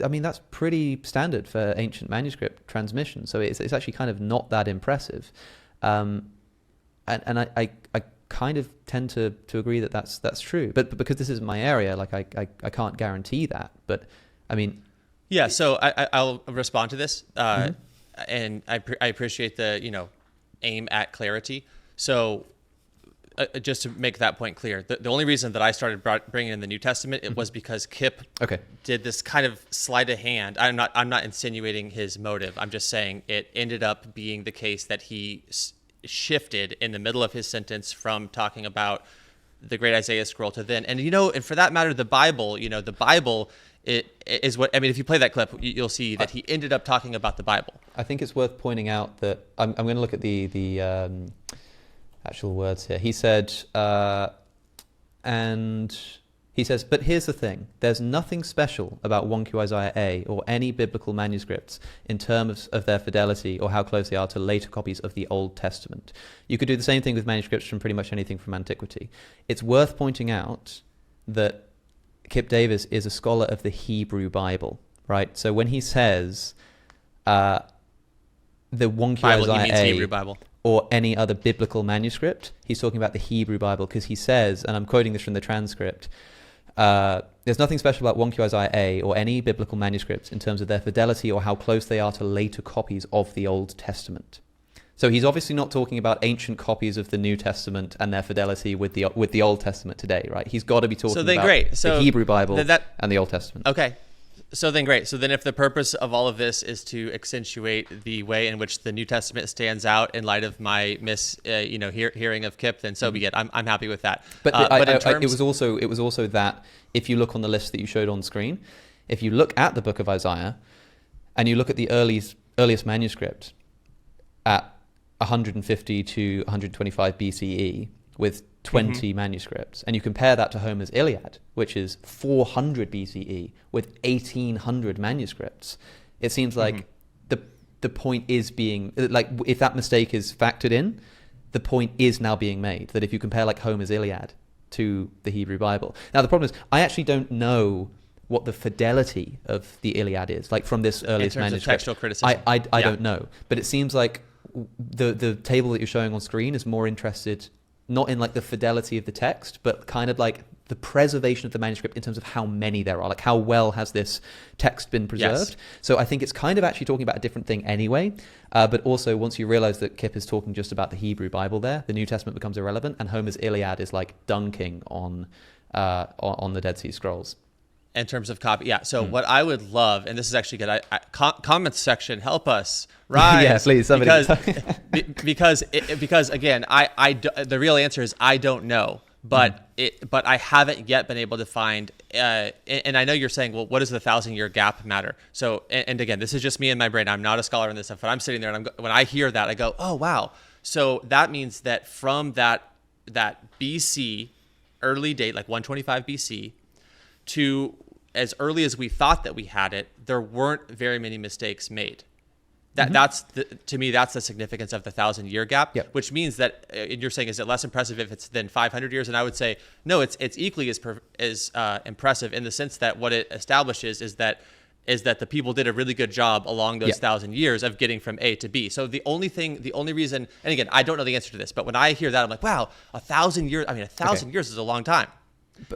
I mean, that's pretty standard for ancient manuscript transmission. So it's actually kind of not that impressive. And I kind of tend to agree that that's true. But because this isn't my area, like I can't guarantee that. But I mean, yeah. So I'll respond to this, and I appreciate the aim at clarity. So just to make that point clear, the only reason that I started bringing in the New Testament, it was because Kip did this kind of sleight of hand. I'm not insinuating his motive. I'm just saying it ended up being the case that he shifted in the middle of his sentence from talking about the Great Isaiah Scroll to then. And for that matter, the Bible, the Bible it is what, I mean, if you play that clip, you'll see that he ended up talking about the Bible. I think it's worth pointing out that I'm going to look at the actual words here. He said, and He says, but here's the thing. There's nothing special about 1Q Isaiah A or any biblical manuscripts in terms of their fidelity or how close they are to later copies of the Old Testament. You could do the same thing with manuscripts from pretty much anything from antiquity. It's worth pointing out that Kip Davis is a scholar of the Hebrew Bible, right? So when he says the 1Q Bible, Isaiah he means A Hebrew Bible. or any other biblical manuscript, he's talking about the Hebrew Bible, because he says, and I'm quoting this from the transcript, there's nothing special about 1Q Isaiah A or any biblical manuscripts in terms of their fidelity or how close they are to later copies of the Old Testament. So he's obviously not talking about ancient copies of the New Testament and their fidelity with the Old Testament today, right? He's got to be talking about the Hebrew Bible and the Old Testament. Okay. So then great. So then if the purpose of all of this is to accentuate the way in which the New Testament stands out in light of my hearing of Kip, then so be it. I'm happy with that. But it was also that if you look on the list that you showed on screen, if you look at the book of Isaiah and you look at the earliest manuscript at 150 to 125 BCE with 20 manuscripts, and you compare that to Homer's Iliad, which is 400 BCE with 1,800 manuscripts, it seems like the point is being, like, if that mistake is factored in, the point is now being made, that if you compare like Homer's Iliad to the Hebrew Bible. Now the problem is, I actually don't know what the fidelity of the Iliad is, like from this earliest manuscript. Of textual criticism. I don't know, but it seems like the table that you're showing on screen is more interested not in like the fidelity of the text, but kind of like the preservation of the manuscript in terms of how many there are, like how well has this text been preserved. Yes. So I think it's kind of actually talking about a different thing anyway. But also once you realize that Kip is talking just about the Hebrew Bible there, the New Testament becomes irrelevant, and Homer's Iliad is like dunking on the Dead Sea Scrolls. In terms of copy, yeah. So what I would love, and this is actually good, comments section, help us, right? Yeah, please, somebody. because again, the real answer is I don't know, but I haven't yet been able to find. And I know you're saying, well, what does the 1,000-year gap matter? So, and again, this is just me in my brain. I'm not a scholar in this stuff, but I'm sitting there, and when I hear that, I go, oh wow. So that means that from that BC early date, like 125 BC, to as early as we thought that we had it, there weren't very many mistakes made. That's to me, that's the significance of the 1,000-year gap, which means that you're saying, is it less impressive if it's then 500 years? And I would say, no, it's equally as impressive in the sense that what it establishes is that the people did a really good job along those 1,000 years of getting from A to B. So the only reason, and again, I don't know the answer to this, but when I hear that, I'm like, wow, 1,000 years, 1,000 years is a long time.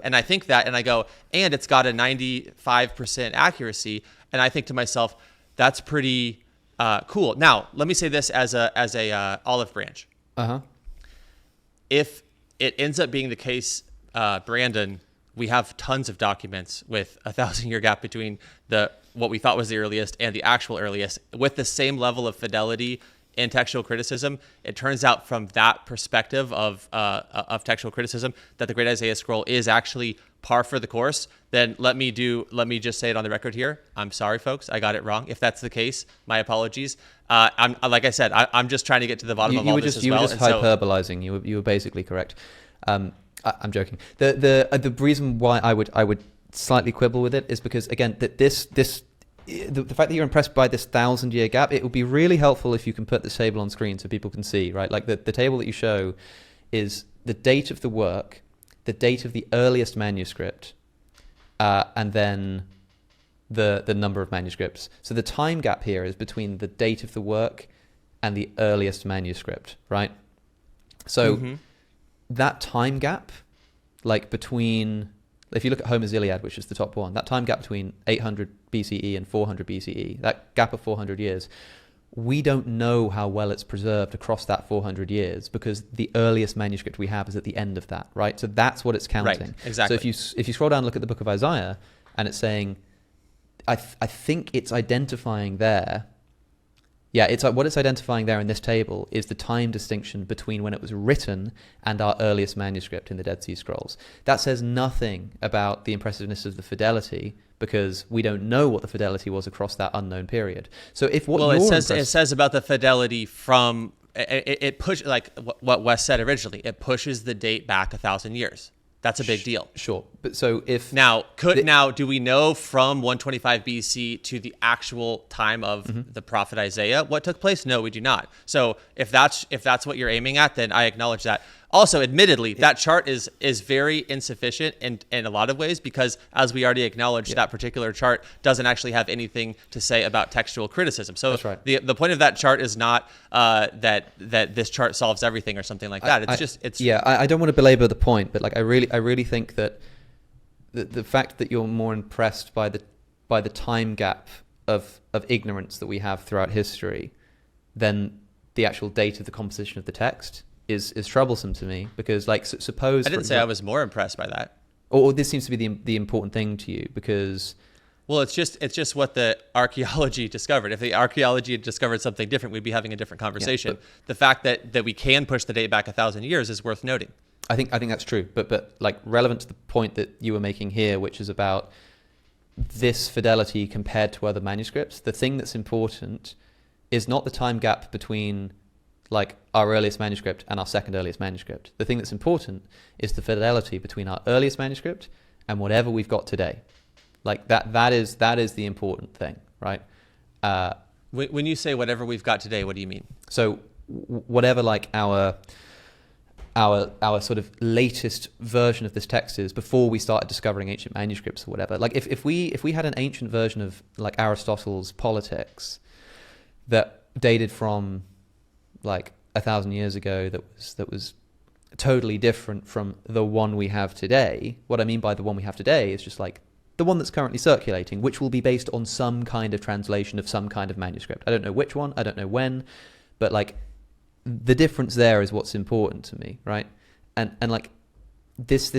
And I think that, and I go, and it's got a 95% accuracy. And I think to myself, that's pretty cool. Now, let me say this as a olive branch. If it ends up being the case, Brandon, we have tons of documents with a 1,000-year gap between what we thought was the earliest and the actual earliest with the same level of fidelity in textual criticism. It turns out from that perspective of textual criticism that the Great Isaiah Scroll is actually par for the course. Then let me just say it on the record here. I'm sorry, folks, I got it wrong. If that's the case, my apologies. I'm like I said, I'm just trying to get to the bottom of all this as well. You were just hyperbolizing. You were basically correct. I'm joking. The reason why I would slightly quibble with it is because, again, that the fact that you're impressed by this 1,000-year gap, it would be really helpful if you can put this table on screen so people can see, right? Like the table that you show is the date of the work, the date of the earliest manuscript, and then the number of manuscripts. So the time gap here is between the date of the work and the earliest manuscript, right? So that time gap, like between, if you look at Homer's Iliad, which is the top one, that time gap between 800 BCE and 400 BCE, that gap of 400 years, we don't know how well it's preserved across that 400 years because the earliest manuscript we have is at the end of that, right? So that's what it's counting. Right, exactly. So if you scroll down and look at the book of Isaiah, and it's saying, I think it's identifying there, what it's identifying there in this table is the time distinction between when it was written and our earliest manuscript in the Dead Sea Scrolls. That says nothing about the impressiveness of the fidelity because we don't know what the fidelity was across that unknown period. So if it says about the fidelity from it push, like what Wes said originally, it pushes the date back 1,000 years. That's a big deal. Sure. But so if now do we know from 125 BC to the actual time of the prophet Isaiah what took place? No, we do not. So if that's what you're aiming at, then I acknowledge that. Also, admittedly, that chart is very insufficient in a lot of ways, because as we already acknowledged, that particular chart doesn't actually have anything to say about textual criticism. So that's right. The point of that chart is not that this chart solves everything or something like that. I don't want to belabor the point, but like I really think that the fact that you're more impressed by the time gap of ignorance that we have throughout history than the actual date of the composition of the text is troublesome to me, because like suppose I didn't say I was more impressed by that. Or this seems to be the important thing to you, because well, it's just what the archaeology discovered. If the archaeology had discovered something different, we'd be having a different conversation. The fact that we can push the date back 1,000 years is worth noting. I think that's true, but like relevant to the point that you were making here, which is about this fidelity compared to other manuscripts. The thing that's important is not the time gap between like our earliest manuscript and our second earliest manuscript. The thing that's important is the fidelity between our earliest manuscript and whatever we've got today. Like that is the important thing, right? When you say whatever we've got today, what do you mean? So whatever like our sort of latest version of this text is before we started discovering ancient manuscripts or whatever. Like if we had an ancient version of like Aristotle's Politics that dated from like 1,000 years ago, that was totally different from the one we have today. What I mean by the one we have today is just like the one that's currently circulating, which will be based on some kind of translation of some kind of manuscript. I don't know which one, I don't know when, but like the difference there is what's important to me, right? And like this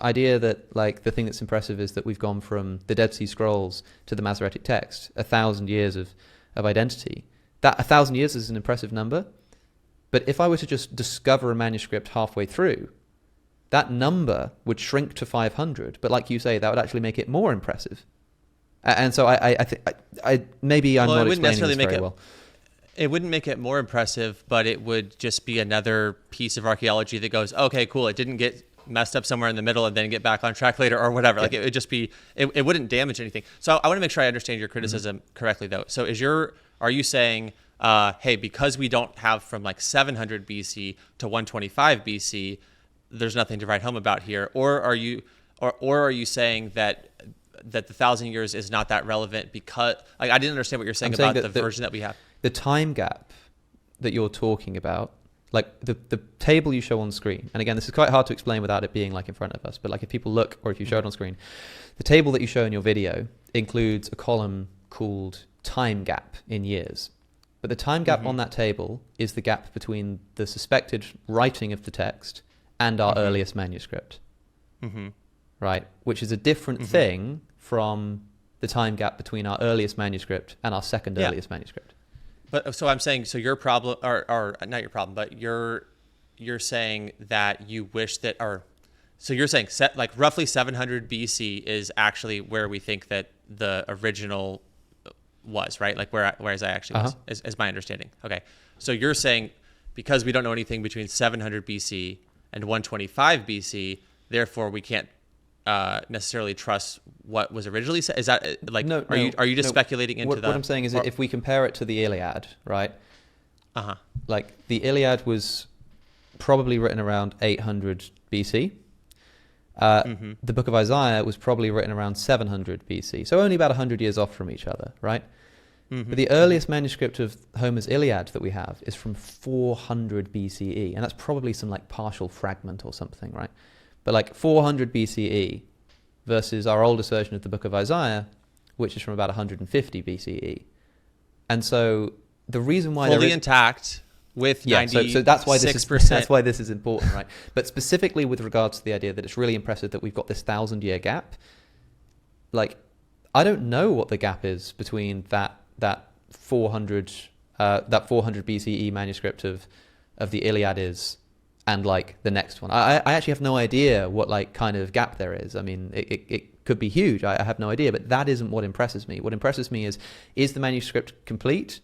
idea that like the thing that's impressive is that we've gone from the Dead Sea Scrolls to the Masoretic text, 1,000 years of identity. That 1,000 years is an impressive number, but if I were to just discover a manuscript halfway through, that number would shrink to 500. But like you say, that would actually make it more impressive. And so I think maybe I'm not explaining this very well. It wouldn't make it more impressive, but it would just be another piece of archaeology that goes, okay, cool. It didn't get messed up somewhere in the middle and then get back on track later or whatever. Yeah. Like it would just be, it wouldn't damage anything. So I want to make sure I understand your criticism correctly though. So are you saying, hey, because we don't have from like 700 BC to 125 BC, there's nothing to write home about here? Or are you saying that the 1,000 years is not that relevant because like, I didn't understand what you're saying about the version that we have. The time gap that you're talking about, like the table you show on screen, and again, this is quite hard to explain without it being like in front of us, but like if people look or if you show it on screen, the table that you show in your video includes a column called time gap in years. But the time gap on that table is the gap between the suspected writing of the text and our earliest manuscript, right? Which is a different thing from the time gap between our earliest manuscript and our second earliest manuscript. But so I'm saying, so your problem, or not your problem, but you're saying that you wish that, or so you're saying like roughly 700 BC is actually where we think that the original was, right? Like where Isaiah actually was, is my understanding. Okay. So you're saying because we don't know anything between 700 BC and 125 BC, therefore we can't necessarily trust what was originally said. Is that like, are you just speculating into what I'm saying is if we compare it to the Iliad, right? Like the Iliad was probably written around 800 BC. The book of Isaiah was probably written around 700 BC. So only about 100 years off from each other, right? But the earliest manuscript of Homer's Iliad that we have is from 400 BCE. And that's probably some like partial fragment or something, right? But like 400 BCE versus our oldest version of the book of Isaiah, which is from about 150 BCE. And so the reason why fully intact with 96%. So that's why this is important, right? But specifically with regards to the idea that it's really impressive that we've got this 1,000-year gap. Like, I don't know what the gap is between that 400 BCE manuscript of the Iliad is and like the next one. I actually have no idea what like kind of gap there is. I mean, it could be huge. I have no idea, but that isn't what impresses me. What impresses me is the manuscript complete?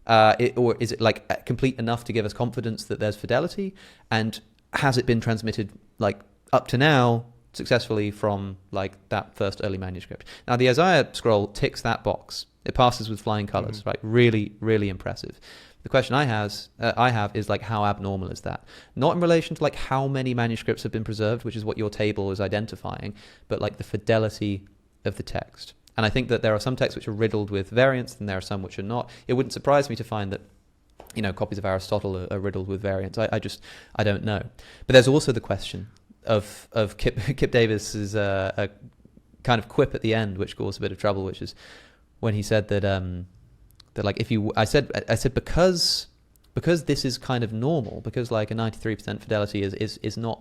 Or is it like complete enough to give us confidence that there's fidelity? And has it been transmitted like up to now successfully from like that first early manuscript. Now the Isaiah scroll ticks that box. It passes with flying colors, right? Really, really impressive. The question I have is like, how abnormal is that? Not in relation to like how many manuscripts have been preserved, which is what your table is identifying, but like the fidelity of the text. And I think that there are some texts which are riddled with variants, and there are some which are not. It wouldn't surprise me to find that, you know, copies of Aristotle are riddled with variants. I don't know. But there's also the question of Kip Davis's a kind of quip at the end, which caused a bit of trouble, which is when he said that that like I said because this is kind of normal, because like a 93% fidelity is not,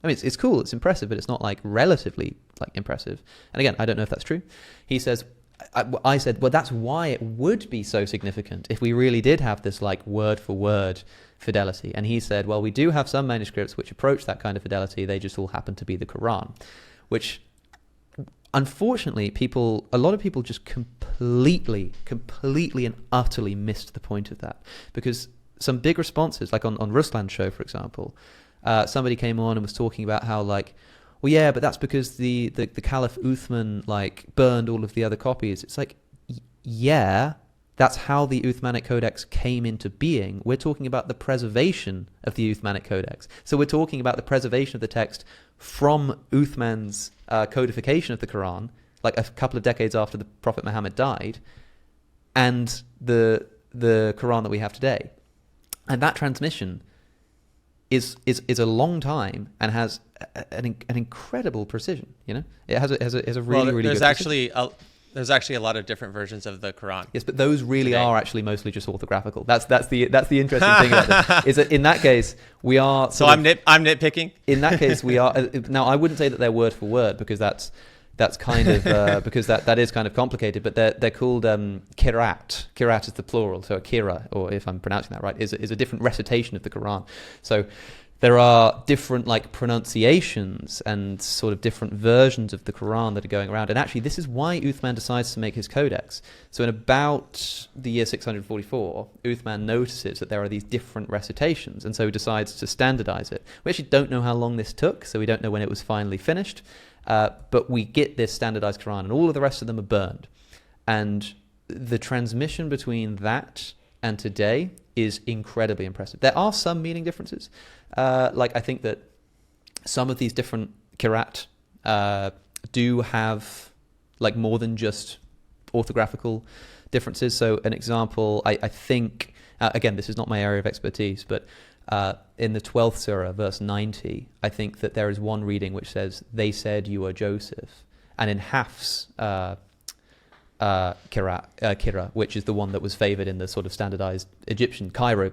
I mean it's cool, it's impressive, but it's not like relatively like impressive. And again, I don't know if that's true. He says, I said, well, that's why it would be so significant if we really did have this like word for word fidelity. And he said, well, we do have some manuscripts which approach that kind of fidelity. They just all happen to be the Quran, which unfortunately a lot of people just completely and utterly missed the point of that. Because some big responses, like on Ruslan's show, for example, somebody came on and was talking about how like, well, yeah, but that's because the Caliph Uthman like burned all of the other copies. It's like, yeah, that's how the Uthmanic Codex came into being. We're talking about the preservation of the Uthmanic Codex. So we're talking about the preservation of the text from Uthman's codification of the Quran, like a couple of decades after the Prophet Muhammad died, and the Quran that we have today. And that transmission is a long time and has an incredible precision. You know, it has a really really there's good actually there's actually a lot of different versions of the Quran. Yes, but those really today are actually mostly just orthographical. That's the interesting thing about this. Is that in that case we are. So I'm nitpicking. In that case we are. Now I wouldn't say that they're word for word, because that's kind of because that is kind of complicated. But they're called kirat. Kirat is the plural, so a kira, or if I'm pronouncing that right, is a different recitation of the Quran. So there are different like pronunciations and sort of different versions of the Quran that are going around. And actually this is why Uthman decides to make his codex. So in about the year 644, Uthman notices that there are these different recitations, and so he decides to standardize it. We actually don't know how long this took, so we don't know when it was finally finished. But we get this standardized Quran, and all of the rest of them are burned. And the transmission between that and today is incredibly impressive. There are some meaning differences. Like I think that some of these different Kirat do have like more than just orthographical differences. So an example, I think, again, this is not my area of expertise, but in the 12th surah, verse 90, I think that there is one reading which says, they said you are Joseph. And in Hafs Kira, which is the one that was favored in the sort of standardized Egyptian Cairo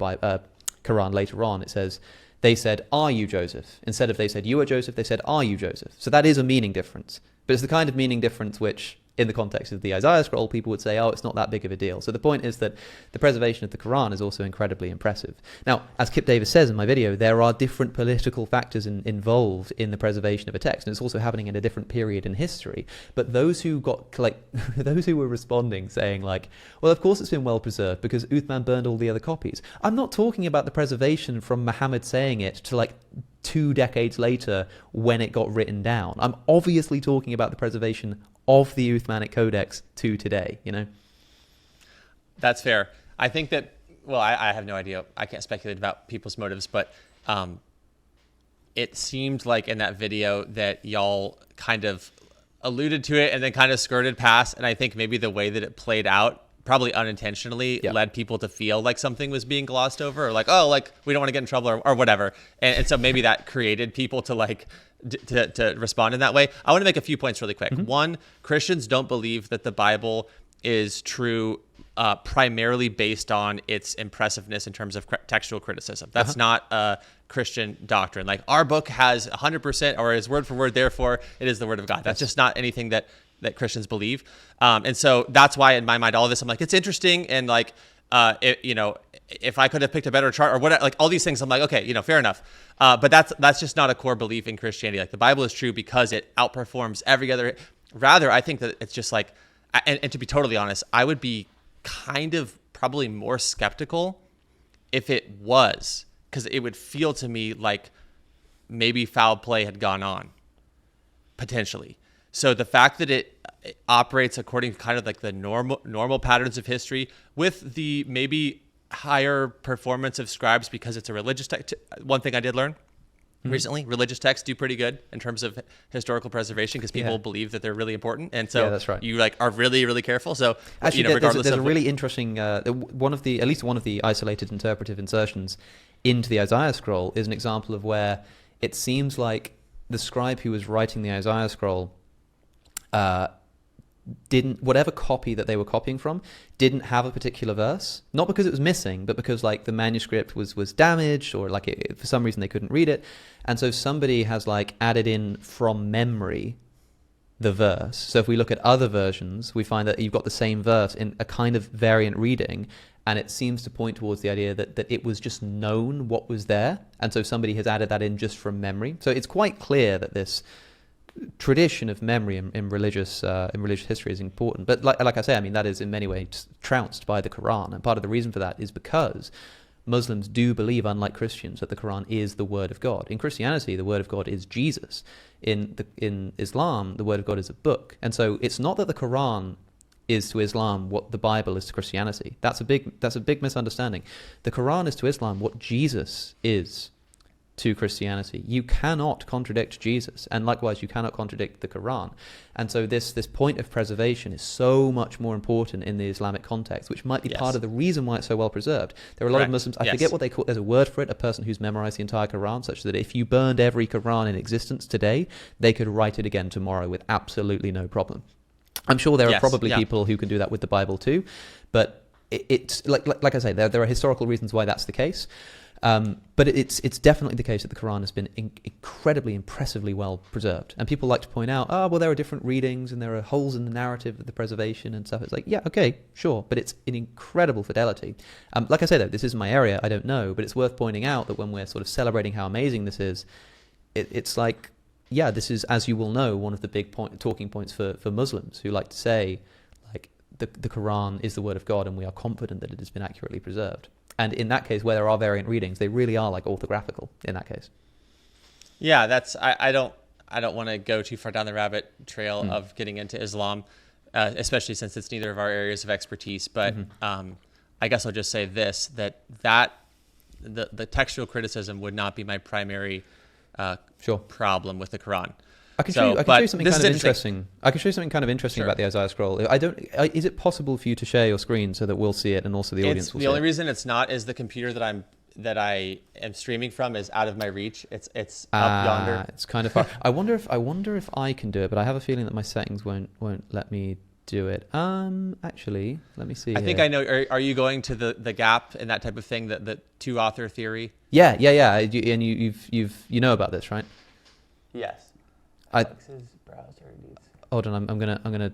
Quran later on, it says, they said, are you Joseph? Instead of they said you are Joseph, they said, are you Joseph? So that is a meaning difference. But it's the kind of meaning difference which, in the context of the Isaiah scroll, people would say, oh, it's not that big of a deal. So the point is that the preservation of the Quran is also incredibly impressive. Now, as Kip Davis says in my video, there are different political factors involved in the preservation of a text, and it's also happening in a different period in history. But those who got, like, those who were responding saying, like, well, of course it's been well preserved because Uthman burned all the other copies. I'm not talking about the preservation from Muhammad saying it to, like, 2 decades later when it got written down. I'm obviously talking about the preservation of the Uthmanic Codex to today, you know? That's fair. I think that, well, I have no idea. I can't speculate about people's motives, but it seemed like in that video that y'all kind of alluded to it and then kind of skirted past. And I think maybe the way that it played out, probably unintentionally, led people to feel like something was being glossed over, or like, oh, like we don't want to get in trouble or whatever. And so maybe that created people to like, to respond in that way. I want to make a few points really quick. Mm-hmm. One, Christians don't believe that the Bible is true primarily based on its impressiveness in terms of textual criticism. That's not a Christian doctrine. Like, our book has 100% or is word for word, therefore it is the word of God. That's just not anything that Christians believe. And so that's why in my mind, all of this, I'm like, it's interesting. And like, if I could have picked a better chart or whatever, like all these things, I'm like, okay, fair enough. But that's just not a core belief in Christianity. Like, the Bible is true because it outperforms every other. Rather, I think that it's just like, and to be totally honest, I would be kind of probably more skeptical if it was, because it would feel to me like maybe foul play had gone on, potentially. So the fact that it operates according to kind of like the normal patterns of history, with the maybe higher performance of scribes because it's a religious text. One thing I did learn recently, religious texts do pretty good in terms of historical preservation because people believe that they're really important, and so that's right. you like are really, really careful. So actually, regardless there's of a really interesting at least one of the isolated interpretive insertions into the Isaiah scroll is an example of where it seems like the scribe who was writing the Isaiah scroll whatever copy that they were copying from didn't have a particular verse, not because it was missing, but because like the manuscript was damaged, or like for some reason they couldn't read it, and so somebody has like added in from memory the verse. So if we look at other versions, we find that you've got the same verse in a kind of variant reading, and it seems to point towards the idea that it was just known what was there, and so somebody has added that in just from memory. So it's quite clear that this tradition of memory in religious history is important. But like I say, I mean, that is in many ways trounced by the Quran, and part of the reason for that is because Muslims do believe, unlike Christians, that the Quran is the word of God. In Christianity, the word of God is Jesus. In Islam, the word of God is a book. And so it's not that the Quran is to Islam what the Bible is to Christianity. That's a big misunderstanding. The Quran is to Islam what Jesus is to Christianity. You cannot contradict Jesus, and likewise you cannot contradict the Quran. And so this point of preservation is so much more important in the Islamic context, which might be part of the reason why it's so well preserved. There are a lot of Muslims, I forget what they call, there's a word for it, a person who's memorized the entire Quran, such that if you burned every Quran in existence today, they could write it again tomorrow with absolutely no problem. I'm sure there are probably people who can do that with the Bible too, but it's like I say, there are historical reasons why that's the case. But it's definitely the case that the Quran has been incredibly, impressively well preserved. And people like to point out, there are different readings and there are holes in the narrative of the preservation and stuff. It's like, yeah, okay, sure, but it's in incredible fidelity. Like I say, though, this isn't my area, I don't know, but it's worth pointing out that when we're sort of celebrating how amazing this is, it's like, yeah, this is, as you will know, one of the big talking points for Muslims who like to say, like, the Quran is the word of God and we are confident that it has been accurately preserved. And in that case, where there are variant readings, they really are like orthographical in that case. Yeah, I don't want to go too far down the rabbit trail of getting into Islam, especially since it's neither of our areas of expertise. But I guess I'll just say this, that the textual criticism would not be my primary problem with the Quran. I can show you something kind of interesting. I can show you something kind of interesting about the Isaiah scroll. Is it possible for you to share your screen so that we'll see it and also the audience will see it? The only reason it's not is the computer that I am streaming from is out of my reach. It's up yonder. It's kind of far. I wonder if I can do it, but I have a feeling that my settings won't let me do it. Actually, let me see. I think I know. Are you going to the gap and that type of thing? The two author theory. Yeah. And you know about this, right? Yes. Alex's browser needs. Hold on,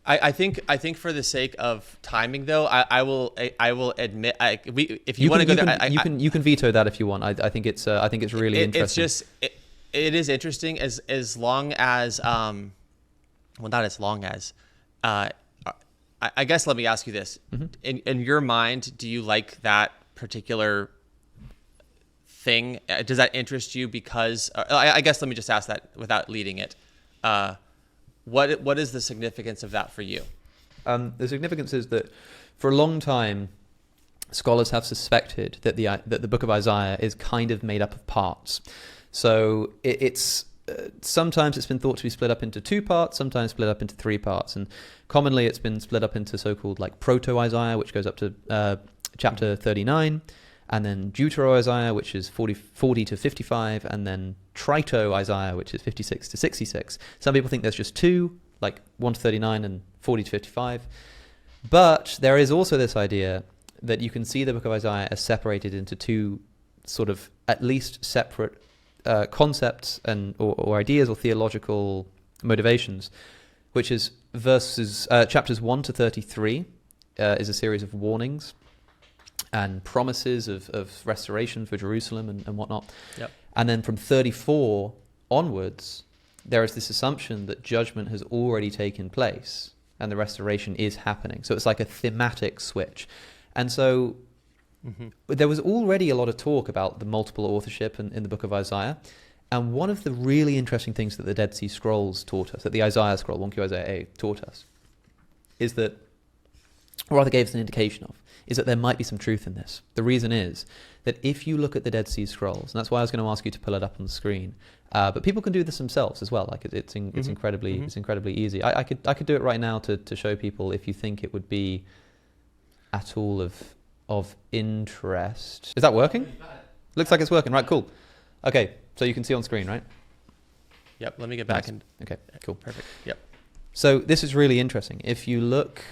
I think for the sake of timing, though, I will admit, if you want to go there, you can veto that if you want. I think it's really interesting. It's just it is interesting as long as well, not as long as I guess let me ask you this: in your mind, do you like that particular thing? Does that interest you? Because I guess let me just ask that without leading it. What is the significance of that for you? The significance is that for a long time, scholars have suspected that the book of Isaiah is kind of made up of parts. So it's sometimes it's been thought to be split up into two parts, sometimes split up into three parts, and commonly it's been split up into so-called like Proto-Isaiah, which goes up to chapter 39. And then Deutero-Isaiah, which is 40 to 55, and then Trito-Isaiah, which is 56 to 66. Some people think there's just two, like 1 to 39 and 40 to 55. But there is also this idea that you can see the book of Isaiah as separated into two sort of at least separate concepts or ideas or theological motivations, which is chapters 1 to 33 is a series of warnings and promises of restoration for Jerusalem and whatnot. Yep. And then from 34 onwards, there is this assumption that judgment has already taken place and the restoration is happening. So it's like a thematic switch. And so But there was already a lot of talk about the multiple authorship in the book of Isaiah. And one of the really interesting things that the Dead Sea Scrolls taught us, that the Isaiah Scroll, 1Q Isaiah A, taught us, is that, or rather gave us an indication of, is that there might be some truth in this. The reason is that if you look at the Dead Sea Scrolls, and that's why I was going to ask you to pull it up on the screen, but people can do this themselves as well. Like it's incredibly easy. I could do it right now to show people if you think it would be at all of interest. Is that working? Looks like it's working. Right, cool. Okay, so you can see on screen, right? Yep. Let me get back. Nice. Okay, cool. Perfect. Yep. So this is really interesting. If you look,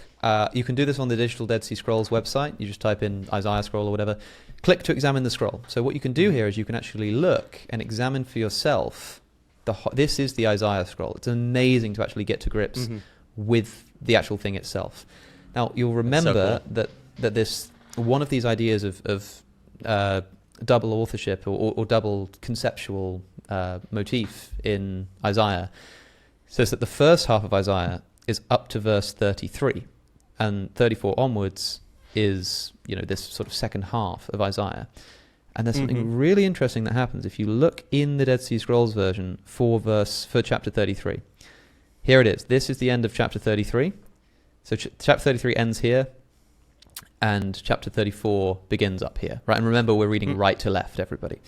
you can do this on the Digital Dead Sea Scrolls website. You just type in Isaiah Scroll or whatever. Click to examine the scroll. So what you can do here is you can actually look and examine for yourself. This is the Isaiah Scroll. It's amazing to actually get to grips with the actual thing itself. Now you'll remember that this one of these ideas of double authorship or double conceptual motif in Isaiah says that the first half of Isaiah is up to verse 33, and 34 onwards is, this sort of second half of Isaiah. And there's something really interesting that happens if you look in the Dead Sea Scrolls version for chapter 33. Here it is. This is the end of chapter 33. So chapter 33 ends here, and chapter 34 begins up here, right? And remember, we're reading right to left, everybody.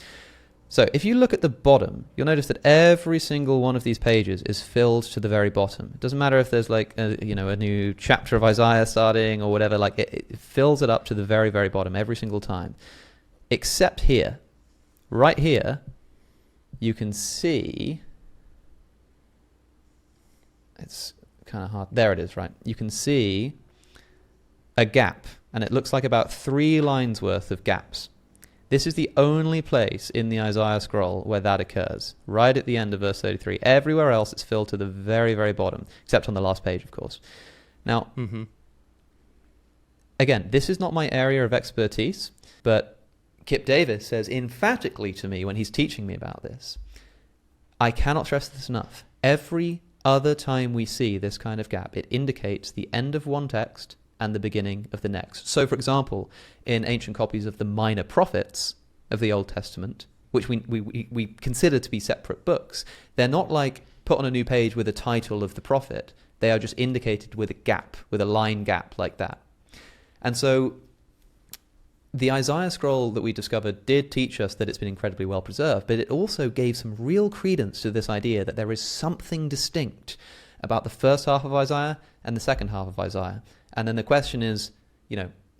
So if you look at the bottom, you'll notice that every single one of these pages is filled to the very bottom. It doesn't matter if there's like a new chapter of Isaiah starting or whatever, like it fills it up to the very, very bottom every single time. Except here, right here, you can see, it's kind of hard, there it is, right? You can see a gap, and it looks like about 3 lines worth of gaps. This is the only place in the Isaiah scroll where that occurs, right at the end of verse 33. Everywhere else it's filled to the very, very bottom, except on the last page, of course. Now, again, this is not my area of expertise, but Kip Davis says emphatically to me when he's teaching me about this, I cannot stress this enough. Every other time we see this kind of gap, it indicates the end of one text and the beginning of the next. So, for example, in ancient copies of the minor prophets of the Old Testament, which we consider to be separate books, they're not like put on a new page with a title of the prophet. They are just indicated with a gap, with a line gap like that. And so the Isaiah scroll that we discovered did teach us that it's been incredibly well preserved, but it also gave some real credence to this idea that there is something distinct about the first half of Isaiah and the second half of Isaiah. And then the question is,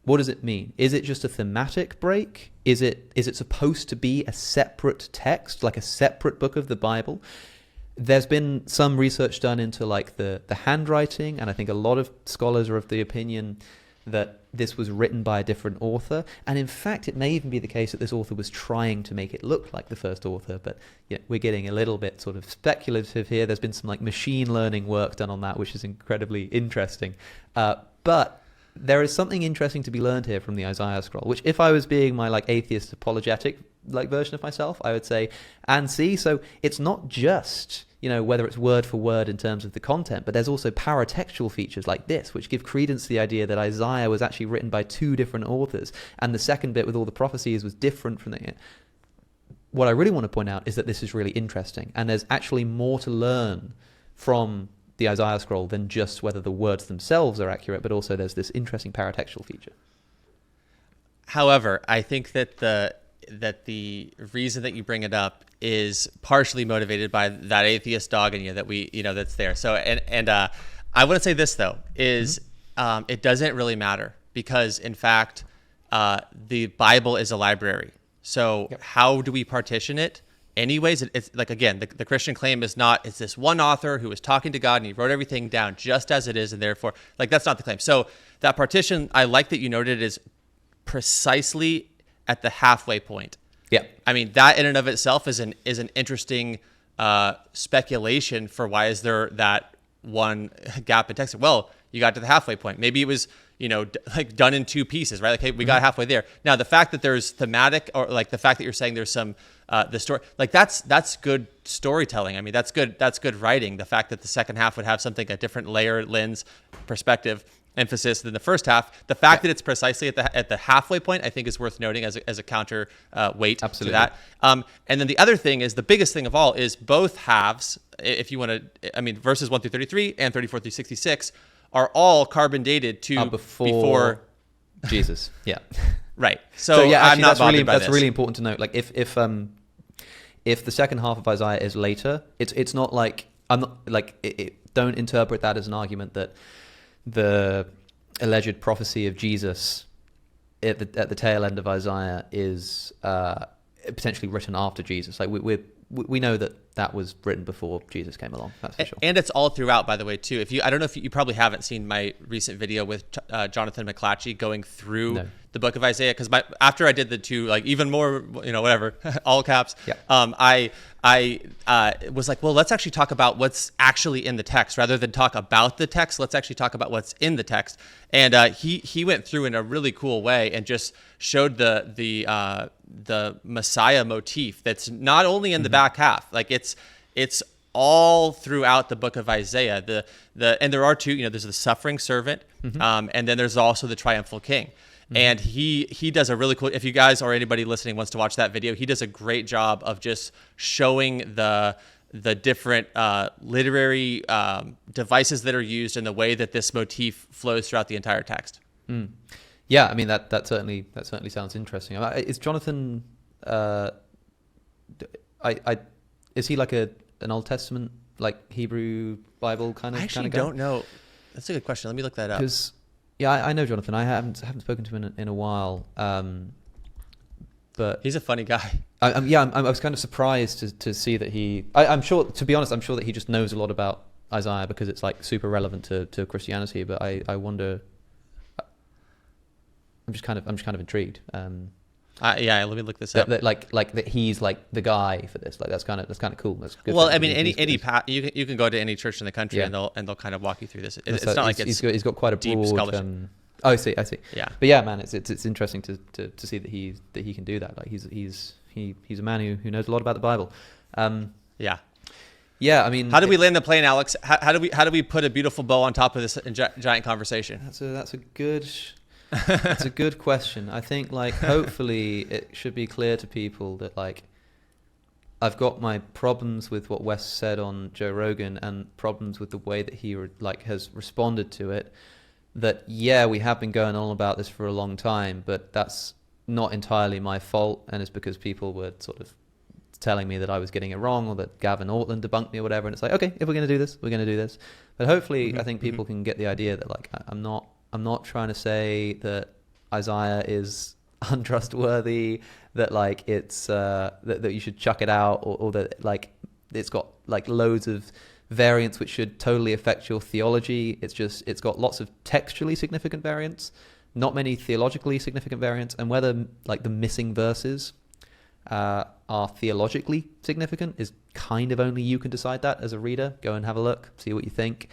what does it mean? Is it just a thematic break? Is it supposed to be a separate text, like a separate book of the Bible? There's been some research done into like the handwriting, and I think a lot of scholars are of the opinion that this was written by a different author. And in fact, it may even be the case that this author was trying to make it look like the first author, but we're getting a little bit sort of speculative here. There's been some like machine learning work done on that, which is incredibly interesting. But there is something interesting to be learned here from the Isaiah scroll, which if I was being my like atheist apologetic like version of myself, I would say, and see, so it's not just, whether it's word for word in terms of the content, but there's also paratextual features like this, which give credence to the idea that Isaiah was actually written by 2 different authors, and the second bit with all the prophecies was different from the... What I really want to point out is that this is really interesting, and there's actually more to learn from the Isaiah scroll than just whether the words themselves are accurate, but also there's this interesting paratextual feature. However, I think that the reason that you bring it up is partially motivated by that atheist dog in you that that's there. So, and I want to say this though, is it doesn't really matter because in fact, the Bible is a library. So how do we partition it? Anyways, it's like, again, the Christian claim is not, it's this one author who was talking to God and he wrote everything down just as it is. And therefore, like, that's not the claim. So that partition, I like that you noted, is precisely at the halfway point. Yeah. I mean, that in and of itself is an interesting speculation for why is there that one gap in text. Well, you got to the halfway point. Maybe it was, like done in 2 pieces, right? Like, hey, we got halfway there. Now, the fact that there's thematic, or like the fact that you're saying there's some, the story, like that's good storytelling. I mean, that's good writing. The fact that the second half would have something, a different layer, lens, perspective, emphasis than the first half. The fact that it's precisely at the halfway point, I think, is worth noting as a counter weight Absolutely. to that. And then the other thing is, the biggest thing of all is both halves, if you want to, I mean, verses 1 through 33 and 34 through 66 are all carbon dated to before Jesus. Yeah. Right. So yeah, actually, I'm not bothered by that's this. really important to note. Like if the second half of Isaiah is later, it's not like I'm not like don't interpret that as an argument that the alleged prophecy of Jesus at the tail end of Isaiah is potentially written after Jesus. Like we know that was written before Jesus came along. That's for sure. And it's all throughout, by the way, too. I don't know if you probably haven't seen my recent video with Jonathan McClatchy going through the book of Isaiah, because after I did the two, like, even more, whatever, all caps. Yeah. I was like, well, let's actually talk about what's actually in the text rather than talk about the text. Let's actually talk about what's in the text. And he went through in a really cool way and just showed the Messiah motif that's not only in the back half, like it's all throughout the book of Isaiah. And there are two, there's the suffering servant, and then there's also the triumphal king. And he does a really cool, if you guys or anybody listening wants to watch that video, he does a great job of just showing the different literary devices that are used and the way that this motif flows throughout the entire text. Yeah, I mean that certainly sounds interesting. Is Jonathan? Is he like an Old Testament, like Hebrew Bible kind of? I actually guy? don't know. That's a good question. Let me look that up. Because I know Jonathan. I haven't spoken to him in a while. But he's a funny guy. I was kind of surprised to see that he. I'm sure, to be honest, I'm sure that he just knows a lot about Isaiah because it's like super relevant to Christianity. But I wonder. I'm just kind of intrigued. Yeah, let me look this up. That he's like the guy for this. Like that's kind of cool. That's good. Well, I mean, you can go to any church in the country and they'll kind of walk you through this. It's not like he's got quite a deep broad scholarship. I see. Yeah, but yeah, man, it's interesting to see that he can do that. Like he's a man who knows a lot about the Bible. Yeah, I mean, how do we land the plane, Alex? How do we put a beautiful bow on top of this giant conversation? That's a good question. I think, like, hopefully it should be clear to people that, like, I've got my problems with what Wes said on Joe Rogan and problems with the way that he has responded to it. That, yeah, we have been going on about this for a long time, but that's not entirely my fault, and it's because people were sort of telling me that I was getting it wrong, or that Gavin Ortland debunked me or whatever, and it's like, okay, if we're going to do this, we're going to do this. But hopefully I think people can get the idea that, like, I'm not trying to say that Isaiah is untrustworthy, that like it's that you should chuck it out, or that like it's got like loads of variants which should totally affect your theology. It's got lots of textually significant variants, not many theologically significant variants, and whether like the missing verses are theologically significant is kind of only you can decide that as a reader. Go and have a look, see what you think.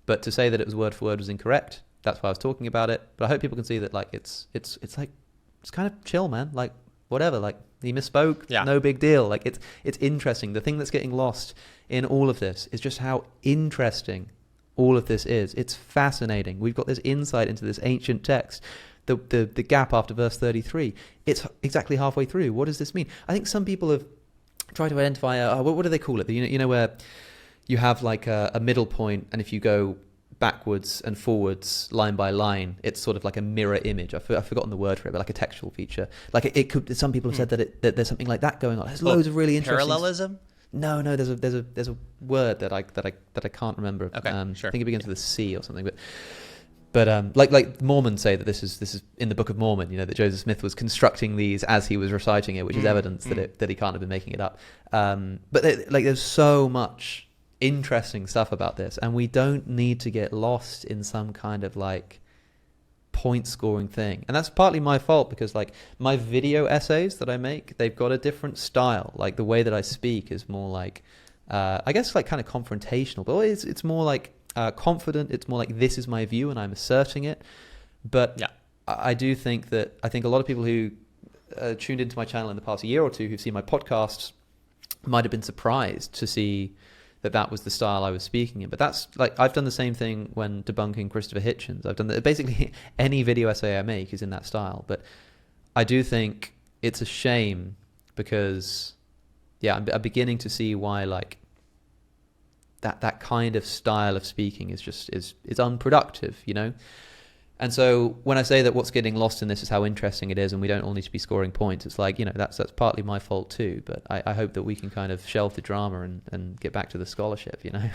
But to say that it was word for word was incorrect. That's why I was talking about it. But I hope people can see that like it's kind of chill, man. Like whatever. Like he misspoke. Yeah. No big deal. Like it's interesting. The thing that's getting lost in all of this is just how interesting all of this is. It's fascinating. We've got this insight into this ancient text. The gap after verse 33. It's exactly halfway through. What does this mean? I think some people have tried to identify. What do they call it? You know where you have like a middle point, and if you go backwards and forwards line by line, it's sort of like a mirror image. I've forgotten the word for it, but like a textual feature. Like it could. Some people have said that there's something like that going on. There's loads of really interesting parallelism. No, there's a word that I can't remember. Okay, sure. I think it begins with a C or something, but like Mormons say that this is in the Book of Mormon. You know that Joseph Smith was constructing these as he was reciting it, which is evidence that he can't have been making it up. But there's so much interesting stuff about this, and we don't need to get lost in some kind of like point scoring thing. And that's partly my fault, because like my video essays that I make, they've got a different style. Like the way that I speak is more like I guess like kind of confrontational, but it's more like confident. It's more like this is my view and I'm asserting it. But yeah, I think a lot of people who tuned into my channel in the past year or two who've seen my podcasts might have been surprised to see that was the style I was speaking in. But that's like, I've done the same thing when debunking Christopher Hitchens. I've done that. Basically any video essay I make is in that style. But I do think it's a shame because, yeah, I'm beginning to see why like that kind of style of speaking is unproductive, you know? And so when I say that what's getting lost in this is how interesting it is and we don't all need to be scoring points, it's like, you know, that's partly my fault too. But I hope that we can kind of shelve the drama and get back to the scholarship, you know?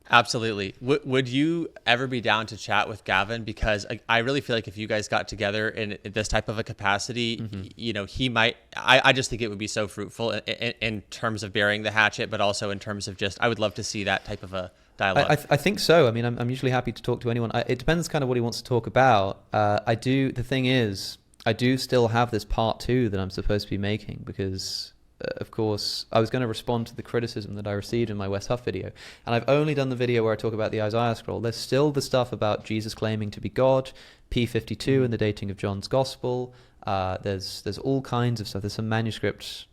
Absolutely. Would you ever be down to chat with Gavin? Because I really feel like if you guys got together in this type of a capacity, you know, he might, I just think it would be so fruitful in terms of burying the hatchet, but also in terms of just, I would love to see that type of a dialogue. I think so. I mean, I'm usually happy to talk to anyone. It depends kind of what he wants to talk about. The thing is, I do still have this part 2 that I'm supposed to be making because, of course, I was going to respond to the criticism that I received in my Wes Huff video. And I've only done the video where I talk about the Isaiah scroll. There's still the stuff about Jesus claiming to be God, P52 and the dating of John's gospel. There's all kinds of stuff. There's some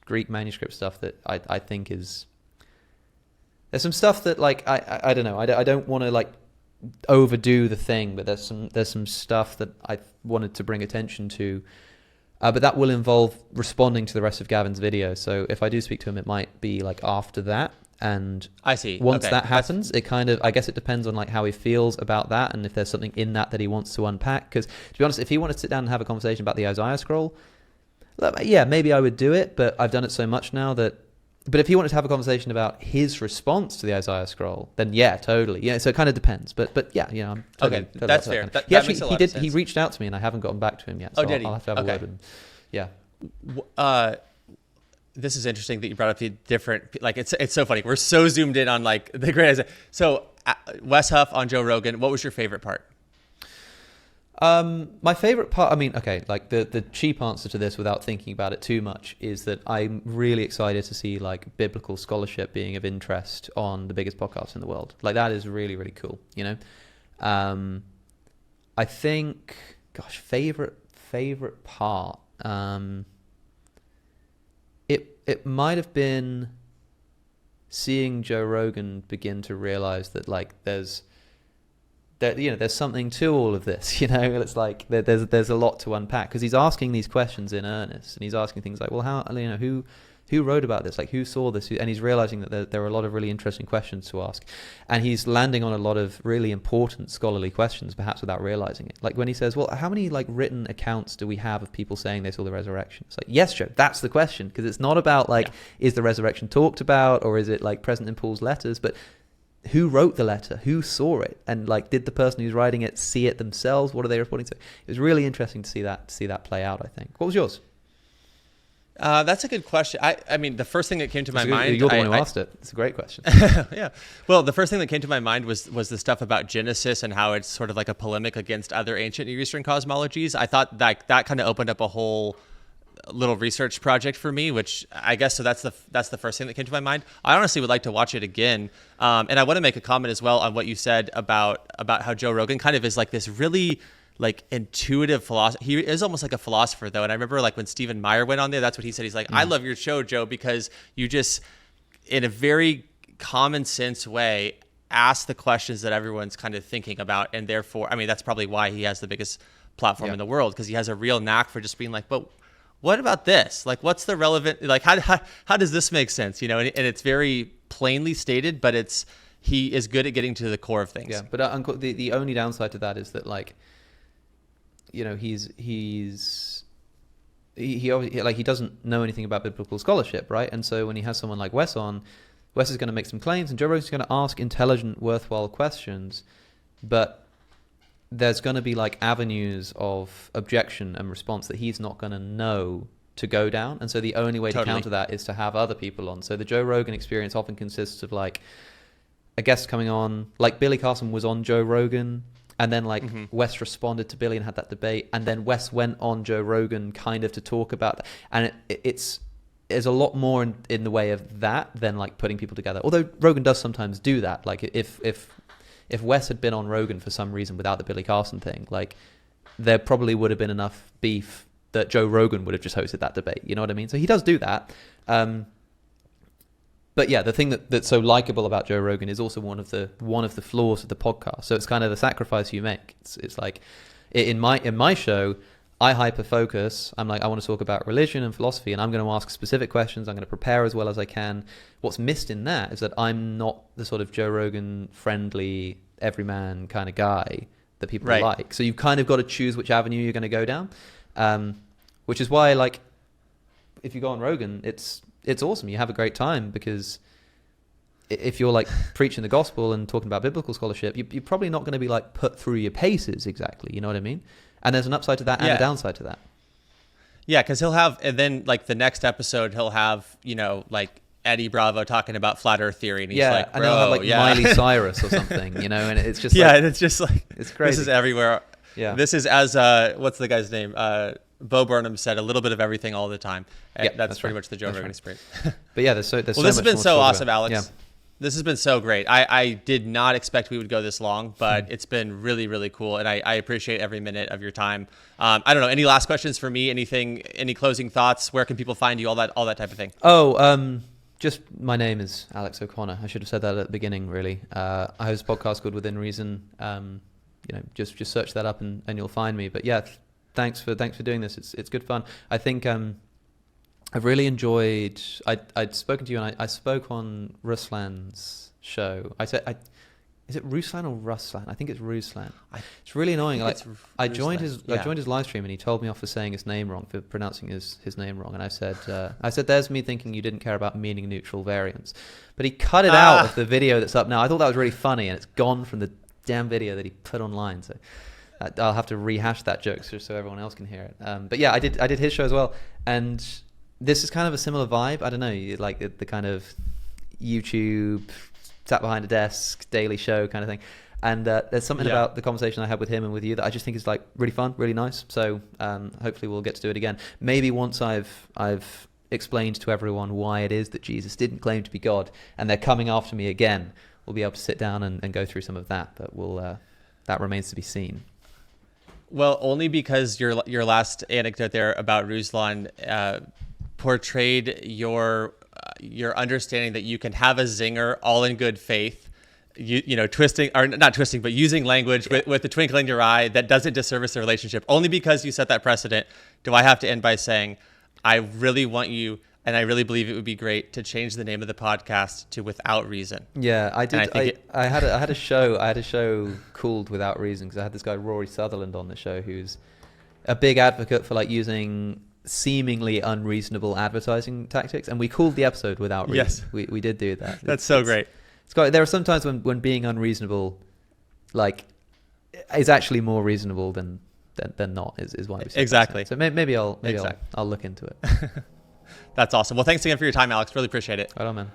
Greek manuscript stuff that I think is... There's some stuff that, like, I don't know. I don't want to, like, overdo the thing, but there's some stuff that I wanted to bring attention to. But that will involve responding to the rest of Gavin's video. So if I do speak to him, it might be like after that. And I see. Once that happens, it kind of, I guess it depends on like how he feels about that and if there's something in that he wants to unpack. Because to be honest, if he wanted to sit down and have a conversation about the Isaiah scroll, yeah, maybe I would do it. But I've done it so much now that. But if he wanted to have a conversation about his response to the Isaiah scroll, then yeah, totally. Yeah, so it kind of depends. But yeah, you know, I'm totally that's fair. Kind of. That makes a lot of sense. He reached out to me and I haven't gotten back to him yet. So did he? I'll have to have a word with him. Yeah. This is interesting that you brought up the different, like, it's so funny. We're so zoomed in on like the great Isaiah. So Wes Huff on Joe Rogan, what was your favorite part? My favorite part, I mean, okay, like the cheap answer to this without thinking about it too much is that I'm really excited to see like biblical scholarship being of interest on the biggest podcast in the world. Like that is really, really cool, you know? I think, gosh, favorite part, it might have been seeing Joe Rogan begin to realize that like there's something to all of this, you know. It's like there's a lot to unpack because he's asking these questions in earnest, and he's asking things like, well, how, you know, who wrote about this, like who saw this, and he's realizing that there are a lot of really interesting questions to ask, and he's landing on a lot of really important scholarly questions, perhaps without realizing it. Like when he says, well, how many like written accounts do we have of people saying they saw the resurrection? It's like, yes, Joe, that's the question, because it's not about like, is the resurrection talked about, or is it like present in Paul's letters, but who wrote the letter, who saw it, and like did the person who's writing it see it themselves? What are they reporting to? It was really interesting to see that play out, I think. What was yours? That's a good question. I mean, the first thing that came to my mind... You're the one who asked it. It's a great question. Yeah. Well, the first thing that came to my mind was the stuff about Genesis and how it's sort of like a polemic against other ancient Near Eastern cosmologies. I thought that kind of opened up a whole little research project for me, which I guess, so that's the first thing that came to my mind. I honestly would like to watch it again. And I want to make a comment as well on what you said about how Joe Rogan kind of is like this really like intuitive philosopher. He is almost like a philosopher though. And I remember like when Stephen Meyer went on there, that's what he said. He's like, I love your show, Joe, because you just, in a very common sense way, ask the questions that everyone's kind of thinking about. And therefore, I mean, that's probably why he has the biggest platform in the world, because he has a real knack for just being like, but what about this? Like, what's the relevant, like, how does this make sense? You know, and it's very plainly stated, but he is good at getting to the core of things. Yeah, but the only downside to that is that, like, you know, he obviously, like, he doesn't know anything about biblical scholarship, right? And so when he has someone like Wes on, Wes is going to make some claims, and Joe Rogan's going to ask intelligent, worthwhile questions, but there's going to be like avenues of objection and response that he's not going to know to go down. And so the only way to counter that is to have other people on. So the Joe Rogan experience often consists of like a guest coming on, like Billy Carson was on Joe Rogan, and then like Wes responded to Billy and had that debate. And then Wes went on Joe Rogan kind of to talk about that. And there's a lot more in the way of that than like putting people together. Although Rogan does sometimes do that. Like if Wes had been on Rogan for some reason without the Billy Carson thing, like there probably would have been enough beef that Joe Rogan would have just hosted that debate. You know what I mean? So he does do that. But yeah, the thing that's so likable about Joe Rogan is also one of the flaws of the podcast. So it's kind of the sacrifice you make. It's like in my show, I hyper focus. I'm like, I want to talk about religion and philosophy, and I'm going to ask specific questions. I'm going to prepare as well as I can. What's missed in that is that I'm not the sort of Joe Rogan friendly everyman kind of guy that people like. So you've kind of got to choose which avenue you're going to go down, which is why, like, if you go on Rogan, it's awesome. You have a great time, because if you're like preaching the gospel and talking about biblical scholarship, you're probably not going to be like put through your paces exactly. You know what I mean? And there's an upside to that and a downside to that. Yeah, because he'll have, and then like the next episode, he'll have, like Eddie Bravo talking about flat Earth theory, and he's like, and they'll have like Miley Cyrus or something, and it's just and it's just like, it's crazy. This is everywhere. Yeah, this is as what's the guy's name? Bo Burnham said, a little bit of everything all the time. And that's pretty much the Joe Rogan experience. But yeah, there's well, this has been so awesome, about. Alex. Yeah. This has been so great. I did not expect we would go this long, but it's been really, really cool. And I appreciate every minute of your time. I don't know, any last questions for me? Any closing thoughts? Where can people find you? All that type of thing. Oh, just my name is Alex O'Connor. I should have said that at the beginning, really. I host a podcast called Within Reason. Just search that up and you'll find me. But yeah, thanks for doing this. It's good fun. I think I've really enjoyed. I'd spoken to you, and I spoke on Ruslan's show. I said, is it Ruslan or Ruslan? I think it's Ruslan. It's really annoying. Like, I joined his live stream, and he told me off for saying his name wrong, for pronouncing his name wrong. And I said, there's me thinking you didn't care about meaning neutral variants. But he cut it out of the video that's up now. I thought that was really funny, and it's gone from the damn video that he put online. So I'll have to rehash that joke so everyone else can hear it. But yeah, I did his show as well, and this is kind of a similar vibe. I don't know, you like the kind of YouTube, sat behind a desk, daily show kind of thing. And there's something about the conversation I had with him and with you that I just think is like really fun, really nice. So hopefully we'll get to do it again. Maybe once I've explained to everyone why it is that Jesus didn't claim to be God, and they're coming after me again, we'll be able to sit down and go through some of that. But that remains to be seen. Well, only because your last anecdote there about Ruslan portrayed your understanding that you can have a zinger all in good faith, twisting, or not twisting, but using language with the twinkle in your eye that doesn't disservice the relationship. Only because you set that precedent do I have to end by saying, I really want you, and I really believe it would be great to change the name of the podcast to Without Reason. Yeah, I did. I had a show called Without Reason, because I had this guy Rory Sutherland on the show, who's a big advocate for like using seemingly unreasonable advertising tactics, and we called the episode Without Reason. Yes, we did do that. That's so great. There are some times when being unreasonable, like, is actually more reasonable than not. Is why we say exactly. So maybe I'll look into it. That's awesome. Well, thanks again for your time, Alex. Really appreciate it. Right on, man.